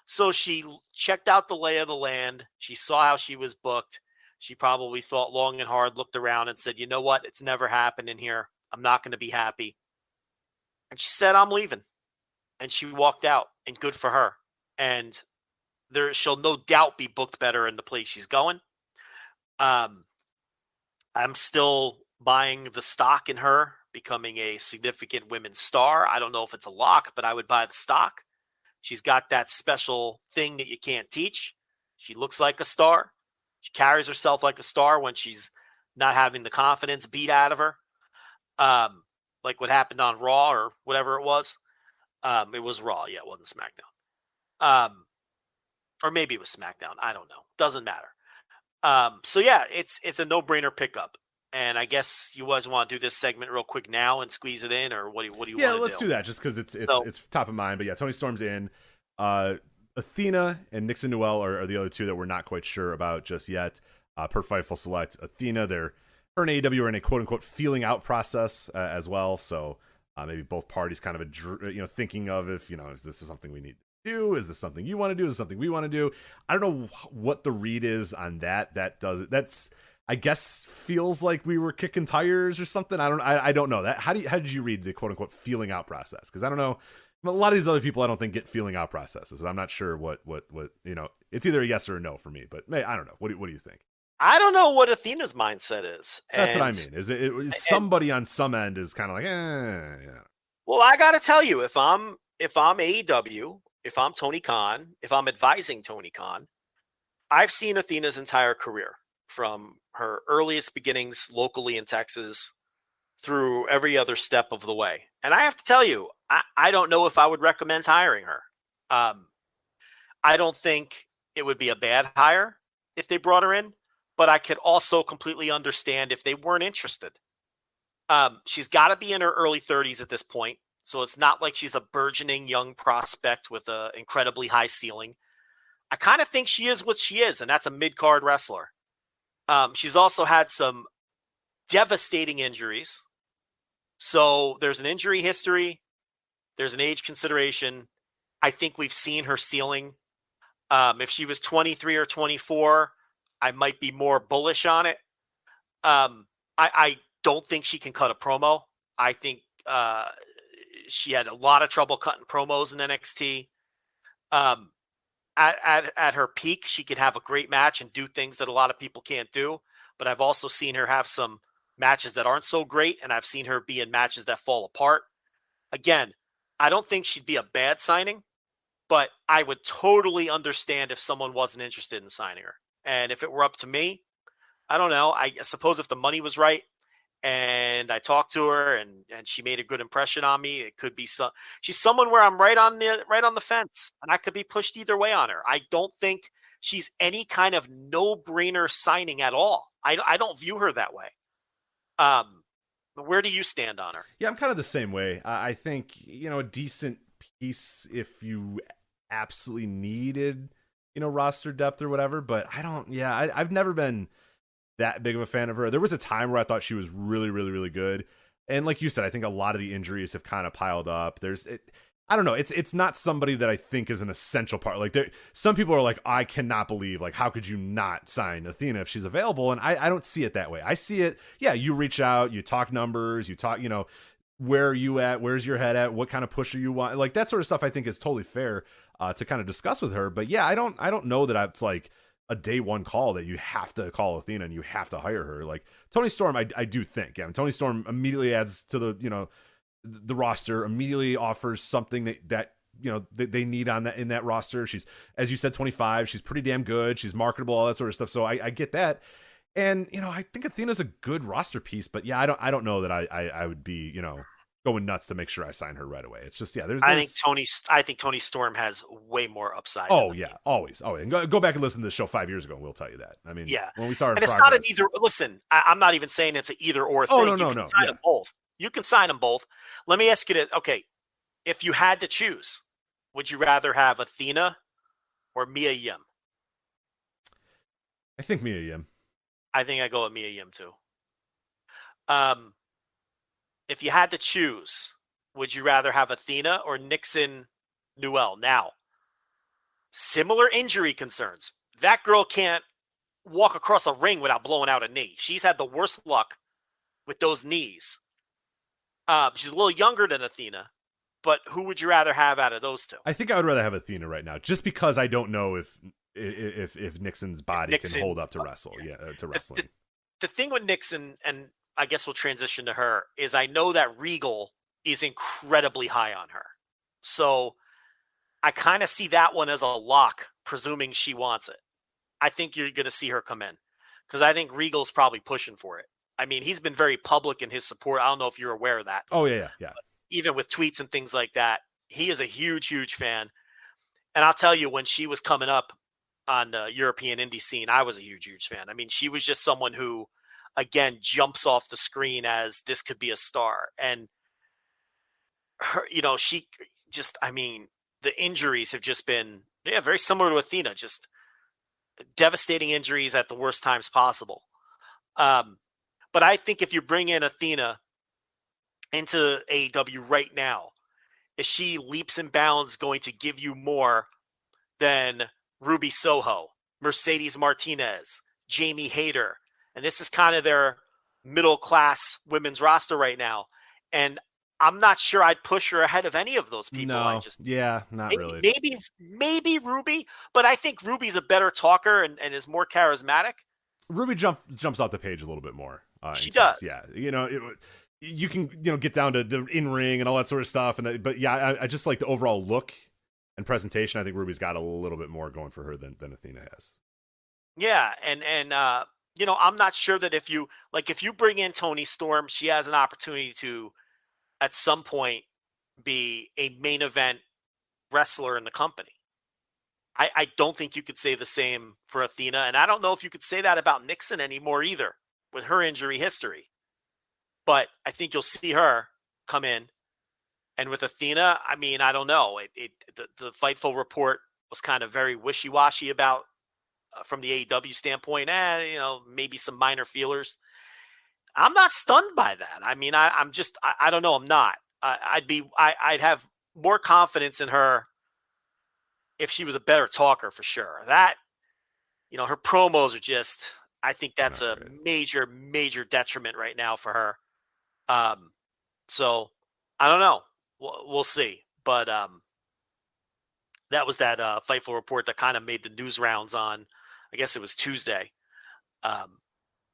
So she checked out the lay of the land. She saw how she was booked. She probably thought long and hard, looked around and said, you know what? It's never happened in here. I'm not going to be happy. And she said, I'm leaving. And she walked out, and good for her. And she'll no doubt be booked better in the place she's going. I'm still buying the stock in her becoming a significant women's star. I don't know if it's a lock, but I would buy the stock. She's got that special thing that you can't teach. She looks like a star. She carries herself like a star when she's not having the confidence beat out of her. Like what happened on Raw or whatever it was. It was Raw. Yeah, it wasn't SmackDown. Or maybe it was SmackDown. I don't know. Doesn't matter. So yeah, it's a no-brainer pickup. And I guess you guys want to do this segment real quick now and squeeze it in, or what do you want to do? Yeah, let's do that just because it's top of mind. But yeah, Toni Storm's in. Athena and Nixon Newell are the other two that we're not quite sure about just yet. Per Fightful Select, Athena, her and AEW are in a quote-unquote feeling out process as well. So maybe both parties kind of thinking of if is this something we need to do? Is this something you want to do? Is this something we want to do? I don't know what the read is on that. That's I guess feels like we were kicking tires or something. I don't know that. How did you read the quote unquote feeling out process? Because I don't know. A lot of these other people I don't think get feeling out processes. I'm not sure what it's either a yes or a no for me. But I don't know. What do you think? I don't know what Athena's mindset is. That's what I mean. Is it somebody on some end is kind of like yeah. Well, I got to tell you, if I'm AEW, if I'm Tony Khan, if I'm advising Tony Khan, I've seen Athena's entire career from her earliest beginnings locally in Texas through every other step of the way. And I have to tell you, I don't know if I would recommend hiring her. I don't think it would be a bad hire if they brought her in, but I could also completely understand if they weren't interested. She's got to be in her early 30s at this point. So it's not like she's a burgeoning young prospect with an incredibly high ceiling. I kind of think she is what she is, and that's a mid-card wrestler. She's also had some devastating injuries. So there's an injury history. There's an age consideration. I think we've seen her ceiling. If she was 23 or 24, I might be more bullish on it. I don't think she can cut a promo. I think she had a lot of trouble cutting promos in NXT. At her peak, she could have a great match and do things that a lot of people can't do. But I've also seen her have some matches that aren't so great, and I've seen her be in matches that fall apart. Again, I don't think she'd be a bad signing, but I would totally understand if someone wasn't interested in signing her. And if it were up to me, I don't know. I suppose if the money was right and I talked to her and she made a good impression on me, it could be she's someone where I'm right on the fence, and I could be pushed either way on her. I don't think she's any kind of no-brainer signing at all. I don't view her that way. Where do you stand on her? Yeah, I'm kind of the same way. I think, a decent piece if you absolutely needed, roster depth or whatever, but I've never been that big of a fan of her. There was a time where I thought she was really, really, really good. And like you said, I think a lot of the injuries have kind of piled up. I don't know. It's not somebody that I think is an essential part. Like some people are like, I cannot believe, like, how could you not sign Athena if she's available? And I don't see it that way. I see it. Yeah. You reach out, you talk numbers, you talk, where are you at? Where's your head at? What kind of pusher you want? Like that sort of stuff I think is totally fair to kind of discuss with her. But yeah, I don't know that it's like a day one call that you have to call Athena and you have to hire her. Like Toni Storm, I do think, Toni Storm immediately adds to the roster, immediately offers something that they need on that in that roster. She's, as you said, 25. She's pretty damn good. She's marketable, all that sort of stuff. So I get that. And I think Athena's a good roster piece, but yeah, I don't know that I would be going nuts to make sure I sign her right away. It's just I think Toni Storm has way more upside. Oh yeah, always. Oh, and go back and listen to the show 5 years ago, and we'll tell you that. I mean, yeah, when we started, and it's not an either. Listen, I'm not even saying it's an either or thing. Oh no, you can sign them both. You can sign them both. Let me ask you this. Okay, if you had to choose, would you rather have Athena or Mia Yim? I think Mia Yim. I think I go with Mia Yim too. If you had to choose, would you rather have Athena or Nixon Newell? Now, similar injury concerns. That girl can't walk across a ring without blowing out a knee. She's had the worst luck with those knees. She's a little younger than Athena, but who would you rather have out of those two? I think I would rather have Athena right now, just because I don't know if Nixon's body can hold up to wrestle. Yeah, to wrestling. The thing with Nixon, and I guess we'll transition to her, is I know that Regal is incredibly high on her. So I kind of see that one as a lock, presuming she wants it. I think you're going to see her come in because I think Regal's probably pushing for it. I mean, he's been very public in his support. I don't know if you're aware of that. Oh, yeah. But even with tweets and things like that, he is a huge, huge fan. And I'll tell you, when she was coming up on the European indie scene, I was a huge, huge fan. I mean, she was just someone who, again, jumps off the screen as this could be a star. And her, she just, I mean, the injuries have just been, very similar to Athena, just devastating injuries at the worst times possible. But I think if you bring in Athena into AEW right now, is she leaps and bounds going to give you more than Ruby Soho, Mercedes Martinez, Jamie Hayter? And this is kind of their middle-class women's roster right now. And I'm not sure I'd push her ahead of any of those people. No, not really. Maybe Ruby, but I think Ruby's a better talker and is more charismatic. Ruby jumps off the page a little bit more. She does. Yeah. You can, get down to the in-ring and all that sort of stuff. But yeah, I just like the overall look and presentation. I think Ruby's got a little bit more going for her than Athena has. Yeah. And I'm not sure that if you bring in Toni Storm, she has an opportunity to, at some point, be a main event wrestler in the company. I don't think you could say the same for Athena. And I don't know if you could say that about Nixon anymore either, with her injury history. But I think you'll see her come in. And with Athena, I mean, I don't know. The Fightful report was kind of very wishy-washy about, from the AEW standpoint, maybe some minor feelers. I'm not stunned by that. I mean, I don't know. I'm not. I'd have more confidence in her if she was a better talker, for sure. That, her promos are just, I think that's a major, major detriment right now for her. So I don't know. We'll see. But that was that Fightful report that kind of made the news rounds on, I guess it was Tuesday.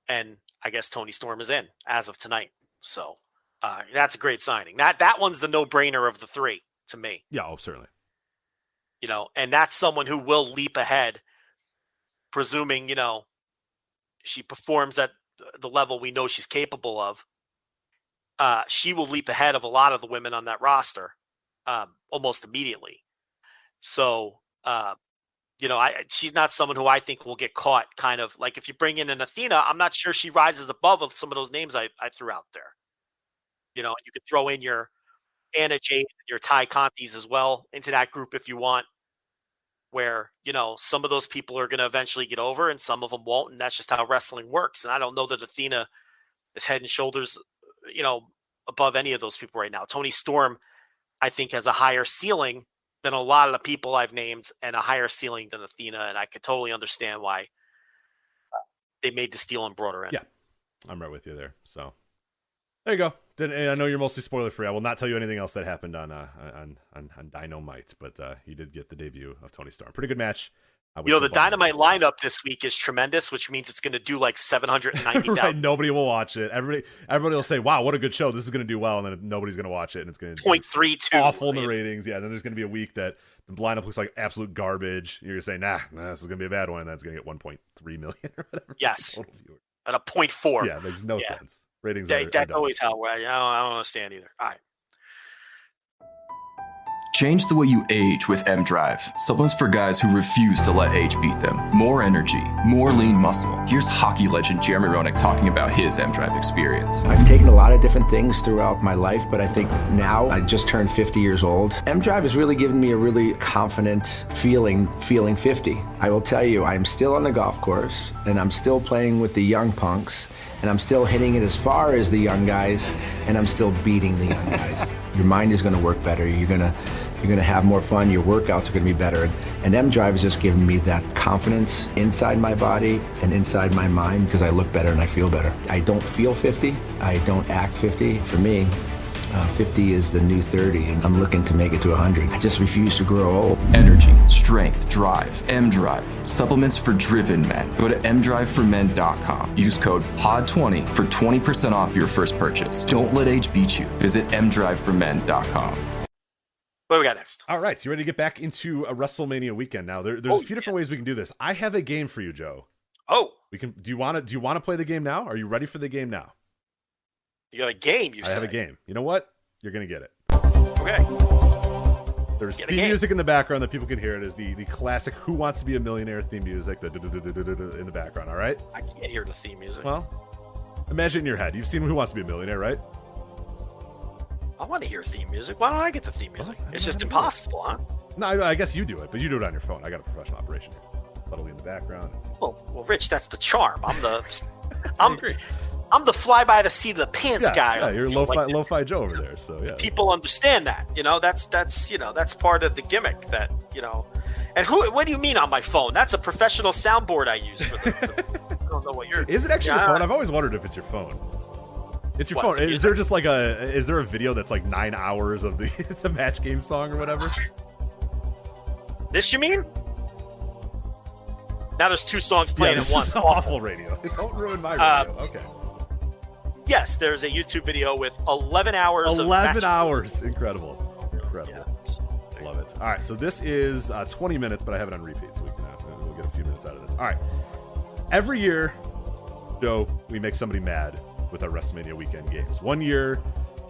And I guess Toni Storm is in as of tonight. So that's a great signing. That one's the no-brainer of the three to me. Yeah, certainly. And that's someone who will leap ahead, presuming, she performs at the level we know she's capable of. She will leap ahead of a lot of the women on that roster almost immediately. So, she's not someone who I think will get caught kind of like if you bring in an Athena, I'm not sure she rises above some of those names I threw out there. You could throw in your Anna Jade, your Ty Contis as well into that group if you want, where, some of those people are going to eventually get over and some of them won't. And that's just how wrestling works. And I don't know that Athena is head and shoulders, above any of those people right now. Toni Storm, I think, has a higher ceiling than a lot of the people I've named and a higher ceiling than Athena. And I could totally understand why they made this deal and brought her in. Yeah, I'm right with you there. So there you go. I know you're mostly spoiler free. I will not tell you anything else that happened on Dynamite, but you did get the debut of Toni Storm. Pretty good match. The Dynamite lineup this week is tremendous, which means it's going to do like 790,000. Right, nobody will watch it. Everybody will say, "Wow, what a good show! This is going to do well," and then nobody's going to watch it, and it's going to 0.32 awful in the ratings. Yeah, then there's going to be a week that the lineup looks like absolute garbage. You're going to say, "Nah, this is going to be a bad one," and that's going to get 1.3 million or whatever. Yes, at a 0.4. Yeah, makes no sense. Ratings. That's always how. I don't understand either. All right. Change the way you age with M-Drive. Supplements for guys who refuse to let age beat them. More energy, more lean muscle. Here's hockey legend Jeremy Roenick talking about his M-Drive experience. I've taken a lot of different things throughout my life, but I think now I just turned 50 years old. M-Drive has really given me a really confident feeling 50. I will tell you, I'm still on the golf course, and I'm still playing with the young punks, and I'm still hitting it as far as the young guys, and I'm still beating the young guys. Your mind is going to work better. You're going to have more fun. Your workouts are going to be better. And M-Drive has just given me that confidence inside my body and inside my mind because I look better and I feel better. I don't feel 50. I don't act 50. For me, 50 is the new 30, and I'm looking to make it to 100. I just refuse to grow old. Energy, strength, drive. M-Drive. Supplements for driven men. Go to mdriveformen.com. Use code POD20 for 20% off your first purchase. Don't let age beat you. Visit mdriveformen.com. What do we got next? All right, so you ready to get back into a WrestleMania weekend now? There's a few different ways we can do this. I have a game for you, Joe. Oh, we can. Do you want to play the game now? Are you ready for the game now? You got a game, I have a game. You know what? You're going to get it. Okay. There's theme music in the background that people can hear. It is the classic Who Wants to Be a Millionaire theme music in the background, all right? I can't hear the theme music. Well, imagine in your head. You've seen Who Wants to Be a Millionaire, right? I want to hear theme music. Why don't I get the theme music? It's just impossible, huh? No, I guess you do it, but you do it on your phone. I got a professional operation here. Subtly in the background. Well, Rich, that's the charm. I'm the fly by the seat of the pants guy. Yeah, you're lo-fi Joe over there. So yeah, people understand that. That's part of the gimmick. That And what do you mean on my phone? That's a professional soundboard I use for the I don't know what you're. Is it actually your phone? I've always wondered if it's your phone. It's your phone. Is there just is there a video that's like 9 hours of the match game song or whatever? This you mean? Now there's two songs playing at once. This is awful radio. Don't ruin my radio. Okay. Yes, there's a YouTube video with 11 hours. 11 hours. Incredible. Yeah. Love it. All right, so this is 20 minutes, but I have it on repeat, so we'll get a few minutes out of this. All right. Every year, Joe, we make somebody mad with our WrestleMania weekend games. One year,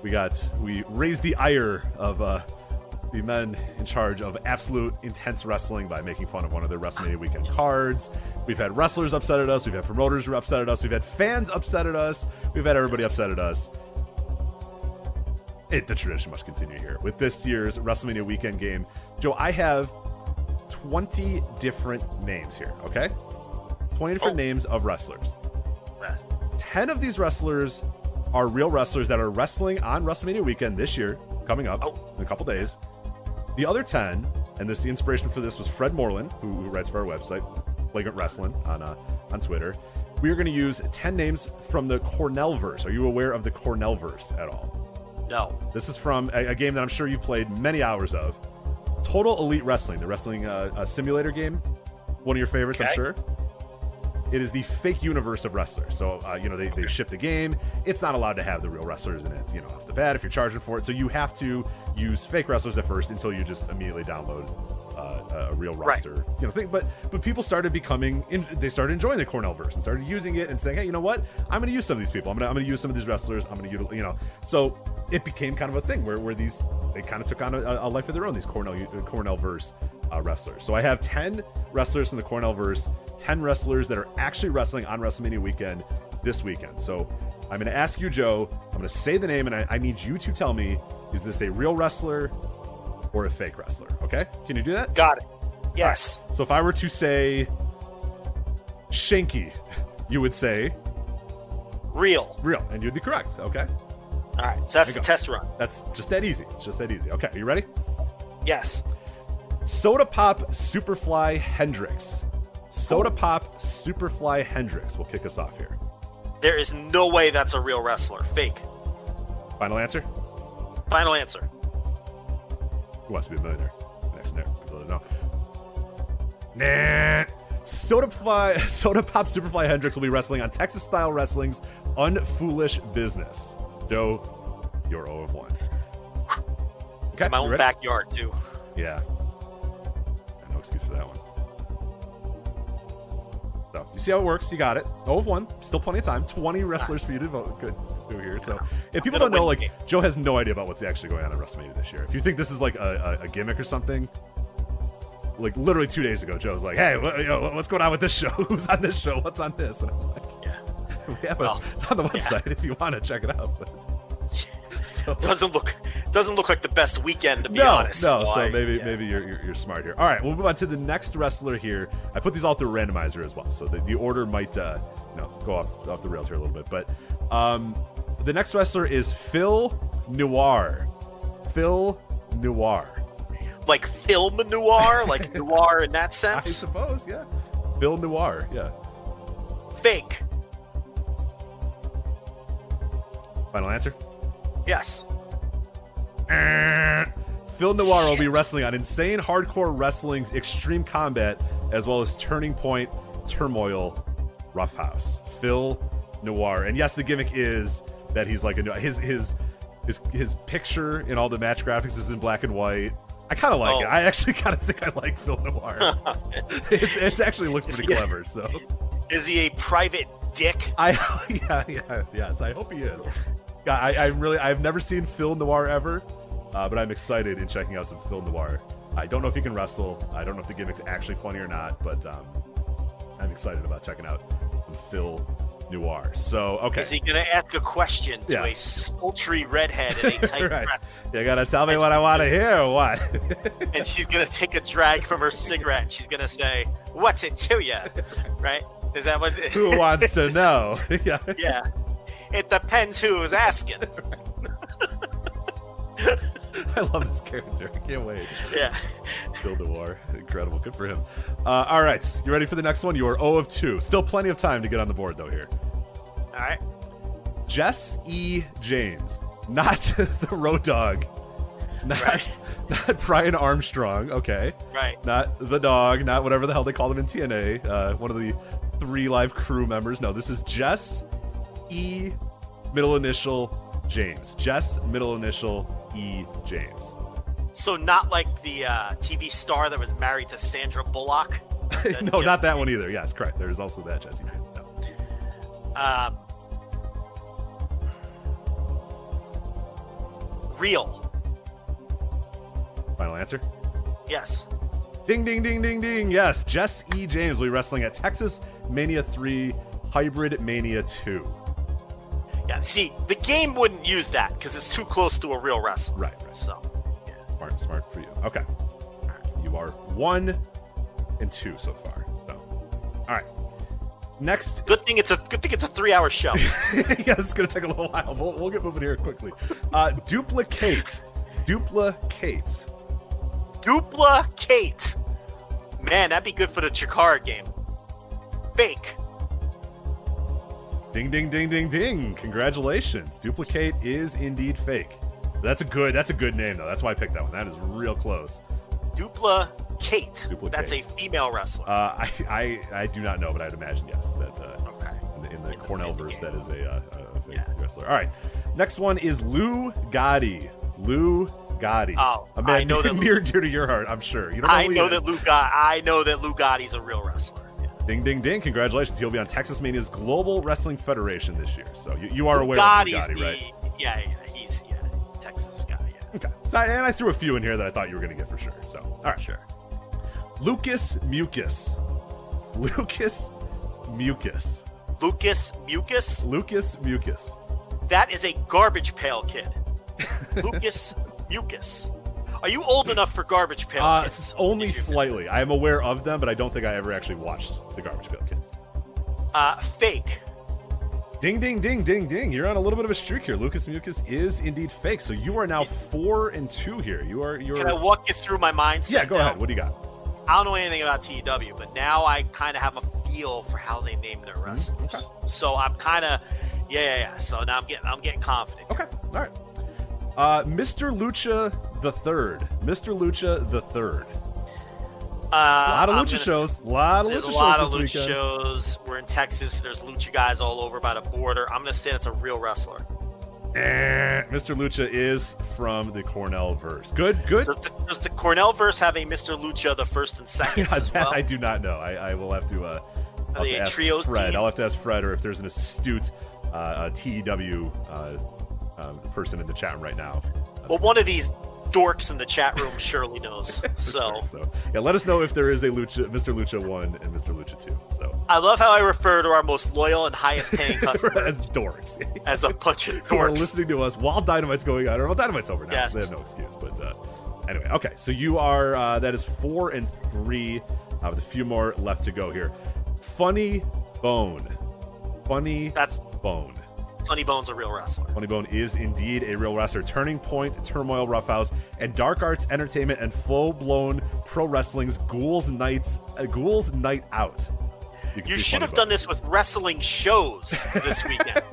we raised the ire of the men in charge of absolute intense wrestling by making fun of one of their WrestleMania weekend cards. We've had wrestlers upset at us. We've had promoters who are upset at us. We've had fans upset at us. We've had everybody upset at us. The tradition must continue here. With this year's WrestleMania weekend game, Joe, I have 20 different names here, okay? 20 different names of wrestlers. 10 of these wrestlers are real wrestlers that are wrestling on WrestleMania weekend this year, coming up in a couple days. The other 10, and the inspiration for this was Fred Moreland, who writes for our website, Flagrant Wrestling, on Twitter. We are going to use 10 names from the Cornellverse. Are you aware of the Cornellverse at all? No. This is from a game that I'm sure you played many hours of. Total Elite Wrestling, the wrestling simulator game. One of your favorites, okay. I'm sure. It is the fake universe of wrestlers. So, they ship the game. It's not allowed to have the real wrestlers in it, off the bat if you're charging for it. So you have to use fake wrestlers at first until you just immediately download a real roster thing. But people started they started enjoying the Cornellverse and started using it and saying, hey, you know what? I'm going to use some of these people. I'm going to use some of these wrestlers. I'm going to So it became kind of a thing where they kind of took on a life of their own, these Cornellverse wrestlers. So I have 10 wrestlers from the Cornellverse, 10 wrestlers that are actually wrestling on WrestleMania weekend this weekend. So I'm going to ask you, Joe, I'm going to say the name, and I need you to tell me, is this a real wrestler or a fake wrestler? Okay? Can you do that? Got it. Yes. Right. So if I were to say Shanky, you would say? Real. And you'd be correct. Okay? All right. So that's the test run. That's just that easy. It's just that easy. Okay. Are you ready? Yes. Soda Pop Superfly Hendrix. Soda Pop Superfly Hendrix will kick us off here. There is no way that's a real wrestler. Fake. Final answer? Final answer. Who Wants to Be a Millionaire? Next, people don't know. Nah. Soda Pop Superfly Hendricks will be wrestling on Texas Style Wrestling's Unfoolish Business. Joe, you're 0 of 1. Okay, in my own backyard, too. Yeah. No excuse for that one. So, you see how it works? You got it. 0 of 1. Still plenty of time. 20 wrestlers for you to vote. Good to do here. So, if people don't know, like, Joe has no idea about what's actually going on at WrestleMania this year. If you think this is like a gimmick or something, like literally 2 days ago, Joe was like, "Hey, what's going on with this show? Who's on this show? What's on this?" And I'm like, "Yeah, we have it's on the website if you want to check it out." But, so, doesn't look like the best weekend, to be honest. No, so maybe you're smart here. All right, we'll move on to the next wrestler here. I put these all through a randomizer as well, so the order might go off the rails here a little bit. But the next wrestler is Phil Noir. Phil Noir. Like film noir, like noir in that sense. I suppose, yeah. Phil Noir, yeah. Fake. Final answer? Yes. Phil Noir will be wrestling on Insane Hardcore Wrestling's Extreme Combat, as well as Turning Point Turmoil Roughhouse. Phil Noir, and yes, the gimmick is that he's like his picture in all the match graphics is in black and white. I kind of like it. I actually kind of think I like Phil Noir. It actually looks pretty clever. So, is he a private dick? Yes. I hope he is. I've never seen Phil Noir ever, but I'm excited in checking out some Phil Noir. I don't know if he can wrestle. I don't know if the gimmick's actually funny or not, but I'm excited about checking out some Phil Noir. So, okay. Is he going to ask a question to a sultry redhead in a tight right. dress? You got to tell me what I want to hear or what? And she's going to take a drag from her cigarette and she's going to say, "What's it to you?" Right? Is that what? Who wants to know? Yeah. Yeah. It depends who's asking. I love this character. I can't wait. Yeah. Phil Noir. Incredible. Good for him. All right. You ready for the next one? You are 0 of 2. Still plenty of time to get on the board, though, here. All right. Jess E. James. Not the Road Dog. Not Brian Armstrong. Okay. Right. Not the dog. Not whatever the hell they called him in TNA. One of the 3 live crew members. No, this is Jess E. middle initial James. Jess middle initial E. James. So not like the TV star that was married to Sandra Bullock? No, not that one either. Yes, correct. There's also that Jesse James. No. Real. Final answer? Yes. Ding, ding, ding, ding, ding. Yes, Jess E. James will be wrestling at Texas Mania 3 Hybrid Mania 2. Yeah, see, the game wouldn't use that because it's too close to a real wrestler. Right. So, yeah. Smart for you. Okay. You are 1 and 2 so far. So, all right. Next. Good thing it's a 3-hour show. Yeah, this is gonna take a little while. We'll get moving here quickly. Duplicate. Man, that'd be good for the Chikara game. Fake. Ding, ding, ding, ding, ding. Congratulations. Duplicate is indeed fake. That's a good name, though. That's why I picked that one. That is real close. Duplicate. That's a female wrestler. I do not know, but I'd imagine yes. That in the Cornell verse, that is a fake wrestler. All right. Next one is Lou Gotti. Lou Gotti. Oh, a man I know that near dear to your heart, I'm sure. You don't know I know that Lou Gotti's a real wrestler. Yeah. Ding, ding, ding. Congratulations. He'll be on Texas Mania's Global Wrestling Federation this year. So you are aware of Lou Gotti, right? Yeah, he's Texas guy, yeah. Okay. So, and I threw a few in here that I thought you were going to get for sure. So, all right. Sure. Lucas Mucus. That is a garbage pail kid. Lucas Mucus. Are you old enough for Garbage Pail Kids? Only slightly. I am aware of them, but I don't think I ever actually watched the Garbage Pail Kids. Fake. Ding, ding, ding, ding, ding. You're on a little bit of a streak here. Lucas Mucus is indeed fake. So you are now 4 and 2 here. You're. Can I walk you through my mindset? Yeah, go ahead. What do you got? I don't know anything about TEW, but now I kind of have a feel for how they name their wrestlers. Okay. So I'm kind of, yeah. So now I'm getting confident. Okay, all right. Mr. Lucha the Third. A lot of lucha shows. A lot of lucha shows. Shows. We're in Texas. There's lucha guys all over by the border. I'm going to say that's a real wrestler. Mr. Lucha is from the Cornell verse. Good. Does the Cornell verse have a Mr. Lucha the first and second as well? I do not know. I will have to, I'll have to ask Fred. Team? I'll have to ask Fred, or if there's an astute TEW person in the chat room right now. Well, one of these dorks in the chat room surely knows. So yeah, let us know if there is a Lucha, Mr. Lucha 1 and Mr. Lucha 2. So I love how I refer to our most loyal and highest paying customers as dorks, as a bunch of who are dorks listening to us while Dynamite's going on. Or well, Dynamite's over now, yes. So they have no excuse. But anyway, okay. So you are that is 4 and 3 with a few more left to go here. Funny Bone. Funny Bone's a real wrestler. Funny Bone is indeed a real wrestler. Turning Point, Turmoil Roughhouse, and Dark Arts Entertainment, and full-blown pro wrestling's Ghouls Night Out. You should have done this with wrestling shows this weekend.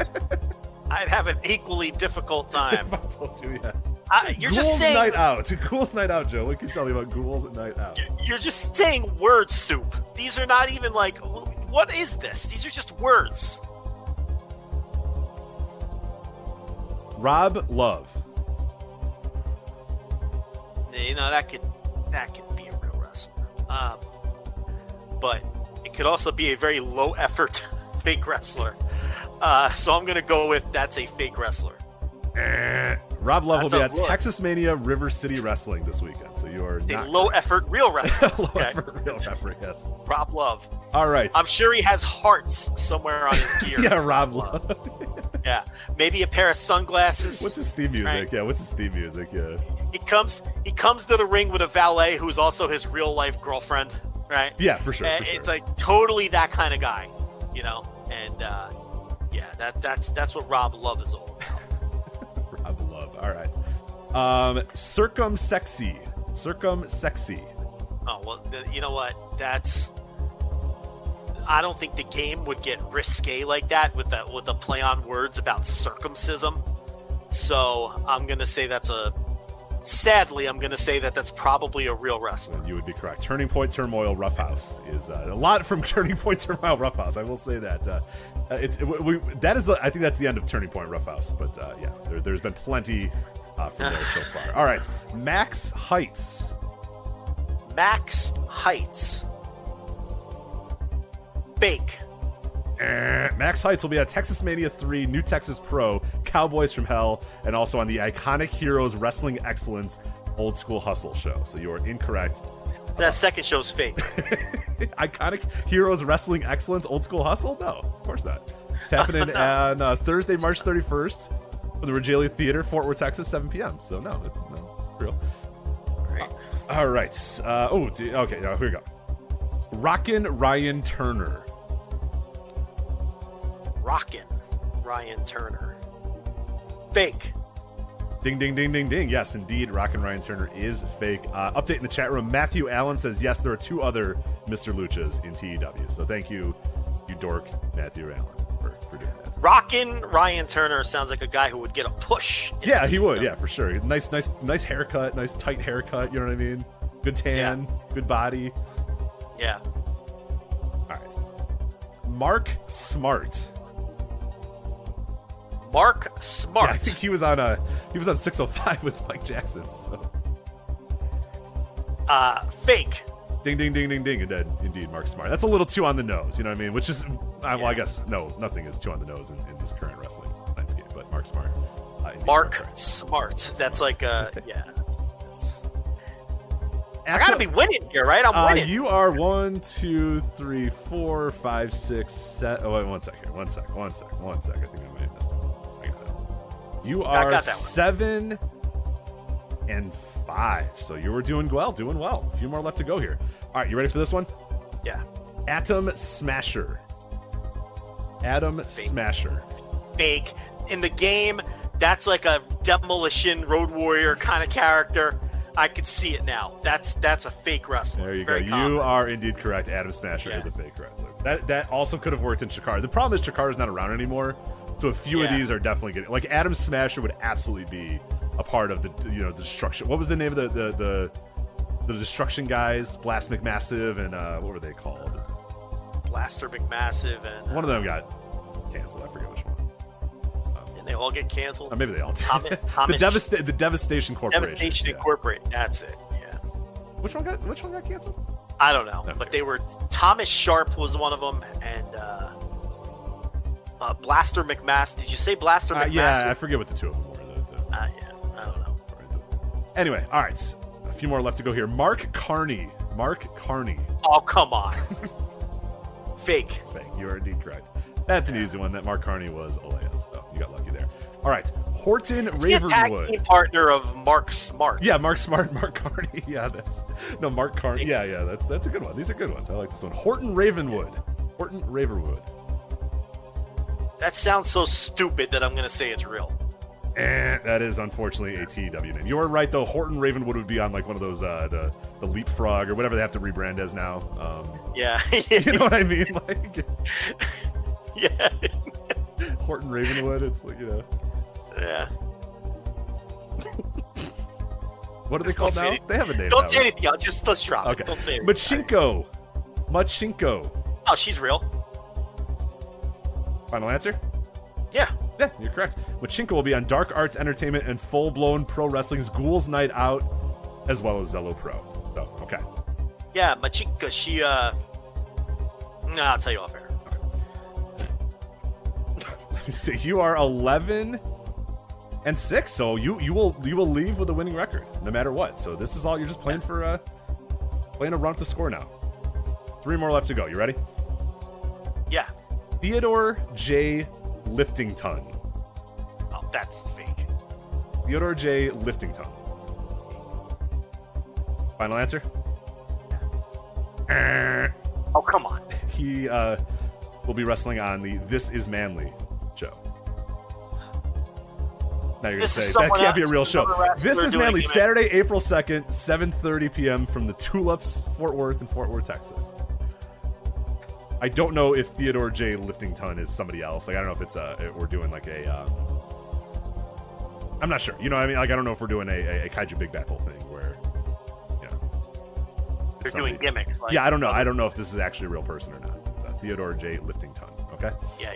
I'd have an equally difficult time. I told you, yeah. You're Ghouls just saying Night Out. Ghouls Night Out, Joe. What can you tell me about Ghouls Night Out? You're just saying word soup. These are not even like, what is this? These are just words. Rob Love. You know, that could be a real wrestler. But it could also be a very low effort fake wrestler. So I'm gonna go with that's a fake wrestler. Rob Love will be at Texas Mania River City Wrestling this weekend. So you are a low effort real wrestler. Effort real wrestler, yes. Rob Love. All right. I'm sure he has hearts somewhere on his gear. Yeah, Rob Love. Yeah, maybe a pair of sunglasses. What's his theme music? Right? Yeah, what's his theme music? Yeah. He comes to the ring with a valet who's also his real life girlfriend, right? Yeah, for sure. It's like totally that kind of guy, you know. And yeah, that's what Rob Love is all about. Rob Love. All right. Circumsexy. Oh well, you know what? I don't think the game would get risque like that with a play on words about circumcision. So I'm gonna say that's probably a real wrestler. You would be correct. Turning Point Turmoil Roughhouse is a lot from Turning Point Turmoil Roughhouse. I will say that. I think that's the end of Turning Point Roughhouse. But yeah, there's been plenty from there so far. All right, Max Heights. Fake. Max Heights will be at Texas Mania 3, New Texas Pro, Cowboys from Hell, and also on the Iconic Heroes Wrestling Excellence Old School Hustle show. So you are incorrect. That second show's fake. Iconic Heroes Wrestling Excellence Old School Hustle? No, of course not. It's happening on Thursday, March 31st for the Regalia Theater, Fort Worth, Texas, 7 p.m. So no, it's real. All right. Okay, here we go. Rockin' Ryan Turner. Fake. Ding, ding, ding, ding, ding. Yes, indeed, Rockin' Ryan Turner is fake. Update in the chat room. Matthew Allen says, yes, there are 2 other Mr. Luchas in TEW. So thank you, you dork, Matthew Allen, for doing that. Rockin' Ryan Turner sounds like a guy who would get a push. Yeah, he would. Yeah, for sure. Nice haircut. Nice tight haircut. You know what I mean? Good tan. Yeah. Good body. Yeah. All right. Mark Smart. Yeah, I think he was on 605 with Mike Jackson. So. Fake. Ding, ding, ding, ding, ding. And then, indeed, Mark Smart. That's a little too on the nose, you know what I mean? Which is, well, I guess, no, nothing is too on the nose in this current wrestling landscape, but Mark Smart. Mark Smart. That's like, yeah. I gotta be winning here, right? I'm winning. You are 1, 2, 3, 4, 5, 6, 7. Oh, wait, one second. I think I might have missed one. You are 7 and 5. So you were doing well. A few more left to go here. All right, you ready for this one? Yeah. Atom Smasher. Smasher. Fake. In the game, that's like a Demolition Road Warrior kind of character. I could see it now. That's a fake wrestler. There you go. You are indeed correct. Atom Smasher is a fake wrestler. That also could have worked in Chikara. The problem is Chikara's not around anymore. So a few of these are definitely getting, like, Atom Smasher would absolutely be a part of the destruction. What was the name of the the Destruction guys, Blast McMassive, and what were they called? Blaster McMassive and one of them got canceled. I forget which one. And they all get canceled. Or maybe they all did. Thomas, the Devastation Corporation. Devastation Incorporated. That's it. Yeah. Which one got canceled? I don't know, Okay. but they were. Thomas Sharp was one of them, and Blaster McMass. Did you say Blaster McMassive? Yeah, I forget what the two of them were. Yeah, I don't know. Anyway, all right, a few more left to go here. Mark Carney. Oh, come on. Fake. You are indeed correct. That's an easy one. That Mark Carney was a layup, so you got lucky there. All right, Horton Tag Ravenwood. team partner of Mark Smart. Yeah, Mark Smart, Mark Carney. Yeah, Mark Carney. Yeah, that's a good one. These are good ones. I like this one. Horton Ravenwood. That sounds so stupid that I'm going to say it's real. That is unfortunately a TEW name. You are right though. Horton Ravenwood would be on like one of those the Leapfrog or whatever they have to rebrand as now. Yeah, you know what I mean? Like, yeah. Horton Ravenwood. It's like Yeah. What are they called now? They have a name. Don't say anything else. Just let's drop it. Don't say anything. Machinko. Oh, she's real. Final answer? Yeah. Yeah, you're correct. Machinko will be on Dark Arts Entertainment and Full Blown Pro Wrestling's Ghouls Night Out, as well as Zello Pro. So, okay. Yeah, Machinko, she, I'll tell you off air. Okay. Let me see. You are 11-6, so you will leave with a winning record, no matter what. So this is all, you're just playing for, playing a run up the score now. 3 more left to go. You ready? Yeah. Theodore J. Liftington. Oh, that's fake. Theodore J. Liftington. Final answer? Oh, come on. He will be wrestling on the This Is Manly show. Now you're going to say, that can't be a real show. This Is Manly, Saturday, April 2nd, 7:30 p.m. from the Tulips, Fort Worth in Fort Worth, Texas. I don't know if Theodore J. Liftington is somebody else. Like, I don't know if it's we're doing like a I'm not sure. You know what I mean? Like, I don't know if we're doing a Kaiju Big Battle thing where, they're doing gimmicks. Like, yeah, I don't know. I don't know if this is actually a real person or not. Theodore J. Liftington. Okay. Yeah.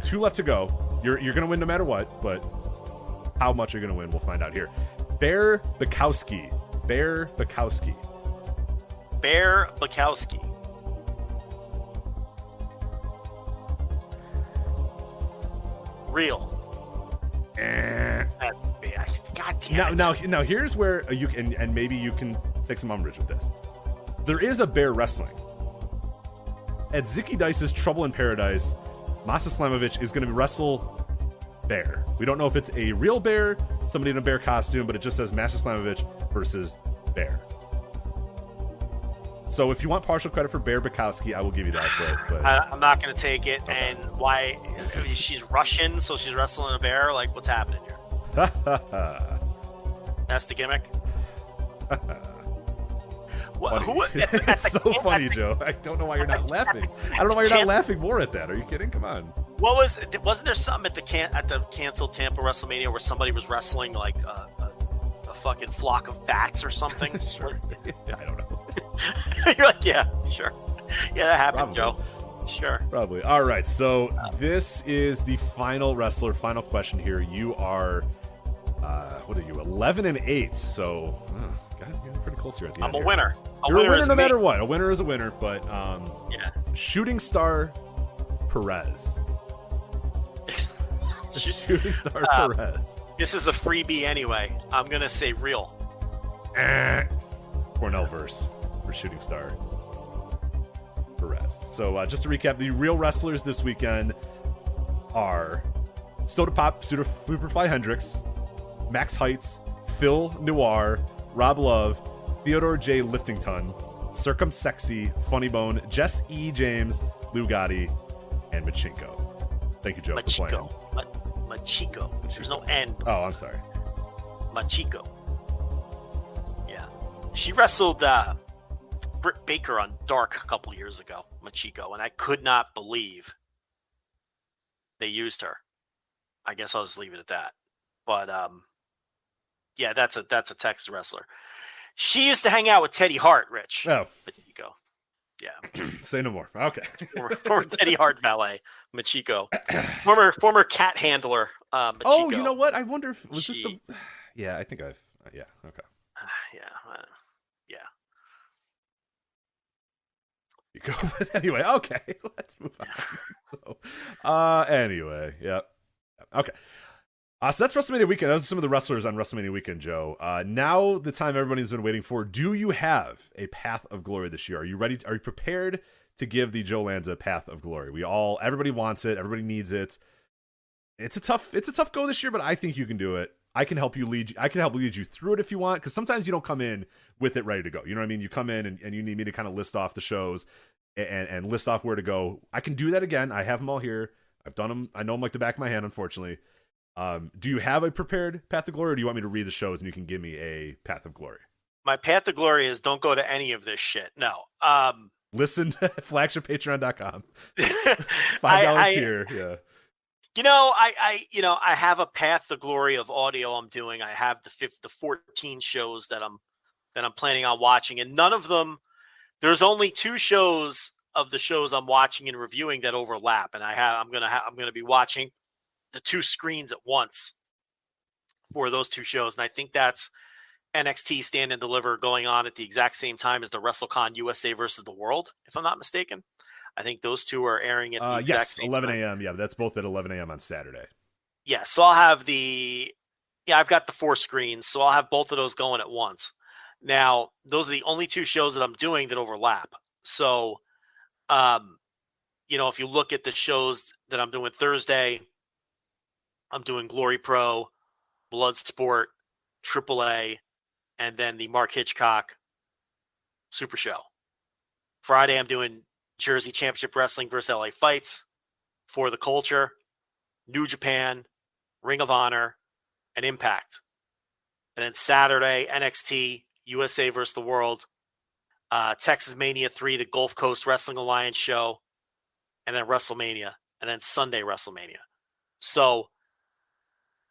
2 left to go. You're gonna win no matter what, but how much you're gonna win, we'll find out here. Bear Bukowski. Real. That's bad. God damn it. Now here's where you can, and maybe you can take some umbrage with this. There is a bear wrestling. At Zicky Dice's Trouble in Paradise, Masa Slamovich is going to wrestle bear. We don't know if it's a real bear, somebody in a bear costume, but it just says Masa Slamovich versus bear. So if you want partial credit for Bear Bukowski, I will give you that. But I'm not going to take it. Okay. And why? She's Russian, so she's wrestling a bear. Like, what's happening here? That's the gimmick. It's so funny, Joe. I don't know why you're not laughing. I don't know why you're not laughing more at that. Are you kidding? Come on. Wasn't there something at the canceled Tampa WrestleMania where somebody was wrestling like a fucking flock of bats or something? Sure. I don't know. You're like, yeah, sure. Yeah, that happened, Probably. Joe. Sure. Probably. All right, so this is the final wrestler. Final question here. You are, what are you, 11-8? So, God, you're pretty close here at the end. I'm a winner. You're a winner no matter what. A winner is a winner, but yeah. Shooting Star Perez. Shooting Star Perez. This is a freebie anyway. I'm gonna say real. Cornell verse for Shooting Star Perez. So just to recap, the real wrestlers this weekend are Soda Pop, Superfly Hendricks, Max Heights, Phil Noir, Rob Love, Theodore J. Liftington, Circumsexy, Funny Bone, Jess E. James, Lou Gotti, and Machinko. Thank you, Joe, for playing. Machiko. There's no N. Oh, I'm sorry. Machiko. Yeah. She wrestled Britt Baker on Dark a couple years ago, Machiko, and I could not believe they used her. I guess I'll just leave it at that. But yeah, that's a Texas wrestler. She used to hang out with Teddy Hart, Rich. Oh. Machiko. Yeah. Say no more. Okay. former Teddy Hart valet, Machiko. Former cat handler, Machiko. Oh, you know what? I wonder if was this the? Yeah, I think I've. Yeah. Okay. Yeah. You go with anyway. Okay, let's move on. So, anyway, yeah. Okay. So that's WrestleMania weekend. That was some of the wrestlers on WrestleMania weekend, Joe. Now the time everybody's been waiting for. Do you have a path of glory this year? Are you ready? Are you prepared to give the Joe Lanza path of glory? Everybody wants it. Everybody needs it. It's a tough go this year, but I think you can do it. I can help lead you through it if you want, because sometimes you don't come in with it ready to go. You know what I mean? You come in and you need me to kind of list off the shows and list off where to go. I can do that again. I have them all here. I've done them. I know them like the back of my hand, unfortunately. Do you have a prepared path of glory, or do you want me to read the shows and you can give me a path of glory? My path of glory is don't go to any of this shit. No. Listen to flagship.patreon.com. $5 tier. Yeah. I have a path of glory of audio I'm doing. I have the 14 shows that I'm planning on watching, and none of them. There's only 2 shows of the shows I'm watching and reviewing that overlap, and I'm gonna be watching the 2 screens at once for those 2 shows, and I think that's NXT Stand and Deliver going on at the exact same time as the WrestleCon USA versus the World, if I'm not mistaken. I think those 2 are airing at the exact same 11 time. a.m. Yeah, that's both at 11 a.m. on Saturday. Yeah, so I'll have I've got the 4 screens, so I'll have both of those going at once. Now, those are the only 2 shows that I'm doing that overlap. So, if you look at the shows that I'm doing Thursday, I'm doing Glory Pro, Bloodsport, AAA, and then the Mark Hitchcock Super Show. Friday, I'm doing Jersey Championship Wrestling versus LA Fights, For the Culture, New Japan, Ring of Honor, and Impact. And then Saturday, NXT, USA versus the World, Texas Mania 3, the Gulf Coast Wrestling Alliance show, and then WrestleMania, and then Sunday WrestleMania. So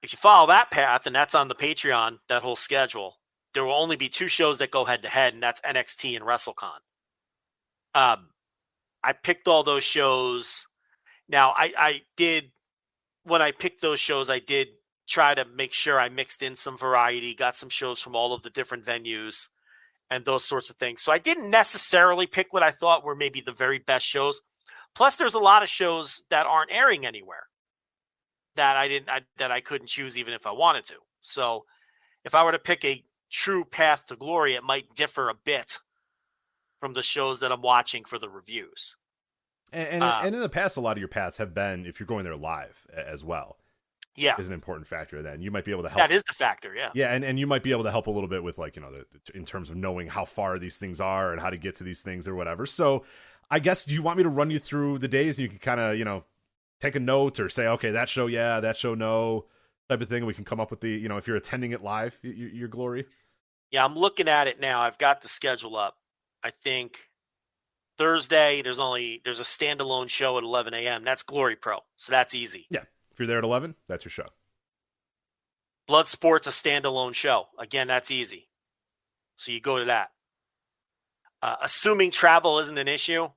if you follow that path, and that's on the Patreon, that whole schedule, there will only be 2 shows that go head-to-head, and that's NXT and WrestleCon. I picked all those shows. Now, when I picked those shows, I did try to make sure I mixed in some variety, got some shows from all of the different venues and those sorts of things. So I didn't necessarily pick what I thought were maybe the very best shows. Plus, there's a lot of shows that aren't airing anywhere that I couldn't choose even if I wanted to. So if I were to pick a true path to glory, it might differ a bit from the shows that I'm watching for the reviews. And in the past, a lot of your paths have been, if you're going there live as well. Yeah. Is an important factor then. You might be able to help. That is the factor, yeah. Yeah, and you might be able to help a little bit with, like, in terms of knowing how far these things are and how to get to these things or whatever. So I guess, do you want me to run you through the days and you can kind of, take a note or say, okay, that show, yeah, that show, no, type of thing. And we can come up with the, if you're attending it live, your glory. Yeah, I'm looking at it now. I've got the schedule up. I think Thursday, there's a standalone show at 11 a.m. That's Glory Pro, so that's easy. Yeah, if you're there at 11, that's your show. Bloodsport's a standalone show. Again, that's easy. So you go to that. Assuming travel isn't an issue,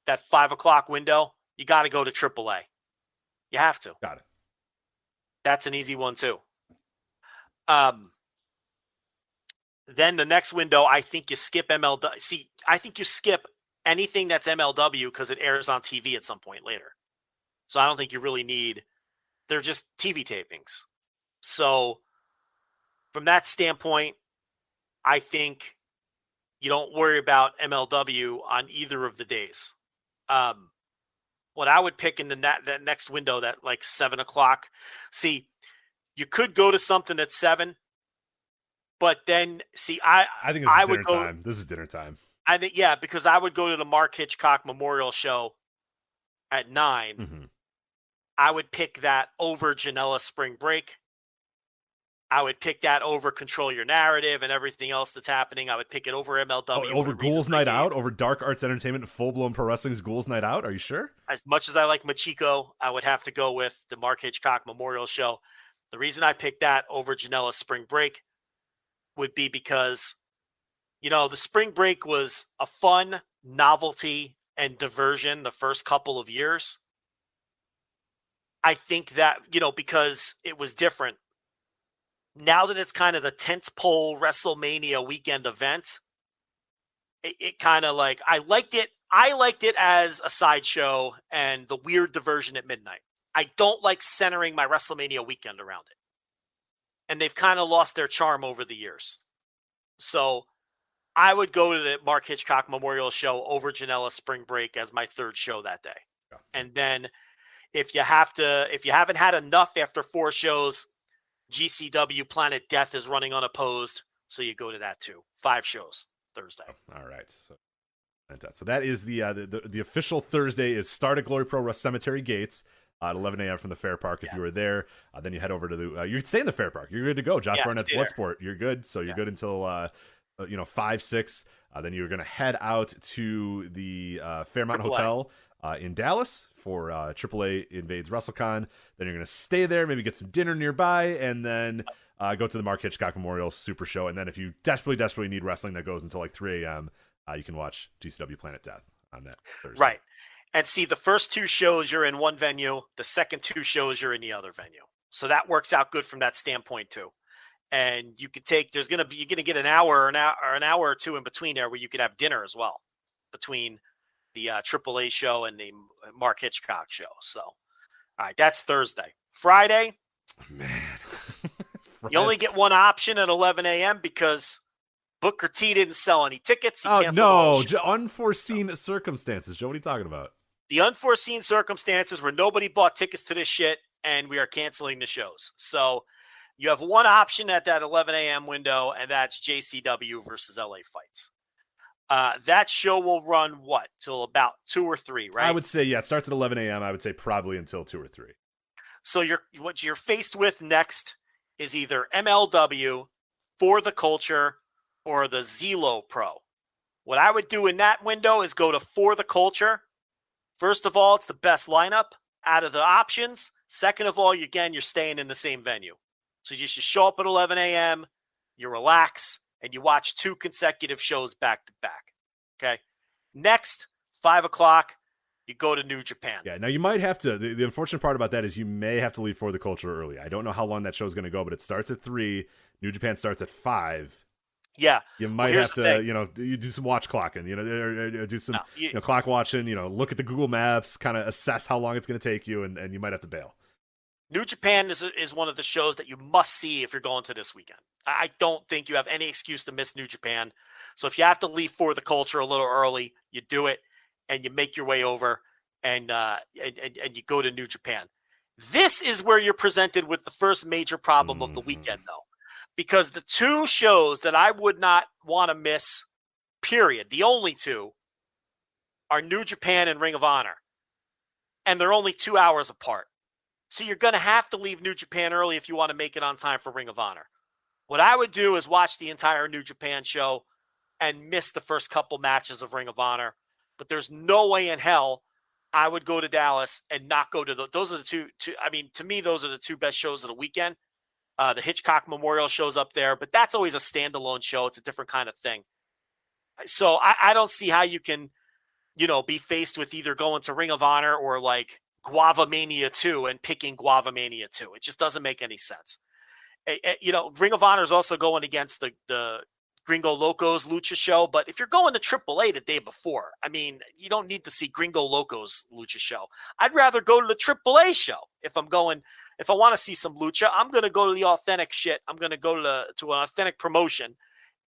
that 5 o'clock window, you got to go to AAA. You have to. Got it. That's an easy one too. Then the next window, I think you skip MLW. See, I think you skip anything that's MLW because it airs on TV at some point later. So I don't think you really need. They're just TV tapings. So from that standpoint, I think you don't worry about MLW on either of the days. What I would pick in that next window, that like 7 o'clock. See, you could go to something at 7, but then see, I think This is dinner time. I think, yeah, because I would go to the Mark Hitchcock Memorial Show at 9. Mm-hmm. I would pick that over Janela Spring Break. I would pick that over Control Your Narrative and everything else that's happening. I would pick it over MLW. Over Ghouls Night Out? Over Dark Arts Entertainment and Full Blown Pro Wrestling's Ghouls Night Out? Are you sure? As much as I like Machiko, I would have to go with the Mark Hitchcock Memorial Show. The reason I picked that over Janela Spring Break would be because The spring break was a fun novelty and diversion the first couple of years. I think that, because it was different. Now that it's kind of the tentpole WrestleMania weekend event, it kind of like, I liked it. I liked it as a sideshow and the weird diversion at midnight. I don't like centering my WrestleMania weekend around it. And they've kind of lost their charm over the years. So I would go to the Mark Hitchcock Memorial Show over Janela Spring Break as my third show that day. Yeah. And then if you haven't had enough after 4 shows, GCW Planet Death is running unopposed. So you go to that too. 5 shows Thursday. All right. So that is the official Thursday is start at Glory Pro Rush Cemetery Gates at 11 a.m. from the Fair Park. If you were there, then you head over to the you stay in the Fair Park. You're good to go. Josh Barnett's Bloodsport. You're good. So you're good until 5, 6. Then you're going to head out to the Fairmont Hotel in Dallas for AAA Invades WrestleCon. Then you're going to stay there, maybe get some dinner nearby, and then go to the Mark Hitchcock Memorial Super Show. And then if you desperately need wrestling that goes until like 3 a.m., you can watch GCW Planet Death on that Thursday. Right. And see, the first 2 shows you're in one venue, the second 2 shows you're in the other venue. So that works out good from that standpoint too. And you could take, you're going to get an hour or 2 in between there where you could have dinner as well between the AAA show and the Mark Hitchcock show. So, all right, that's Thursday. Friday, man, you only get one option at 11 a.m. because Booker T didn't sell any tickets. He canceled all the shows. Unforeseen circumstances. Joe, what are you talking about? The unforeseen circumstances where nobody bought tickets to this shit and we are canceling the shows. So you have one option at that 11 a.m. window, and that's JCW versus LA Fights. That show will run till about 2 or 3, right? I would say, it starts at 11 a.m. I would say probably until 2 or 3. So what you're faced with next is either MLW, For the Culture, or the Zelo Pro. What I would do in that window is go to For the Culture. First of all, it's the best lineup out of the options. Second of all, you're staying in the same venue. So you just show up at 11 a.m., you relax, and you watch 2 consecutive shows back to back. Okay. Next, 5 o'clock, you go to New Japan. Yeah. Now you might have to. The unfortunate part about that is you may have to leave For the Culture early. I don't know how long that show is going to go, but it starts at 3. New Japan starts at 5. Yeah. You might have to, you do some watch clocking, do some clock watching, look at the Google Maps, kind of assess how long it's going to take you, and you might have to bail. New Japan is one of the shows that you must see if you're going to this weekend. I don't think you have any excuse to miss New Japan. So if you have to leave For the Culture a little early, you do it and you make your way over and you go to New Japan. This is where you're presented with the first major problem of the weekend, though, because the 2 shows that I would not want to miss, period, the only 2 are New Japan and Ring of Honor, and they're only 2 hours apart. So you're going to have to leave New Japan early if you want to make it on time for Ring of Honor. What I would do is watch the entire New Japan show and miss the first couple matches of Ring of Honor. But there's no way in hell I would go to Dallas and not go to those are the two. I mean, to me, those are the 2 best shows of the weekend. The Hitchcock Memorial shows up there, but that's always a standalone show. It's a different kind of thing. So I don't see how you can, be faced with either going to Ring of Honor or like Guava Mania 2 and picking Guava Mania 2. It just doesn't make any sense. Ring of Honor is also going against the Gringo Locos Lucha show, but if you're going to AAA the day before, I mean, you don't need to see Gringo Locos Lucha show. I'd rather go to the AAA show. If I want to see some Lucha, I'm going to go to the authentic shit. I'm going to go to an authentic promotion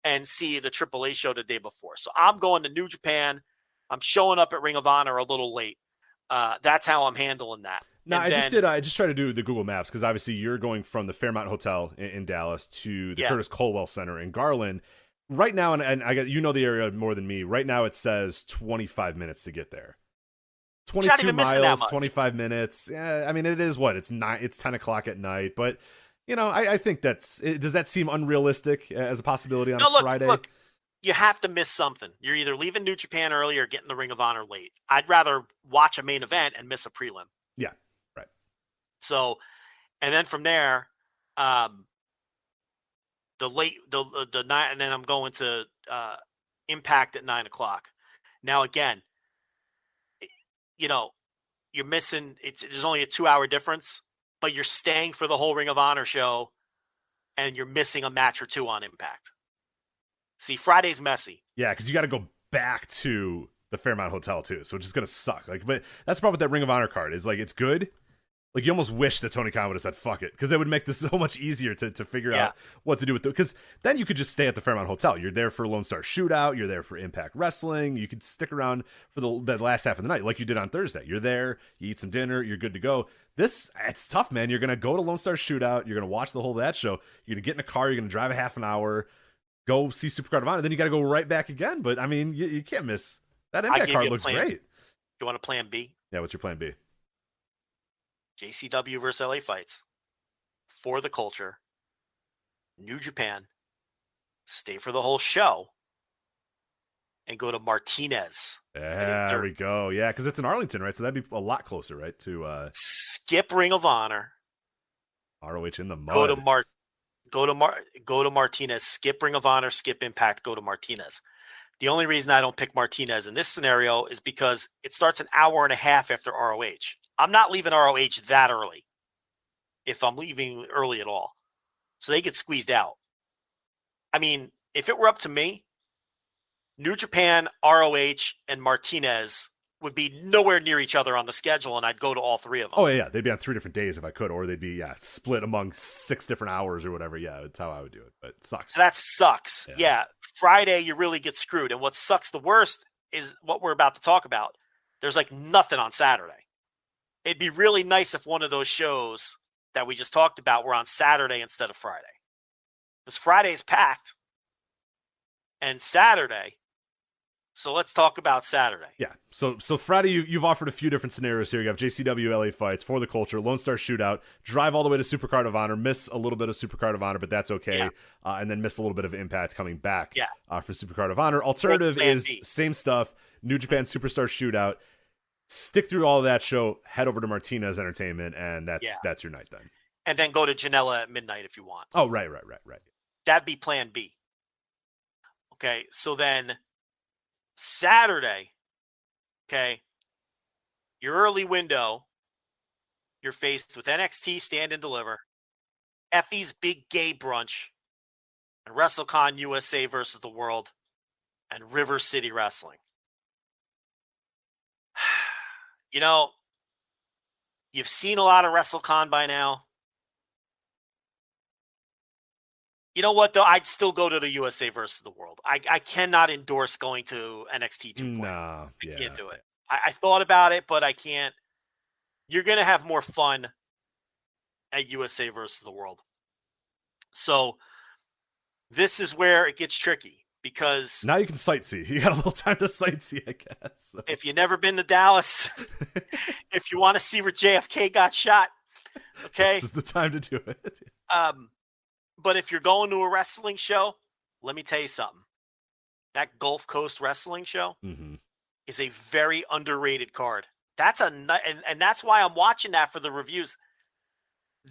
and see the AAA show the day before. So I'm going to New Japan. I'm showing up at Ring of Honor a little late. That's how I'm handling that. No, I just tried to do the Google Maps because obviously you're going from the Fairmont Hotel in Dallas to the Curtis Colwell Center in Garland. Right now, and I got the area more than me. Right now, it says 25 minutes to get there. 22 miles, 25 minutes. Yeah, I mean, it is what it's 10 o'clock at night, but I think does that seem unrealistic as a possibility on a Friday? Look, you have to miss something. You're either leaving New Japan early or getting the Ring of Honor late. I'd rather watch a main event and miss a prelim. Yeah, right. So, and then from there, the night, and then I'm going to Impact at 9:00. Now, again, you're missing. There's only a 2-hour difference, but you're staying for the whole Ring of Honor show, and you're missing a match or two on Impact. See, Friday's messy. Yeah, because you got to go back to the Fairmont Hotel too, so it's just gonna suck. Like, but that's the problem with that Ring of Honor card. Is like it's good. Like you almost wish that Tony Khan would have said "fuck it" because that would make this so much easier to figure out what to do with it. Because then you could just stay at the Fairmont Hotel. You're there for Lone Star Shootout. You're there for Impact Wrestling. You could stick around for the last half of the night, like you did on Thursday. You're there. You eat some dinner. You're good to go. It's tough, man. You're gonna go to Lone Star Shootout. You're gonna watch the whole of that show. You're gonna get in a car. You're gonna drive a half an hour, go see Supercard of Honor. Then you got to go right back again. But I mean, you can't miss that Impact card. Looks great. You want a plan B? Yeah. What's your plan B? JCW versus LA fights for the culture. New Japan. Stay for the whole show. And go to Martinez. There we go. Yeah, because it's in Arlington, right? So that'd be a lot closer, right? To skip Ring of Honor. ROH in the mud. Go to Martinez. Skip Ring of Honor. Skip Impact. Go to Martinez. The only reason I don't pick Martinez in this scenario is because it starts an hour and a half after ROH. I'm not leaving ROH that early if I'm leaving early at all. So they get squeezed out. I mean, if it were up to me, New Japan, ROH, and Martinez would be nowhere near each other on the schedule, and I'd go to all three of them. Oh, yeah. They'd be on 3 different days if I could, or they'd be split among 6 different hours or whatever. Yeah, that's how I would do it, but it sucks. So that sucks. Yeah. Friday, you really get screwed. And what sucks the worst is what we're about to talk about. There's like nothing on Saturday. It'd be really nice if one of those shows that we just talked about were on Saturday instead of Friday. Because Friday's packed and Saturday. So let's talk about Saturday. Yeah. So Friday, you've offered a few different scenarios here. You have JCW LA fights for the culture, Lone Star Shootout, drive all the way to Supercard of Honor, miss a little bit of Supercard of Honor, but that's okay. Yeah. And then miss a little bit of Impact coming back for Supercard of Honor. Alternative is same stuff, New Japan Superstar Shootout. Stick through all of that show, head over to Martinez Entertainment, and that's your night then. And then go to Janela at midnight if you want. Oh, right. That'd be plan B. Okay, so then Saturday, okay, your early window, you're faced with NXT Stand and Deliver, Effie's Big Gay Brunch, and WrestleCon USA versus the World, and River City Wrestling. You've seen a lot of WrestleCon by now. You know what, though? I'd still go to the USA versus the World. I cannot endorse going to NXT 2.0. No, I can't do it. I thought about it, but I can't. You're going to have more fun at USA versus the World. So this is where it gets tricky because now you can sightsee. You got a little time to sightsee, I guess. So. If you've never been to Dallas, if you want to see where JFK got shot, okay, this is the time to do it. But if you're going to a wrestling show, let me tell you something. That Gulf Coast wrestling show is a very underrated card. That's and that's why I'm watching that for the reviews.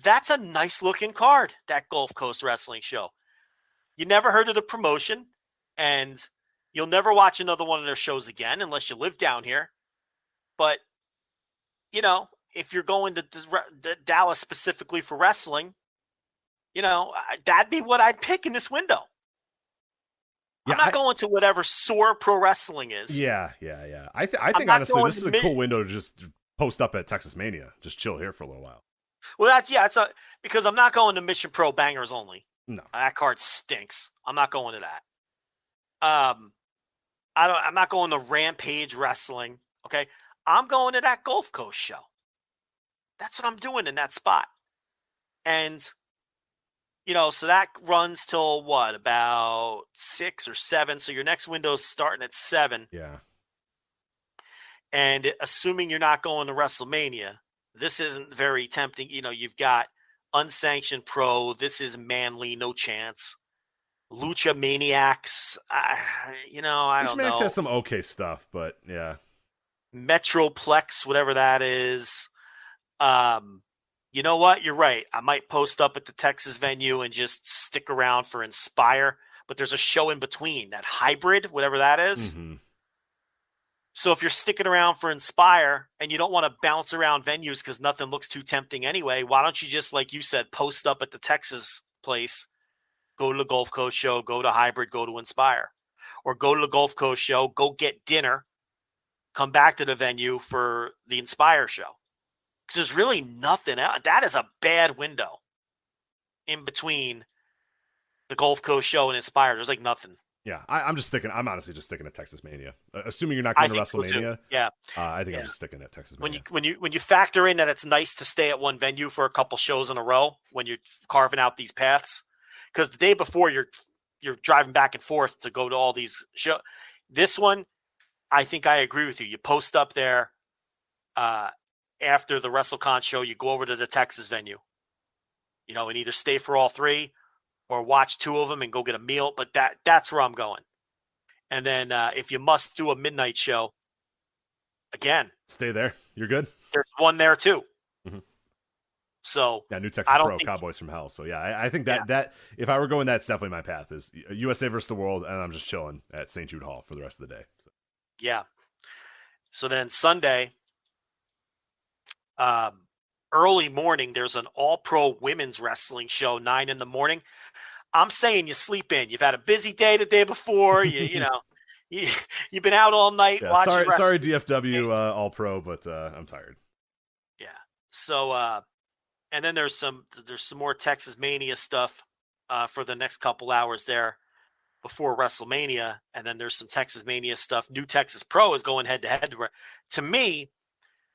That's a nice looking card, that Gulf Coast wrestling show. You never heard of the promotion, and you'll never watch another one of their shows again unless you live down here. But, if you're going to Dallas specifically for wrestling, that'd be what I'd pick in this window. Yeah, I'm not going to whatever sore pro wrestling is. Yeah. I think honestly, this is a cool window to just post up at Texas Mania. Just chill here for a little while. Well, because I'm not going to Mission Pro Bangers only. No, that card stinks. I'm not going to that. I'm not going to Rampage Wrestling. Okay, I'm going to that Gulf Coast show. That's what I'm doing in that spot. And so that runs till what, about 6 or 7. So your next window is starting at 7. Yeah. And assuming you're not going to WrestleMania, this isn't very tempting. You've got Unsanctioned Pro. This is Manly, no chance. Lucha Maniacs. I don't know. Maniacs has some okay stuff, but yeah. Metroplex, whatever that is. You know what? You're right. I might post up at the Texas venue and just stick around for Inspire. but there's a show in between, that hybrid, whatever that is. Mm-hmm. So if you're sticking around for Inspire and you don't want to bounce around venues because nothing looks too tempting anyway, why don't you just, like you said, post up at the Texas place, go to the Gulf Coast show, go to hybrid, go to Inspire, or go to the Gulf Coast show, go get dinner, come back to the venue for the Inspire show. Because there's really nothing else. That is a bad window in between the Gulf Coast show and Inspire. There's like nothing. Yeah, I'm honestly just sticking at Texas Mania. Assuming you're not going to WrestleMania. So yeah. I think I'm just sticking at Texas Mania. When you factor in that it's nice to stay at one venue for a couple shows in a row when you're carving out these paths, because the day before you're driving back and forth to go to all these shows. This one, I think I agree with you. You post up there after the WrestleCon show, you go over to the Texas venue, and either stay for all three or watch two of them and go get a meal. But that's where I'm going. And then if you must do a midnight show, again, stay there. You're good. There's one there too. Mm-hmm. So yeah, New Texas Pro, Cowboys from Hell. So yeah, I think that if I were going, that's definitely my path, is USA versus the world, and I'm just chilling at St. Jude Hall for the rest of the day. So. Yeah. So then Sunday, early morning, there's an all-pro women's wrestling show, 9 a.m. I'm saying you sleep in. You've had a busy day the day before. You've been out all night watching wrestling. Sorry, DFW all-pro, but I'm tired. Yeah. So and then there's some more Texas Mania stuff for the next couple hours there before WrestleMania, and then there's some Texas Mania stuff. New Texas Pro is going head-to-head. To me,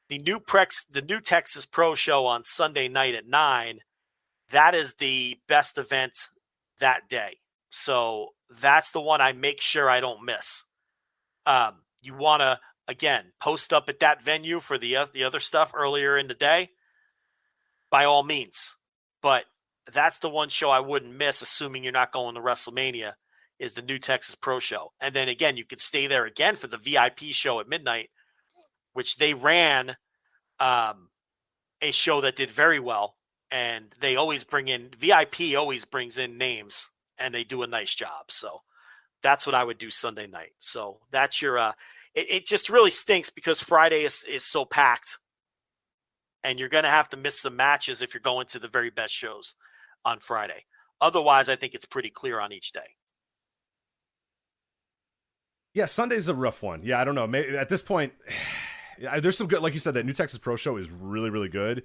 the new Texas Pro show on Sunday night at 9, that is the best event that day. So that's the one I make sure I don't miss. You want to, again, post up at that venue for the other stuff earlier in the day, by all means. But that's the one show I wouldn't miss, assuming you're not going to WrestleMania, is the new Texas Pro show. And then again, you could stay there again for the VIP show at midnight, which they ran a show that did very well. And they always VIP always brings in names, and they do a nice job. So that's what I would do Sunday night. So that's your, it just really stinks because Friday is so packed, and you're going to have to miss some matches if you're going to the very best shows on Friday. Otherwise, I think it's pretty clear on each day. Yeah, Sunday's a rough one. Yeah, I don't know. Maybe at this point, there's some good, like you said, that new Texas Pro show is really, really good.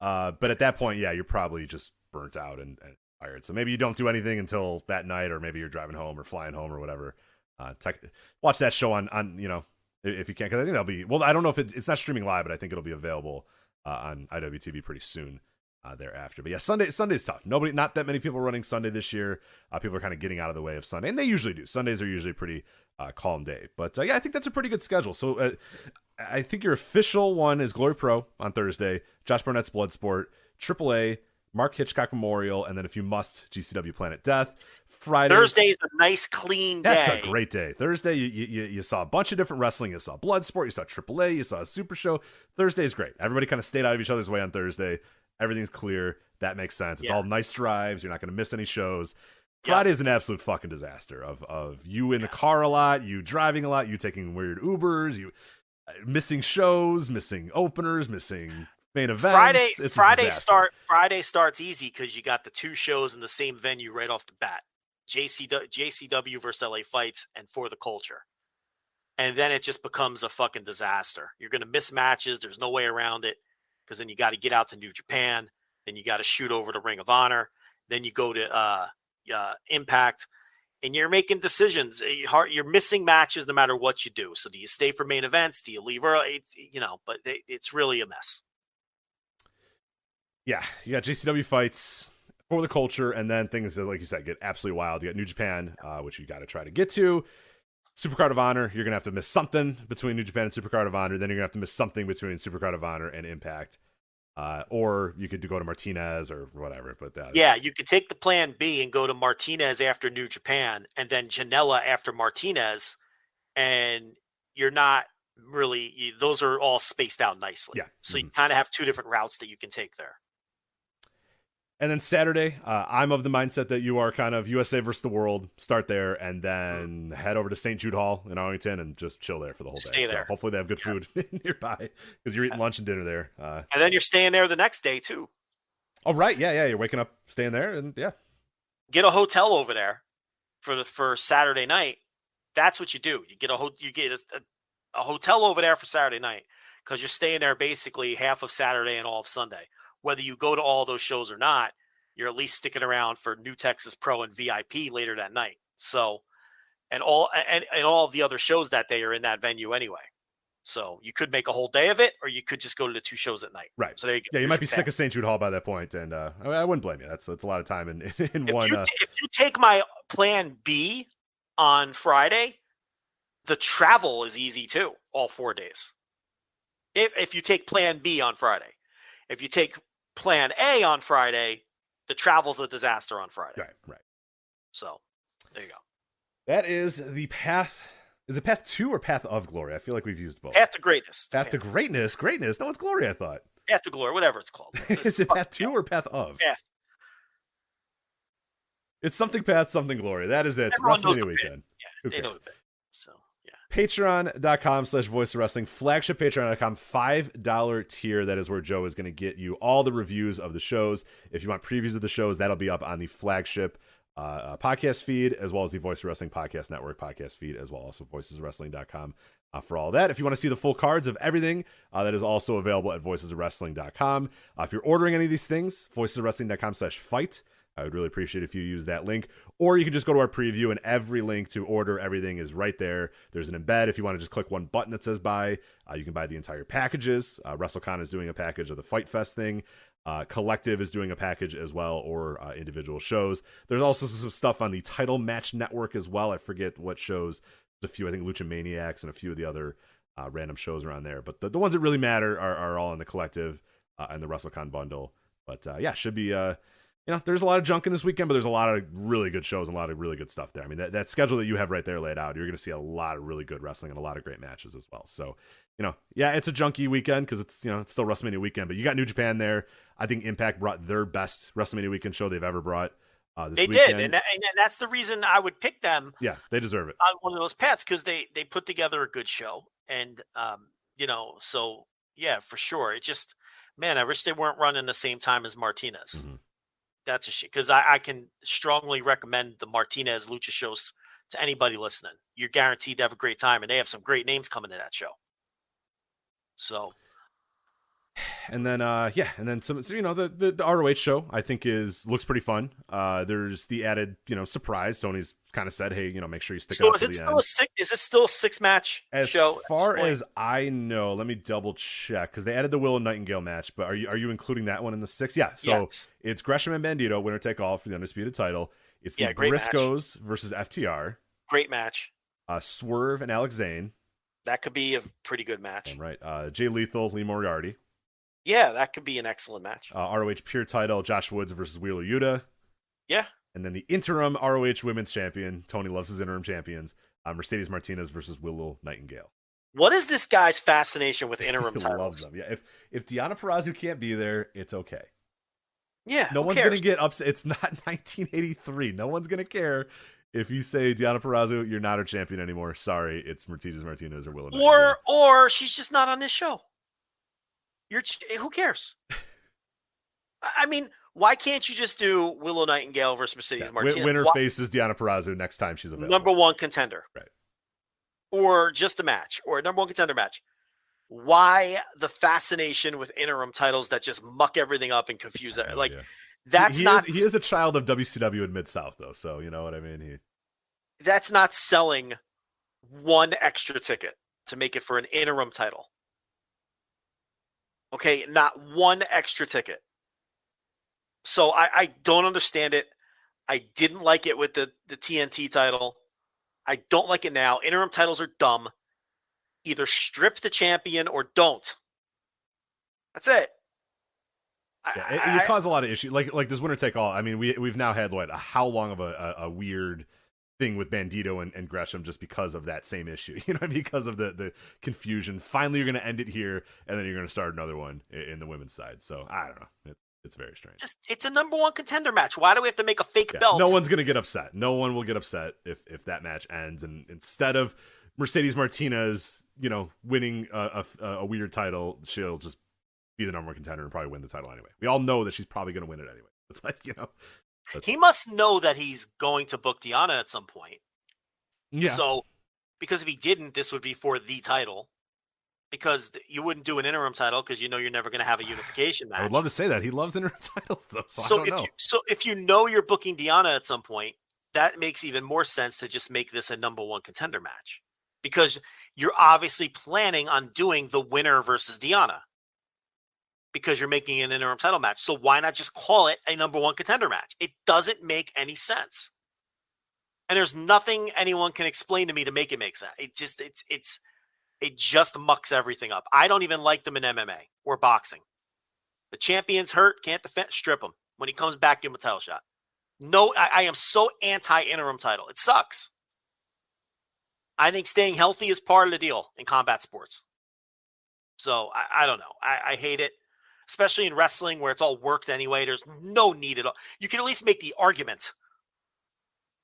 But at that point, yeah, you're probably just burnt out and tired. So maybe you don't do anything until that night, or maybe you're driving home or flying home or whatever. Watch that show on if you can, because I think that'll be, well, I don't know if it's not streaming live, but I think it'll be available on IWTV pretty soon thereafter. But yeah, Sunday's tough. Not that many people running Sunday this year. People are kind of getting out of the way of Sunday, and they usually do. Sundays are usually pretty calm day. But yeah, I think that's a pretty good schedule. So I think your official one is Glory Pro on Thursday, Josh Barnett's Bloodsport, AAA, Mark Hitchcock Memorial, and then if you must, GCW Planet Death. Friday. Thursday's a nice, clean day. That's a great day. Thursday, you saw a bunch of different wrestling. You saw Bloodsport, you saw AAA, you saw a Super Show. Thursday's great. Everybody kind of stayed out of each other's way on Thursday. Everything's clear. That makes sense. It's all nice drives. You're not going to miss any shows. Friday is an absolute fucking disaster of you in the car a lot, you driving a lot, you taking weird Ubers, you missing shows, missing openers, missing main events. Friday starts easy because you got the two shows in the same venue right off the bat. JCW versus LA Fights and For the Culture. And then it just becomes a fucking disaster. You're going to miss matches. There's no way around it, because then you got to get out to New Japan. Then you got to shoot over to Ring of Honor. Then you go to Impact, and you're making decisions. You're missing matches no matter what you do. So do you stay for main events? Do you leave early? But it's really a mess. Yeah, you got JCW Fights, For the Culture, and then things that, like you said, get absolutely wild. You got New Japan, which you got to try to get to. Supercard of Honor, you're going to have to miss something between New Japan and Supercard of Honor. Then you're going to have to miss something between Supercard of Honor and Impact. Or you could go to Martinez or whatever. But you could take the plan B and go to Martinez after New Japan, and then Janela after Martinez. And you're not really, those are all spaced out nicely. Yeah. So you kind of have two different routes that you can take there. And then Saturday, I'm of the mindset that you are kind of USA versus the world. Start there and then head over to St. Jude Hall in Arlington and just chill there for the whole day. Stay there. So hopefully they have good food nearby because you're eating lunch and dinner there. And then you're staying there the next day too. Oh, right. Yeah. You're waking up, staying there, and yeah. Get a hotel over there for Saturday night. That's what you do. You get a hotel over there for Saturday night because you're staying there basically half of Saturday and all of Sunday. Whether you go to all those shows or not, you're at least sticking around for New Texas Pro and VIP later that night. So, and all of the other shows that day are in that venue anyway. So you could make a whole day of it, or you could just go to the 2 shows at night. Right. So there you go. Yeah, you might be sick of St. Jude Hall by that point, and I wouldn't blame you. That's a lot of time in one. If you take my plan B on Friday, the travel is easy too, all 4 days. If you take plan B on Friday. If you take plan A on Friday, the travel's a disaster on Friday. Right. So there you go. That is the path. Is it path to or path of glory? I feel like we've used both. Path to greatness. Path to greatness. Greatness. No, it's glory, I thought. Path to glory, whatever it's called. Is it path to or path of? Path. It's something path, something glory. That is it. WrestleMania Weekend. Yeah, they know the bit. So yeah. Patreon.com/Voice of Wrestling. Flagship Patreon.com. $5 tier. That is where Joe is going to get you all the reviews of the shows. If you want previews of the shows, that'll be up on the Flagship podcast feed, as well as the Voice of Wrestling Podcast Network podcast feed, as well. Also voicesofwrestling.com for all that. If you want to see the full cards of everything, that is also available at voicesofwrestling.com. If you're ordering any of these things, voicesofwrestling.com/fight. I would really appreciate if you use that link. Or you can just go to our preview, and every link to order everything is right there. There's an embed. If you want to just click one button that says buy, you can buy the entire packages. WrestleCon is doing a package of the Fight Fest thing. Collective is doing a package as well, or individual shows. There's also some stuff on the Title Match Network as well. I forget what shows. There's a few, I think Lucha Maniacs and a few of the other random shows are on there. But the ones that really matter are all in the Collective and the WrestleCon bundle. But yeah, should be... there's a lot of junk in this weekend, but there's a lot of really good shows and a lot of really good stuff there. I mean, that schedule that you have right there laid out, you're going to see a lot of really good wrestling and a lot of great matches as well. So, yeah, it's a junky weekend because it's, it's still WrestleMania weekend, but you got New Japan there. I think Impact brought their best WrestleMania weekend show they've ever brought this weekend. Did, and that's the reason I would pick them. Yeah, they deserve it. On one of those paths because they put together a good show. And, so, yeah, for sure. It just, man, I wish they weren't running the same time as Martinez. Mm-hmm. That's a shit because I can strongly recommend the Martinez Lucha shows to anybody listening. You're guaranteed to have a great time, and they have some great names coming to that show. So, and then some the ROH show I think looks pretty fun. There's the added surprise. Tony's kind of said, hey, make sure you stick out to the end. Is it still a 6-match show? As far as I know, let me double check because they added the Willow Nightingale match. But are you including that one in the 6? Yeah. So yes. It's Gresham and Bandito, winner take all for the undisputed title. It's the Briscoes versus FTR. Great match. Swerve and Alex Zane. That could be a pretty good match. Right. Jay Lethal, Lee Moriarty. Yeah, that could be an excellent match. ROH Pure title, Josh Woods versus Wheeler Yuta. Yeah. And then the interim ROH Women's Champion, Tony loves his interim champions, Mercedes Martinez versus Willow Nightingale. What is this guy's fascination with interim titles? Loves them. Yeah. If Deonna Purrazzo can't be there, it's okay. Yeah. No one's going to get upset. It's not 1983. No one's going to care if you say Deonna Purrazzo, you're not her champion anymore. Sorry, it's Mercedes Martinez or Willow Nightingale. Or she's just not on this show. Who cares? I mean, why can't you just do Willow Nightingale versus Mercedes Martinez? Winner faces Deonna Purrazzo next time she's available. Number one contender. Right. Or just a match. Or a number one contender match. Why the fascination with interim titles that just muck everything up and confuse it? Like, that's he not... He is a child of WCW in Mid-South, though, so you know what I mean? That's not selling one extra ticket to make it for an interim title. Okay, not one extra ticket. So I don't understand it. I didn't like it with the TNT title. I don't like it now. Interim titles are dumb. Either strip the champion or don't. That's it. It caused a lot of issues. Like this winner take all. I mean, we've now had how long of a weird thing with Bandito and Gresham just because of that same issue, because of the confusion. Finally, you're going to end it here, and then you're going to start another one in the women's side. So I don't know. It's very strange. It's a number one contender match. Why do we have to make a fake belt? No one's going to get upset. No one will get upset if that match ends. And instead of Mercedes Martinez, winning a weird title, she'll just be the number one contender and probably win the title anyway. We all know that she's probably going to win it anyway. It's like, he must know that he's going to book Deonna at some point. Yeah. So, because if he didn't, this would be for the title. Because you wouldn't do an interim title because you're never going to have a unification match. I would love to say that. He loves interim titles, though, so I don't know. If you know you're booking Deonna at some point, that makes even more sense to just make this a number one contender match. Because you're obviously planning on doing the winner versus Deonna. Because you're making an interim title match. So why not just call it a number one contender match? It doesn't make any sense. And there's nothing anyone can explain to me to make it make sense. It just mucks everything up. I don't even like them in MMA or boxing. The champion's hurt, can't defend, strip him. When he comes back, give him a title shot. No, I am so anti-interim title. It sucks. I think staying healthy is part of the deal in combat sports. So I don't know. I hate it, especially in wrestling where it's all worked anyway. There's no need at all. You can at least make the argument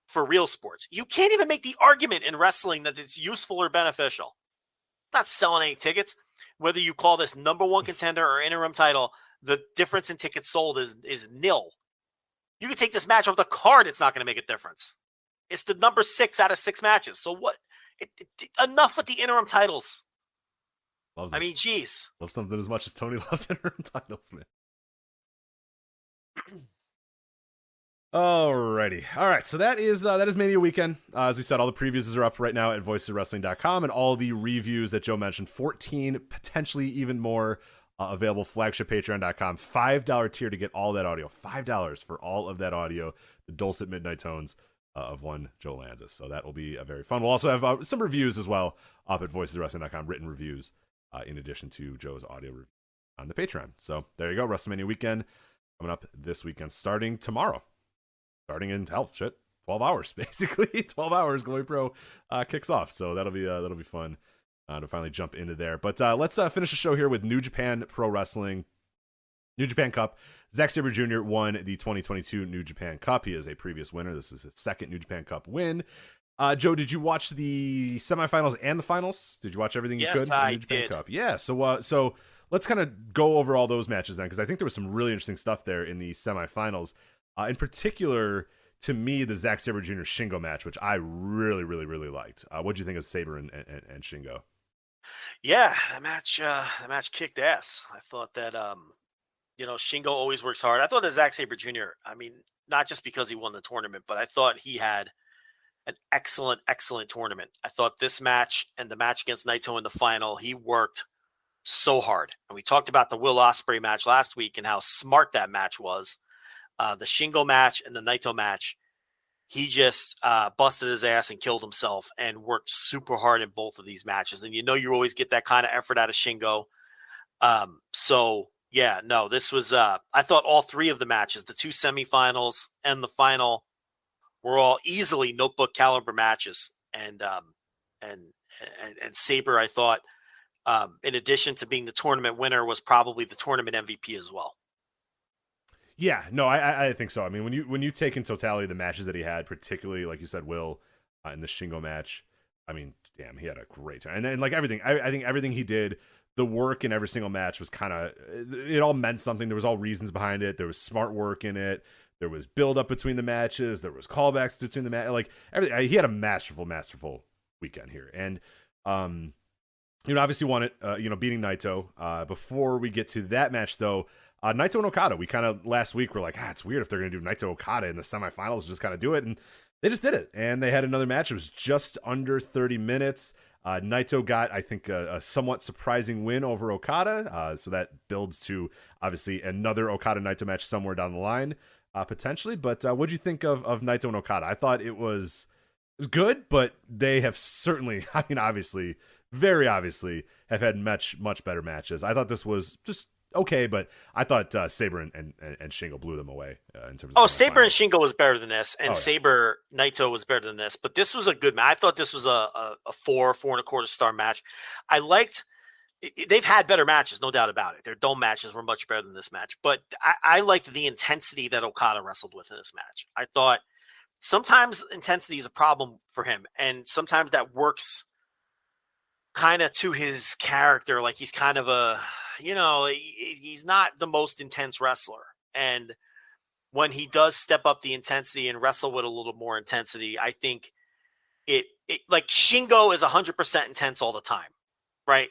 for real sports. You can't even make the argument in wrestling that it's useful or beneficial. Not selling any tickets. Whether you call this number one contender or interim title, the difference in tickets sold is nil. You can take this match off the card. It's not going to make a difference. It's the number 6 out of 6 matches. So what? Enough with the interim titles. I mean, geez. Love something as much as Tony loves interim titles, man. Alrighty. All right. So that is Mania Weekend. As we said, all the previews are up right now at voicesofwrestling.com, and all the reviews that Joe mentioned, 14, potentially even more, available flagshippatreon.com. $5 tier to get all that audio. $5 for all of that audio, the dulcet midnight tones of one Joe Lanza. So that will be very fun. We'll also have some reviews as well up at voicesofwrestling.com, written reviews in addition to Joe's audio review on the Patreon. So there you go. WrestleMania Weekend coming up this weekend, starting tomorrow. Starting in 12 hours, basically. 12 hours, Glory Pro kicks off. So that'll be fun to finally jump into there. But let's finish the show here with New Japan Pro Wrestling, New Japan Cup. Zack Sabre Jr. won the 2022 New Japan Cup. He is a previous winner. This is his second New Japan Cup win. Joe, did you watch the semifinals and the finals? Did you watch everything you could? Yes, I New Japan did. Cup? Yeah. So let's kind of go over all those matches then, because I think there was some really interesting stuff there in the semifinals. In particular, to me, the Zack Sabre Jr. Shingo match, which I really, really, really liked. What did you think of Sabre and Shingo? Yeah, the match kicked ass. I thought that Shingo always works hard. I thought that Zack Sabre Jr., I mean, not just because he won the tournament, but I thought he had an excellent, excellent tournament. I thought this match and the match against Naito in the final, he worked so hard. And we talked about the Will Ospreay match last week and how smart that match was. The Shingo match and the Naito match, he just busted his ass and killed himself and worked super hard in both of these matches. And you always get that kind of effort out of Shingo. This was I thought all 3 of the matches, the 2 semifinals and the final, were all easily notebook caliber matches. And Sabre, I thought, in addition to being the tournament winner, was probably the tournament MVP as well. Yeah, no, I think so. I mean, when you take in totality the matches that he had, particularly like you said, Will, in the Shingo match, I mean, damn, he had a great time. And then like everything, I think everything he did, the work in every single match was kind of, it all meant something. There was all reasons behind it. There was smart work in it. There was build up between the matches. There was callbacks between the match. Like everything, he had a masterful weekend here. And obviously won it. Beating Naito. Before we get to that match, though. Naito and Okada, we kind of last week were like, it's weird if they're going to do Naito Okada in the semifinals, just kind of do it. And they just did it. And they had another match. It was just under 30 minutes. Naito got, I think, a somewhat surprising win over Okada. So that builds to, obviously, another Okada-Naito match somewhere down the line, potentially. But what'd you think of Naito and Okada? I thought it was good, but they have certainly, I mean, obviously, very obviously, have had much, much better matches. I thought this was just okay, but I thought Sabre and Shingo blew them away in terms of. Sabre and Shingo was better than this, and Sabre Naito was better than this. But this was a good match. I thought this was a 4.25 star match. I liked they've had better matches, no doubt about it. Their dome matches were much better than this match. But I liked the intensity that Okada wrestled with in this match. I thought sometimes intensity is a problem for him, and sometimes that works kind of to his character. Like he's kind of he's not the most intense wrestler. And when he does step up the intensity and wrestle with a little more intensity, I think it like Shingo is 100% intense all the time, right?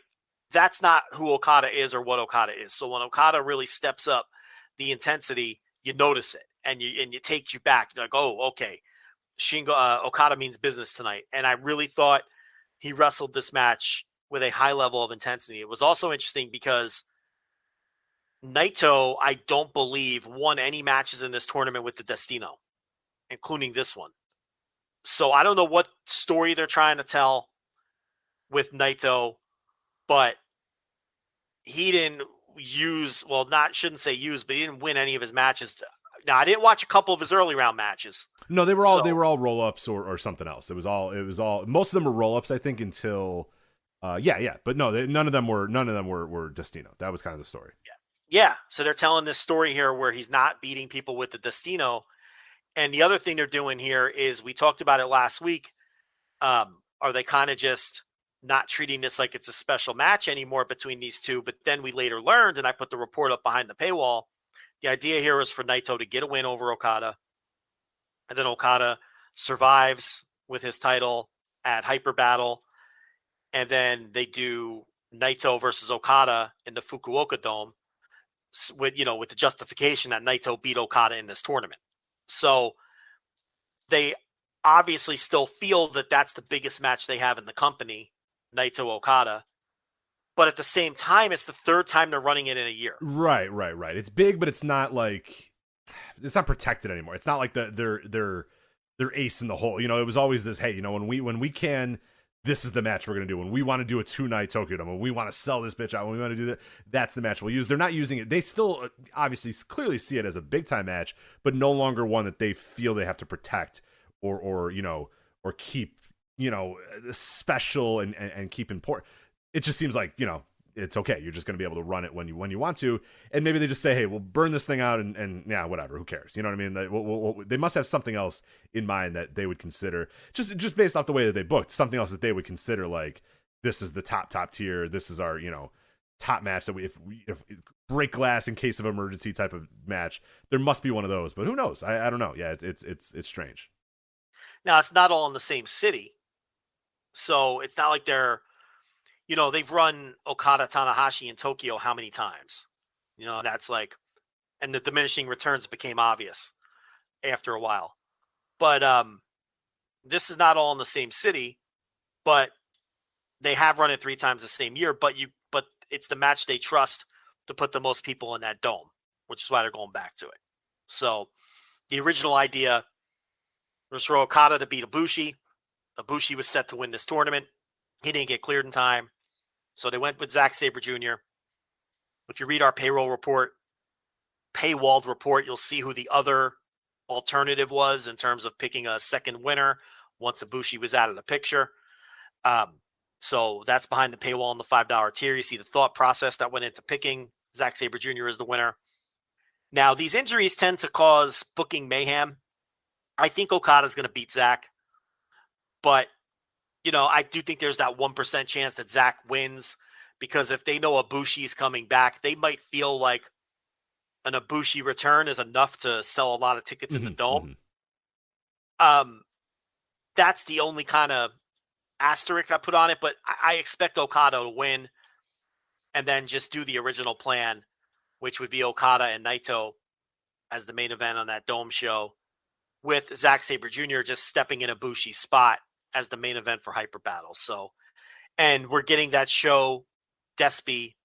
That's not who Okada is or what Okada is. So when Okada really steps up the intensity, you notice it and it takes you back. You're like, oh, okay, Shingo Okada means business tonight. And I really thought he wrestled this match with a high level of intensity. It was also interesting because Naito, I don't believe, won any matches in this tournament with the Destino, including this one. So I don't know what story they're trying to tell with Naito, but he didn't shouldn't say use, but he didn't win any of his matches. Now, I didn't watch a couple of his early round matches. No, they were all roll ups or something else. It was all most of them were roll ups, I think, until but no, none of them were Destino. That was kind of the story. Yeah. So they're telling this story here where he's not beating people with the Destino. And the other thing they're doing here is, we talked about it last week. Are they kind of just not treating this like it's a special match anymore between these two? But then we later learned, and I put the report up behind the paywall, the idea here is for Naito to get a win over Okada. And then Okada survives with his title at Hyper Battle. And then they do Naito versus Okada in the Fukuoka Dome with the justification that Naito beat Okada in this tournament. So they obviously still feel that that's the biggest match they have in the company, Naito Okada. But at the same time, it's the third time they're running it in a year. Right. It's big, but it's not protected anymore. It's not like they're ace in the hole. It was always this, hey, when we can, this is the match we're going to do. When we want to do a 2-night Tokyo Dome, when we want to sell this bitch out, when we want to do that, that's the match we'll use. They're not using it. They still obviously clearly see it as a big time match, but no longer one that they feel they have to protect or keep, special and keep important. It just seems like, it's okay. You're just going to be able to run it when you want to. And maybe they just say, hey, we'll burn this thing out and yeah, whatever. Who cares? You know what I mean? They must have something else in mind that they would consider, just based off the way that they booked, something else that they would consider like, this is the top tier. This is our, top match that if break glass in case of emergency type of match. There must be one of those, but who knows? I don't know. Yeah, it's strange. Now, it's not all in the same city. So it's not like they're, they've run Okada Tanahashi in Tokyo how many times? That's like, and the diminishing returns became obvious after a while. But this is not all in the same city, but they have run it 3 times the same year. But it's the match they trust to put the most people in that dome, which is why they're going back to it. So the original idea was for Okada to beat Ibushi. Ibushi was set to win this tournament. He didn't get cleared in time. So they went with Zack Sabre Jr. If you read our paywalled report, you'll see who the other alternative was in terms of picking a second winner once Ibushi was out of the picture. So that's behind the paywall in the $5 tier. You see the thought process that went into picking Zack Sabre Jr. as the winner. Now, these injuries tend to cause booking mayhem. I think Okada's going to beat Zack. But I do think there's that 1% chance that Zack wins, because if they know Ibushi's coming back, they might feel like an Ibushi return is enough to sell a lot of tickets in the dome. That's the only kind of asterisk I put on it, but I expect Okada to win and then just do the original plan, which would be Okada and Naito as the main event on that dome show, with Zack Sabre Jr. just stepping in Ibushi's spot as the main event for Hyper Battle. So, and we're getting that show Despy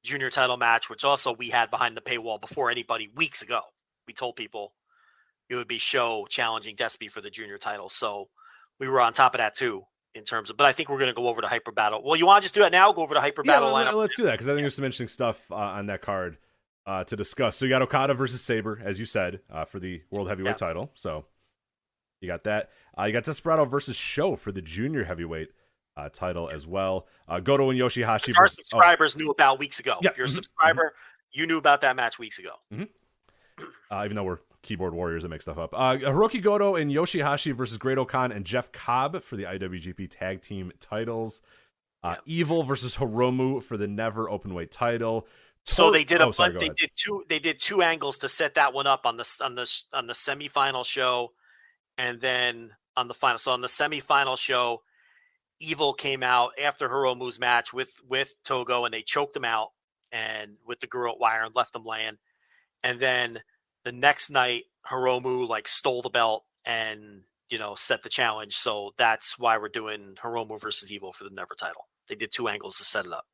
junior title match, which also we had behind the paywall before anybody weeks ago. We told people it would be show challenging Despy for the junior title. So we were on top of that too in terms of, but I think we're going to go over to Hyper Battle. Well, you want to just do it now? Go over to Hyper Battle lineup? Let's do that, because I think there's some interesting stuff on that card to discuss. So you got Okada versus Sabre, as you said, for the World Heavyweight title. So you got that. You got Desperado versus Show for the junior heavyweight title as well. Goto and Yoshihashi. Our subscribers knew about weeks ago. Yeah. If you're a subscriber, you knew about that match weeks ago. Even though we're keyboard warriors that make stuff up. Hiroki Goto and Yoshihashi versus Great-O-Khan and Jeff Cobb for the IWGP Tag Team titles. Evil versus Hiromu for the Never Openweight title. So they did they did two angles to set that one up on the semifinal show, and then on the final. So on the semifinal show, Evil came out after Hiromu's match with Togo, and they choked him out and with the Garrote wire and left him laying. And then the next night, Hiromu stole the belt and set the challenge. So that's why we're doing Hiromu versus Evil for the Never title. They did two angles to set it up.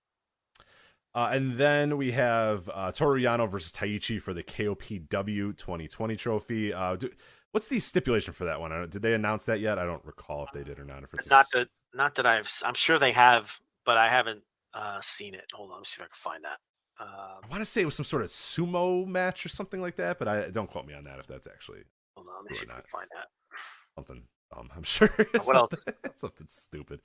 And then we have Toru Yano versus Taichi for the KOPW 2020 trophy. What's the stipulation for that one? Did they announce that yet? I don't recall if they did or not. If it's not that I'm sure they have, but I haven't seen it. Hold on, let me see if I can find that. I want to say it was some sort of sumo match or something like that, but don't quote me on that if that's actually. Hold on, let me see if I can find that. Something dumb, I'm sure. What else? Something stupid.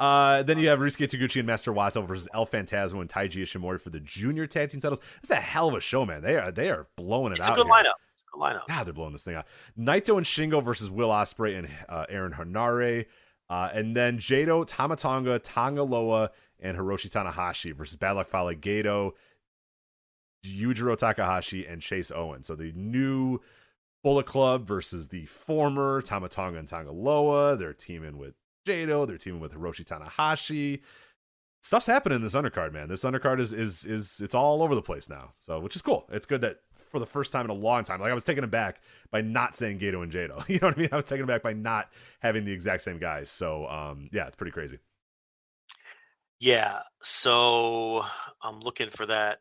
Then you have Ryusuke Taguchi and Master Wato versus El Phantasmo and Taiji Ishimori for the junior tag team titles. This is a hell of a show, man. They are blowing it out. It's a good lineup. God, they're blowing this thing out. Naito and Shingo versus Will Ospreay and Aaron Hanare. And then Jado, Tamatonga, Tonga Loa, and Hiroshi Tanahashi versus Bad Luck Fale, Gato, Yujiro Takahashi, and Chase Owen. So the new Bullet Club versus the former Tamatonga and Tonga Loa. They're teaming with Jado. They're teaming with Hiroshi Tanahashi. Stuff's happening in this undercard, man. This undercard is it's all over the place now. So, which is cool. It's good that for the first time in a long time, I was taken aback by not saying Gato and Jado. You know what I mean? I was taken aback by not having the exact same guys. So, yeah, it's pretty crazy. Yeah. So I'm looking for that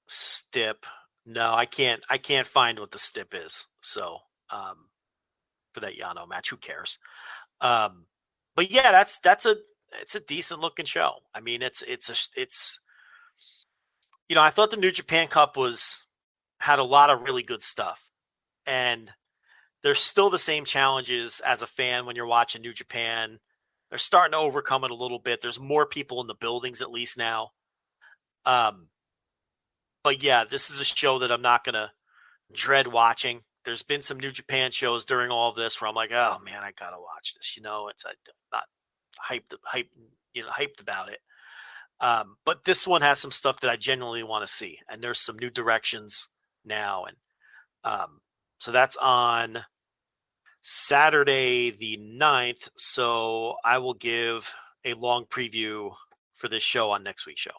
stip. No, I can't find what the stip is. So, for that Yano match, who cares? But yeah, it's a decent looking show. I mean, it's I thought the New Japan Cup had a lot of really good stuff, and there's still the same challenges as a fan when you're watching New Japan. They're starting to overcome it a little bit. There's more people in the buildings at least now. But yeah, this is a show that I'm not gonna dread watching. There's been some New Japan shows during all of this where I'm like, oh man, I gotta watch this. I'm not hyped about it. But this one has some stuff that I genuinely want to see, and there's some new directions now, and so that's on Saturday the 9th. So I will give a long preview for this show on next week's show.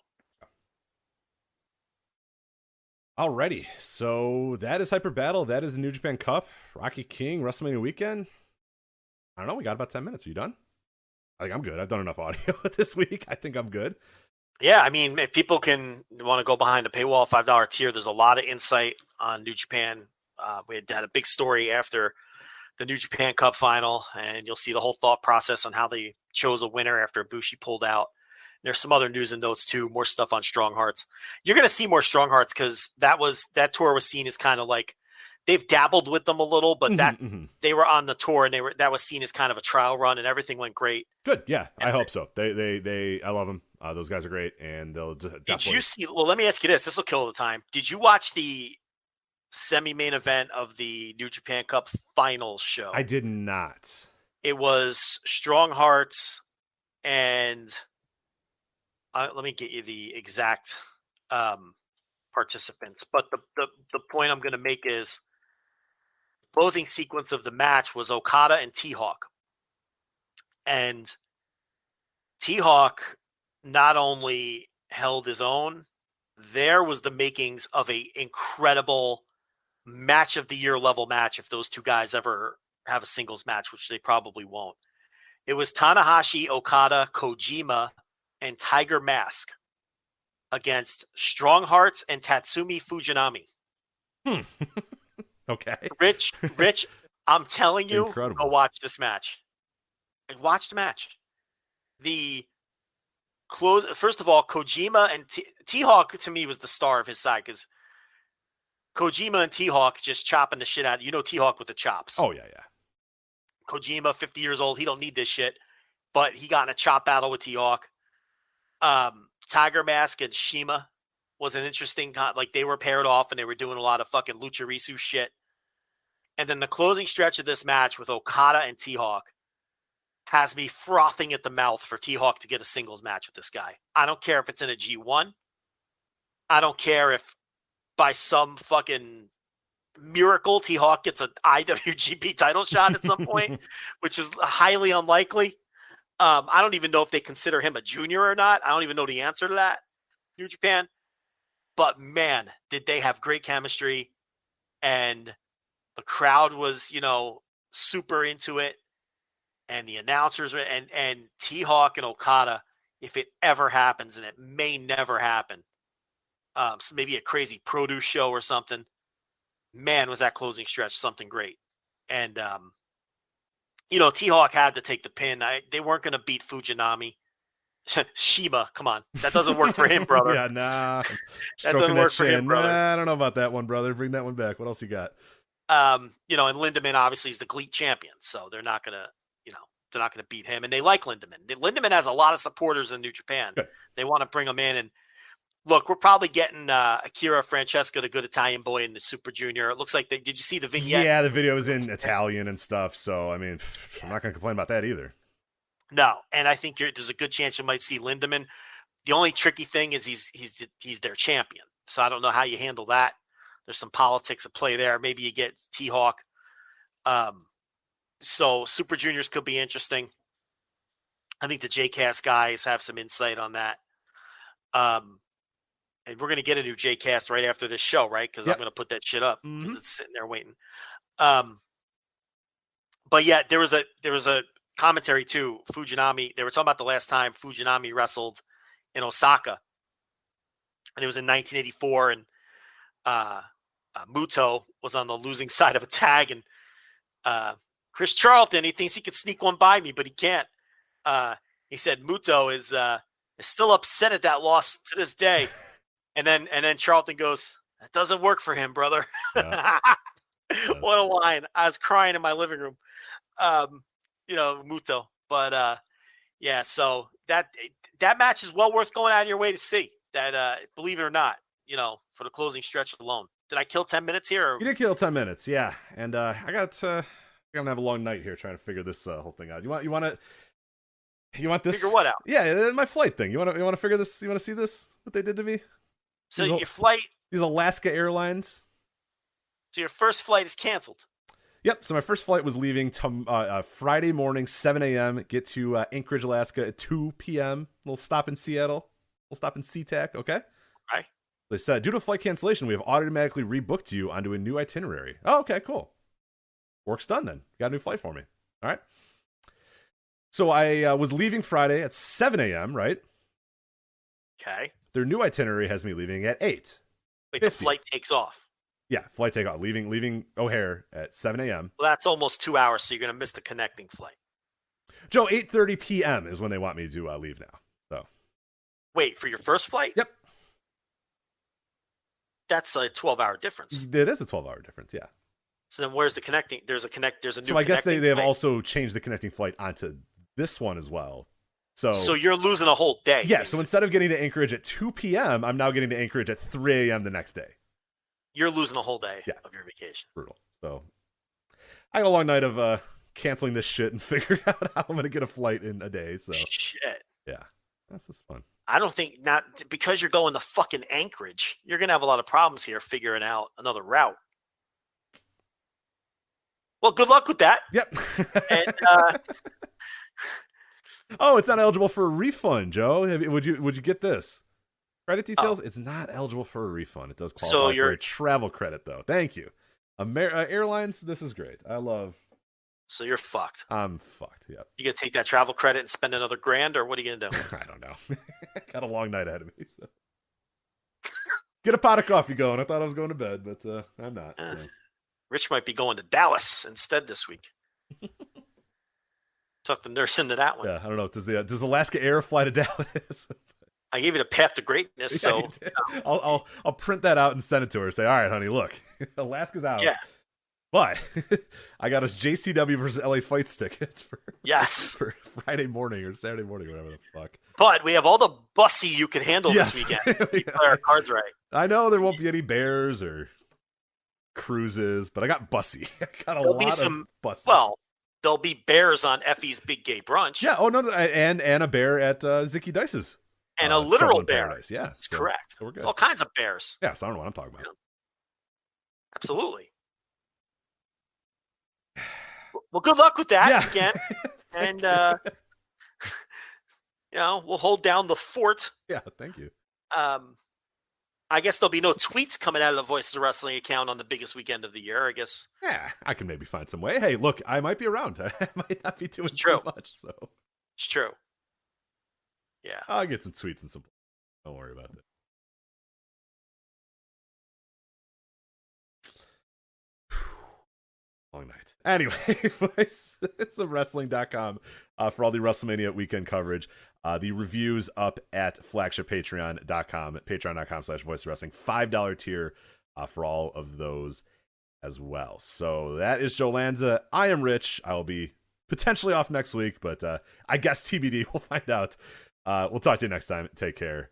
Alrighty, so that is Hyper Battle. That is the New Japan Cup, Rocky King, WrestleMania Weekend. I don't know. We got about 10 minutes. Are you done? I think I'm good. I've done enough audio this week. I think I'm good. Yeah, I mean, if people want to go behind the paywall, $5 tier, there's a lot of insight on New Japan. We had a big story after the New Japan Cup final, and you'll see the whole thought process on how they chose a winner after Ibushi pulled out. There's some other news and notes too, more stuff on Strong Hearts. You're going to see more Strong Hearts because that tour was seen as kind of like they've dabbled with them a little, but they were on the tour and that was seen as kind of a trial run, and everything went great. Good, yeah, I hope so. I love them. Those guys are great, and they'll definitely. Did you see? Well, let me ask you this. This will kill the time. Did you watch the semi-main event of the New Japan Cup Finals show? I did not. It was Strong Hearts and. Let me get you the exact participants. But the point I'm going to make is closing sequence of the match was Okada and T-Hawk. And T-Hawk not only held his own, there was the makings of a incredible match of the year level match if those two guys ever have a singles match, which they probably won't. It was Tanahashi, Okada, Kojima, and Tiger Mask against Strong Hearts and Tatsumi Fujinami. Okay. Rich, I'm telling you, incredible. Go watch this match. Watch the match. First of all, Kojima and T-Hawk to me was the star of his side because Kojima and T-Hawk just chopping the shit out. T-Hawk with the chops. Oh, yeah. Kojima, 50 years old. He don't need this shit. but he got in a chop battle with T-Hawk. Tiger Mask and Shima was an interesting, like they were paired off and they were doing a lot of fucking Lucharisu shit. And then the closing stretch of this match with Okada and T-Hawk has me frothing at the mouth for T-Hawk to get a singles match with this guy. I don't care if it's in a G1. I don't care if by some fucking miracle T-Hawk gets an IWGP title shot at some point, which is highly unlikely. I don't even know if they consider him a junior or not. I don't even know the answer to that, New Japan. But man, did they have great chemistry, and the crowd was, super into it, and the announcers were, and T-Hawk and Okada, if it ever happens, and it may never happen, so maybe a crazy produce show or something. Man, was that closing stretch something great. And T-Hawk had to take the pin. They weren't going to beat Fujinami. Shima, come on. That doesn't work for him, brother. Yeah, nah. That doesn't work for him, brother. Nah, I don't know about that one, brother. Bring that one back. What else you got? And Lindemann obviously is the GLEAT champion, so they're not going to beat him. And they like Lindemann. Lindemann has a lot of supporters in New Japan. Good. They want to bring him in. And look, we're probably getting Akira Francesco, the good Italian boy, in the Super Junior. It looks like did you see the vignette? Yeah, the video is in Italian and stuff. So, I mean, I'm not going to complain about that either. No, and I think there's a good chance you might see Lindemann. The only tricky thing is he's their champion. So I don't know how you handle that. There's some politics at play there. Maybe you get T-Hawk. So Super Juniors could be interesting. I think the JCast guys have some insight on that. And we're going to get a new JCast right after this show, right? Because I'm going to put that shit up because it's sitting there waiting. But yeah, there was a commentary too. Fujinami, they were talking about the last time Fujinami wrestled in Osaka, and it was in 1984, and Muto was on the losing side of a tag, and Chris Charlton, he thinks he could sneak one by me, but he can't. He said Muto is still upset at that loss to this day. And then Charlton goes, "That doesn't work for him, brother." Yeah. What a line. I was crying in my living room. Muto. But yeah, so that match is well worth going out of your way to see. That believe it or not, for the closing stretch alone. Did I kill 10 minutes here? You did kill 10 minutes, yeah. And I'm gonna have a long night here trying to figure this whole thing out. You want this? Figure what out? Yeah, my flight thing. You want to figure this? You want to see this? What they did to me? So your flight? These Alaska Airlines. So your first flight is canceled. Yep. So my first flight was leaving Friday morning, 7 a.m. Get to Anchorage, Alaska at 2 p.m. Little stop in Seattle. Little stop in SeaTac. Okay. Right. They said, due to flight cancellation, we have automatically rebooked you onto a new itinerary. Oh, okay, cool. Work's done then. Got a new flight for me. All right. So I was leaving Friday at 7 a.m., right? Okay. Their new itinerary has me leaving at 8. Wait, the flight takes off. Yeah, flight takeoff. Leaving O'Hare at 7 a.m. Well, that's almost 2 hours, so you're going to miss the connecting flight. Joe, 8:30 p.m. is when they want me to leave now. So. Wait, for your first flight? Yep. That's a 12-hour difference. It is a 12-hour difference, yeah. So then where's the connecting? There's a new So I guess they have flight. also changed the connecting flight onto this one as well. So you're losing a whole day. Yeah, basically. so instead of getting to Anchorage at 2 p.m., I'm now getting to Anchorage at 3 a.m. the next day. You're losing a whole day of your vacation. Brutal. So I had a long night of canceling this shit and figuring out how I'm going to get a flight in a day. So shit. Yeah, that's just fun. I don't think because you're going to fucking Anchorage, you're going to have a lot of problems here figuring out another route. Well, good luck with that. Yep. And, oh, it's not eligible for a refund, Joe. Would you get this? Credit details? It's not eligible for a refund. It does qualify for a travel credit, though. Thank you. Airlines, this is great. So you're fucked. I'm fucked, yep. You going to take that travel credit and spend another $1,000, or what are you going to do? I don't know. Got a long night ahead of me. So. Get a pot of coffee going. I thought I was going to bed, but I'm not. So. Rich might be going to Dallas instead this week. Talk the nurse into that one. Yeah, I don't know. Does Alaska Air fly to Dallas? I gave it a path to greatness, Yeah, so I'll print that out and send it to her. Say, all right, honey, look, Alaska's out. Yeah, But I got us JCW versus LA Fights tickets for Friday morning or Saturday morning, whatever the fuck. But we have all the bussy you can handle this weekend. We play our cards right. I know there won't be any bears or cruises, but I got bussy. I got a lot of bussy. Well, there'll be bears on Effie's Big Gay Brunch. Yeah. Oh no, and a bear at Zicky Dice's. And a literal bear. Paradise. Yeah, that's correct. So we're good. All kinds of bears. Yeah, so I don't know what I'm talking about. Absolutely. Well, good luck with that again. And, we'll hold down the fort. Yeah, thank you. I guess there'll be no tweets coming out of the Voices of Wrestling account on the biggest weekend of the year, I guess. Yeah, I can maybe find some way. Hey, look, I might be around. I might not be doing too much, so. It's true. Yeah. I'll get some tweets and some. Don't worry about that. Long night. Anyway, voicesofwrestling.com for all the WrestleMania weekend coverage. The reviews up at flagshippatreon.com, patreon.com/voicesofwrestling. $5 tier for all of those as well. So that is Joe Lanza. I am Rich. I will be potentially off next week, but I guess TBD. We'll find out. We'll talk to you next time. Take care.